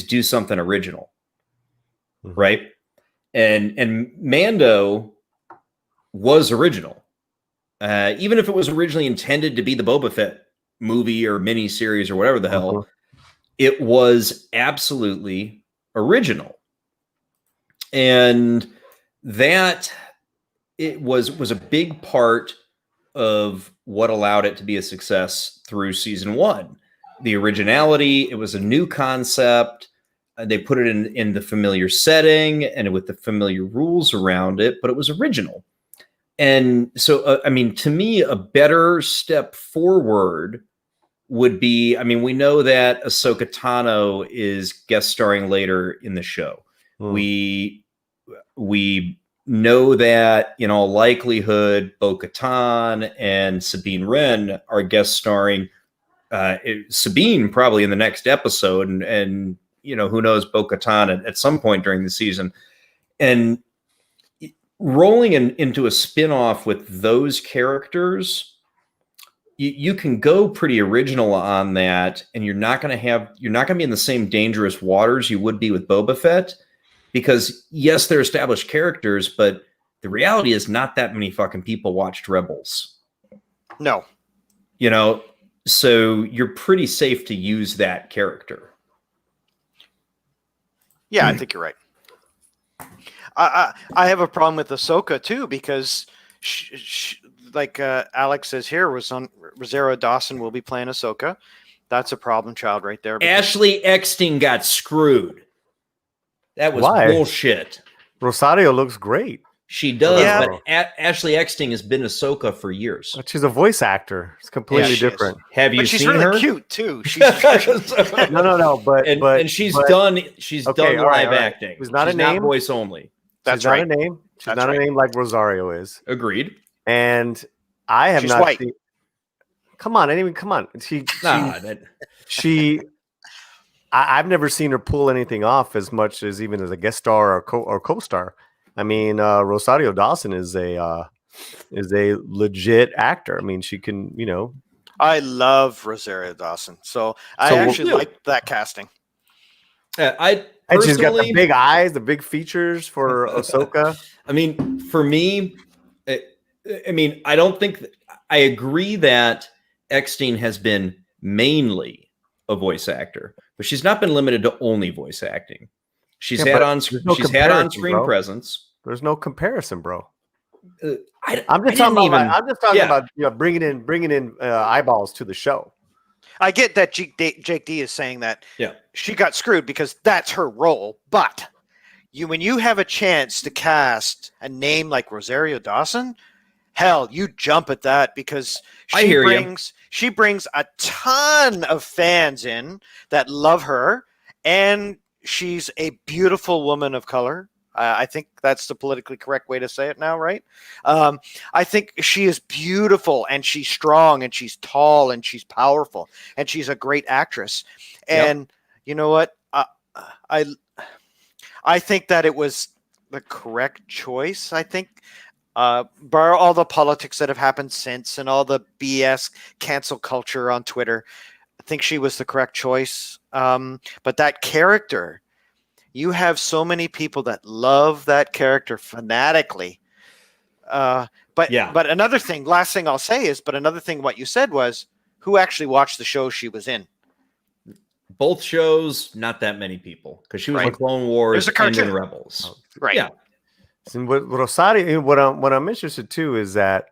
do something original, right? And Mando was original. Even if it was originally intended to be the Boba Fett movie or mini series or whatever the hell, it was absolutely original. And that it was a big part of what allowed it to be a success through season 1. The originality, it was a new concept. They put it in the familiar setting and with the familiar rules around it, but it was original. And so, I mean, to me, a better step forward would be, I mean, we know that Ahsoka Tano is guest starring later in the show. We know that in all likelihood, Bo-Katan and Sabine Wren are guest starring. Sabine probably in the next episode, and you know, who knows, Bo-Katan at some point during the season. And rolling into a spin-off with those characters, you can go pretty original on that, and you're not going to be in the same dangerous waters you would be with Boba Fett, because yes, they're established characters, but the reality is not that many fucking people watched Rebels. No. You know, so you're pretty safe to use that character. Yeah, I think you're right. I have a problem with Ahsoka too, because like Alex says here, Rosario Dawson will be playing Ahsoka. That's a problem child right there. Ashley Eckstein got screwed. That was bullshit. Rosario looks great. She does, but Ashley Eckstein has been Ahsoka for years. But she's a voice actor. It's completely different. Have you seen her? She's really cute too. She's no. But she's done live acting. She's not not voice only. That's she's right. Not a name. She's not a name like Rosario is. Agreed. And I have she's not white. seen. Come on. I've never seen her pull anything off as much as even as a guest star or co-star. I mean, Rosario Dawson is a legit actor. I mean, she can, you know. I love Rosario Dawson, so I actually like that casting. And she's got the big eyes, the big features for Ahsoka. I mean, for me, I don't think I agree that Eckstein has been mainly a voice actor, but she's not been limited to only voice acting. She's had on-screen presence. There's no comparison, bro. I'm just talking about bringing in eyeballs to the show. I get that Jake D is saying that she got screwed because that's her role, but when you have a chance to cast a name like Rosario Dawson, hell, you jump at that, because she brings a ton of fans in that love her, and she's a beautiful woman of color. I think that's the politically correct way to say it now, right? I think she is beautiful, and she's strong, and she's tall, and she's powerful, and she's a great actress. And you know what? I think that it was the correct choice. I think, bar all the politics that have happened since and all the BS cancel culture on Twitter, I think she was the correct choice. But that character, you have so many people that love that character fanatically. But another thing, last thing I'll say is, what you said was, who actually watched the show she was in? Both shows, not that many people, because she was in Clone Wars and in Rebels. Right. Yeah. So Rosario, what I'm interested too is that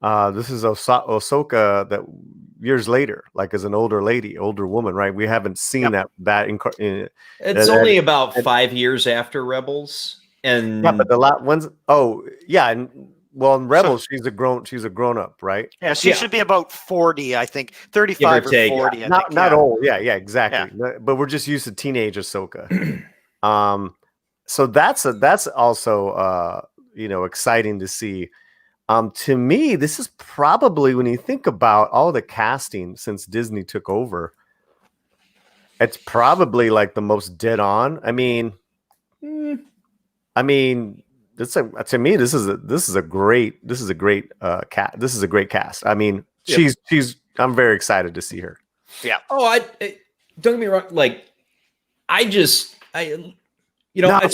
this is Ahsoka that years later, like as an older woman, right? We haven't seen it's only about 5 years after Rebels, and but the last ones. In Rebels, she's a grown up, right? Yeah, she should be about 40, I think, 35 or 40. Not old. Yeah, exactly. Yeah. But we're just used to teenage Ahsoka. So that's also exciting to see. To me, this is probably, when you think about all the casting since Disney took over, it's probably like the most dead on. I mean, to me, this is a great cast. I mean, I'm very excited to see her. Yeah. Oh, don't get me wrong. Like, it's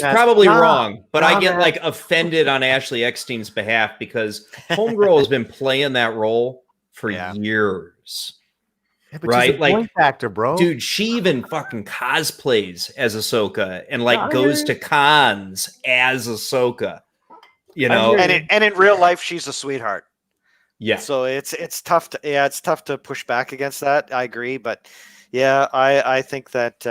probably wrong, but I get like offended on Ashley Eckstein's behalf, because Homegirl has been playing that role for years. Yeah, but right? She's a voice actor, bro. Dude, she even fucking cosplays as Ahsoka and goes to cons as Ahsoka. You know, and in real life, she's a sweetheart. Yeah. So it's tough to push back against that. I agree, but I think that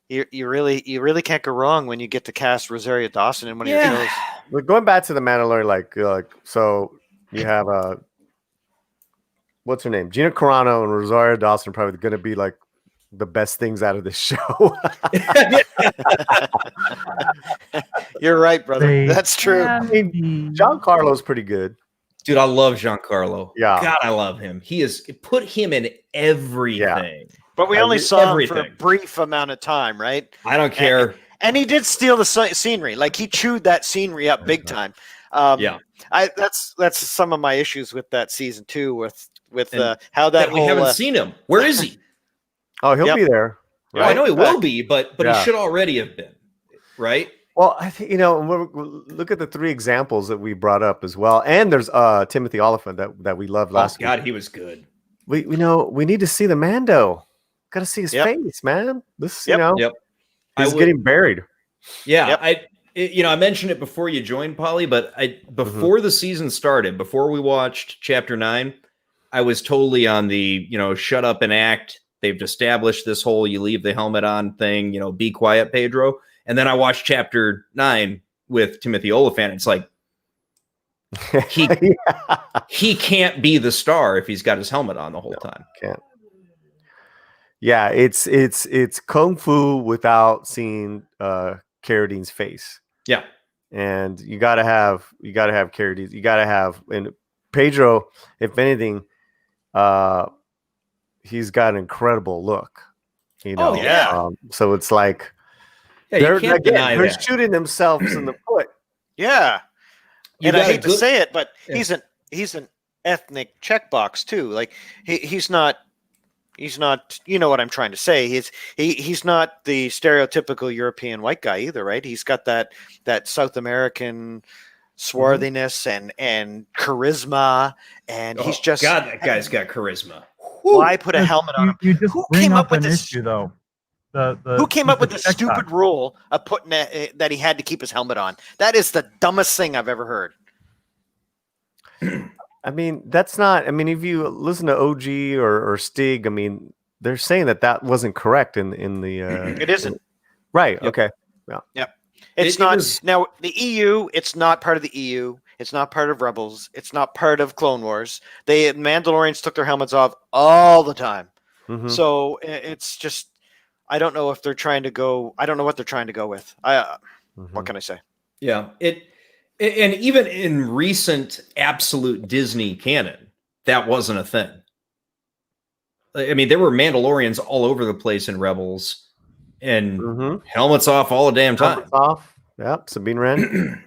you really can't go wrong when you get to cast Rosario Dawson in one of your shows. But going back to the Mandalorian, like so you have what's her name? Gina Carano and Rosario Dawson are probably going to be like the best things out of this show. You're right, brother. That's true. I mean, Giancarlo's pretty good. Dude, I love Giancarlo. Yeah. God, I love him. Put him in everything. Yeah. But we only saw him for a brief amount of time, right? I don't care. And he did steal the scenery. Like, he chewed that scenery up big time. That's some of my issues with that season 2 with how that we haven't seen him. Where is he? Oh, he'll be there. Right? Well, I know he will be, but he should already have been, right? Well, I think look at the 3 examples that we brought up as well, and there's Timothy Oliphant that we loved last week. God, he was good. We need to see the Mando. Got to see his face, man. This he's getting buried. Yeah, I mentioned it before you joined, Paulie, but before the season started, before we watched Chapter 9, I was totally on the shut up and act. They've established this whole you leave the helmet on thing, be quiet, Pedro. And then I watched Chapter 9 with Timothy Oliphant. It's like he can't be the star if he's got his helmet on the whole time. Can't. Yeah, it's kung fu without seeing Carradine's face. Yeah, and you gotta have Carradine. You gotta have and Pedro. If anything, he's got an incredible look. So it's like you can't deny they're that. shooting themselves in the foot. Yeah, and I hate to say it, but he's an ethnic checkbox too. Like he's not. You know what I'm trying to say. He's not the stereotypical European white guy either, right? He's got that South American swarthiness and charisma, and he's just that guy's got charisma. Why put a helmet on him? You just bring up an issue, though. Who came up with the stupid rule of putting that he had to keep his helmet on? That is the dumbest thing I've ever heard. I mean, that's not. I mean, if you listen to OG or Stig, I mean, they're saying that wasn't correct in the. It isn't. Right. Yep. Okay. Yeah. Yep. It's not now the EU. It's not part of the EU. It's not part of Rebels. It's not part of Clone Wars. Mandalorians took their helmets off all the time. Mm-hmm. So it's just. I don't know if they're trying to go. I don't know what they're trying to go with. What can I say? Yeah. And even in recent absolute Disney canon, that wasn't a thing. I mean, there were Mandalorians all over the place in Rebels, and helmets off all the damn time. Helmets off. Yep. Sabine Wren.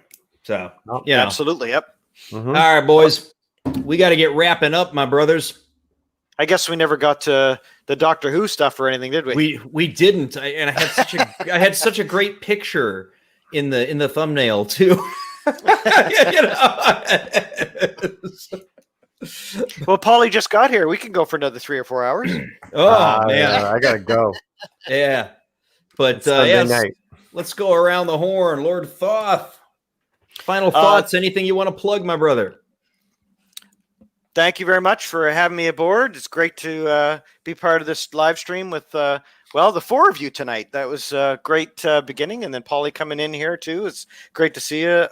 So, absolutely. Yep. Mm-hmm. All right, boys. We got to get wrapping up, my brothers. I guess we never got to the Doctor Who stuff or anything, did we? We didn't. I had such a great picture in the thumbnail too. Well, Paulie just got here. We can go for another 3 or 4 hours. Man, I gotta go. Yeah, but let's go around the horn. Lord Thoth, final thoughts. Anything you want to plug, my brother? Thank you very much for having me aboard. It's great to be part of this live stream with the 4 of you tonight. That was a great beginning, and then Paulie coming in here too. It's great to see you.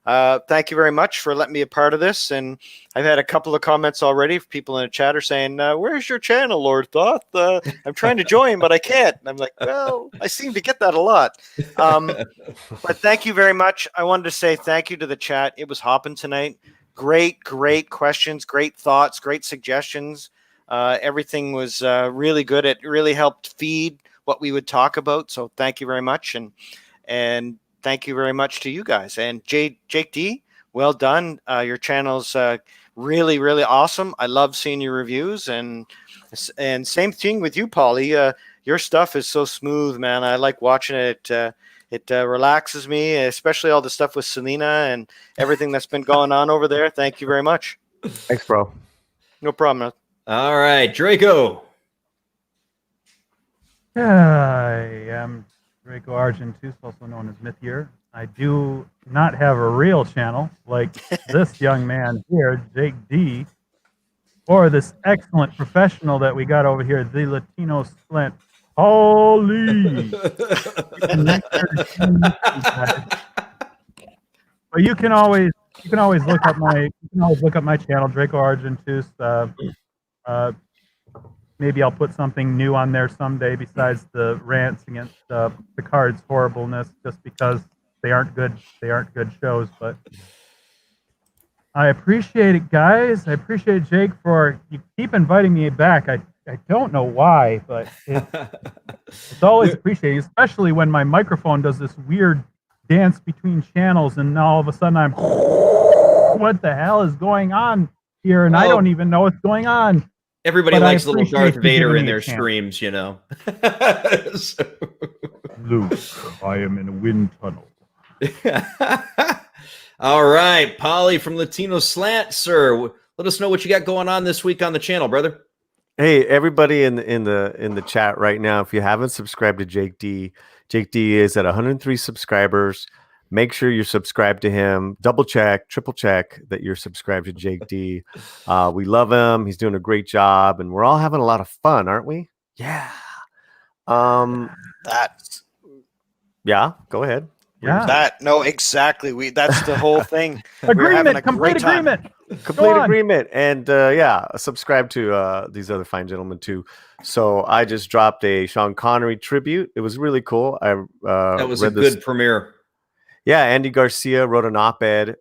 Thank you very much for letting me a part of this. And I've had a couple of comments already. People in the chat are saying, "Where's your channel, Lord Thoth? I'm trying to join, but I can't." And I'm like, "Well, I seem to get that a lot." But thank you very much. I wanted to say thank you to the chat. It was hopping tonight. Great questions, great thoughts, great suggestions. Everything was really good. It really helped feed what we would talk about. So thank you very much. And thank you very much to you guys. And Jake D, well done. Your channel's really, really awesome. I love seeing your reviews. And same thing with you, Paulie. Your stuff is so smooth, man. I like watching it. It relaxes me, especially all the stuff with Selena and everything that's been going on over there. Thank you very much. Thanks, bro. No problem. All right, Draco. I am Draco Argentus, also known as Mythier. I do not have a real channel like this young man here, Jake D, or this excellent professional that we got over here, the Latino Slant, Paulie. But But you can always look up my channel, Draco Argentus. Maybe I'll put something new on there someday besides the rants against Picard's horribleness, just because they aren't good shows. But I appreciate it, guys. I appreciate Jake for you keep inviting me back. I don't know why, but it's always appreciated, especially when my microphone does this weird dance between channels, and all of a sudden I'm what the hell is going on here, and I don't even know what's going on. Everybody likes little Darth Vader in their streams, you know. Luke, I am in a wind tunnel. All right, Paulie from Latino Slant, sir. Let us know what you got going on this week on the channel, brother. Hey, everybody in the chat right now, if you haven't subscribed to Jake D is at 103 subscribers. Make sure you're subscribed to him. Double check, triple check that you're subscribed to Jake D. We love him. He's doing a great job, and we're all having a lot of fun, aren't we? Yeah. Yeah. Go ahead. Yeah. No, exactly. That's the whole thing. Agreement. Complete agreement. Complete agreement. And subscribe to these other fine gentlemen too. So I just dropped a Sean Connery tribute. It was really cool. That was a good premiere. Yeah, Andy Garcia wrote an op-ed,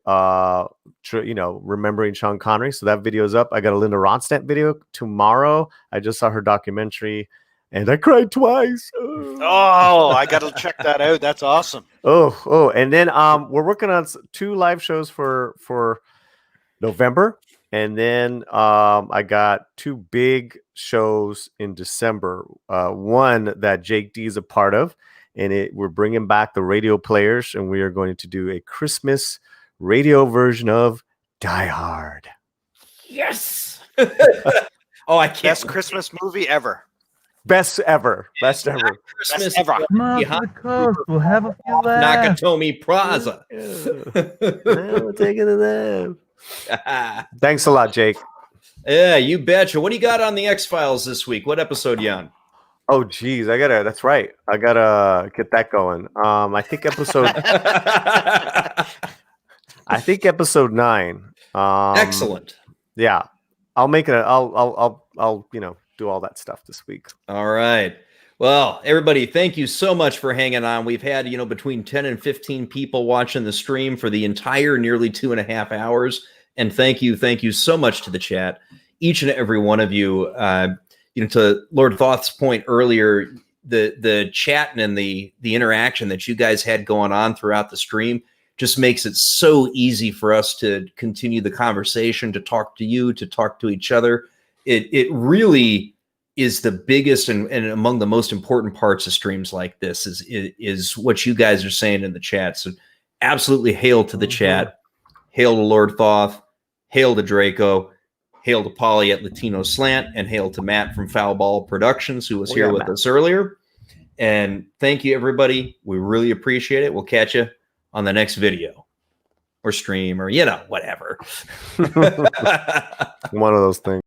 remembering Sean Connery. So that video is up. I got a Linda Ronstadt video tomorrow. I just saw her documentary, and I cried twice. Oh, I got to check that out. That's awesome. Oh, and then we're working on 2 live shows for November, and then I got 2 big shows in December. One that Jake D is a part of. And we're bringing back the radio players, and we are going to do a Christmas radio version of Die Hard. Yes. I can't. Best Christmas movie ever. Best ever. Best ever. Christmas Best ever. Come on to the coast. We'll have a few laughs. Nakatomi Plaza. We're taking it there. Thanks a lot, Jake. Yeah, you betcha. What do you got on the X-Files this week? What episode you on? Oh, geez. That's right. I got to get that going. I think episode 9. Excellent. Yeah. I'll make it. I'll do all that stuff this week. All right. Well, everybody, thank you so much for hanging on. We've had, between 10 and 15 people watching the stream for the entire nearly 2.5 hours. And thank you so much to the chat. Each and every one of you, to Lord Thoth's point earlier, the chat and the interaction that you guys had going on throughout the stream just makes it so easy for us to continue the conversation, to talk to you, to talk to each other. It really is the biggest and among the most important parts of streams like this is what you guys are saying in the chat. So absolutely hail to the chat. Hail to Lord Thoth. Hail to Draco. Hail to Paulie at Latino Slant, and hail to Matt from Foulball Productions, who was here with us earlier. And thank you, everybody. We really appreciate it. We'll catch you on the next video or stream or, whatever. One of those things.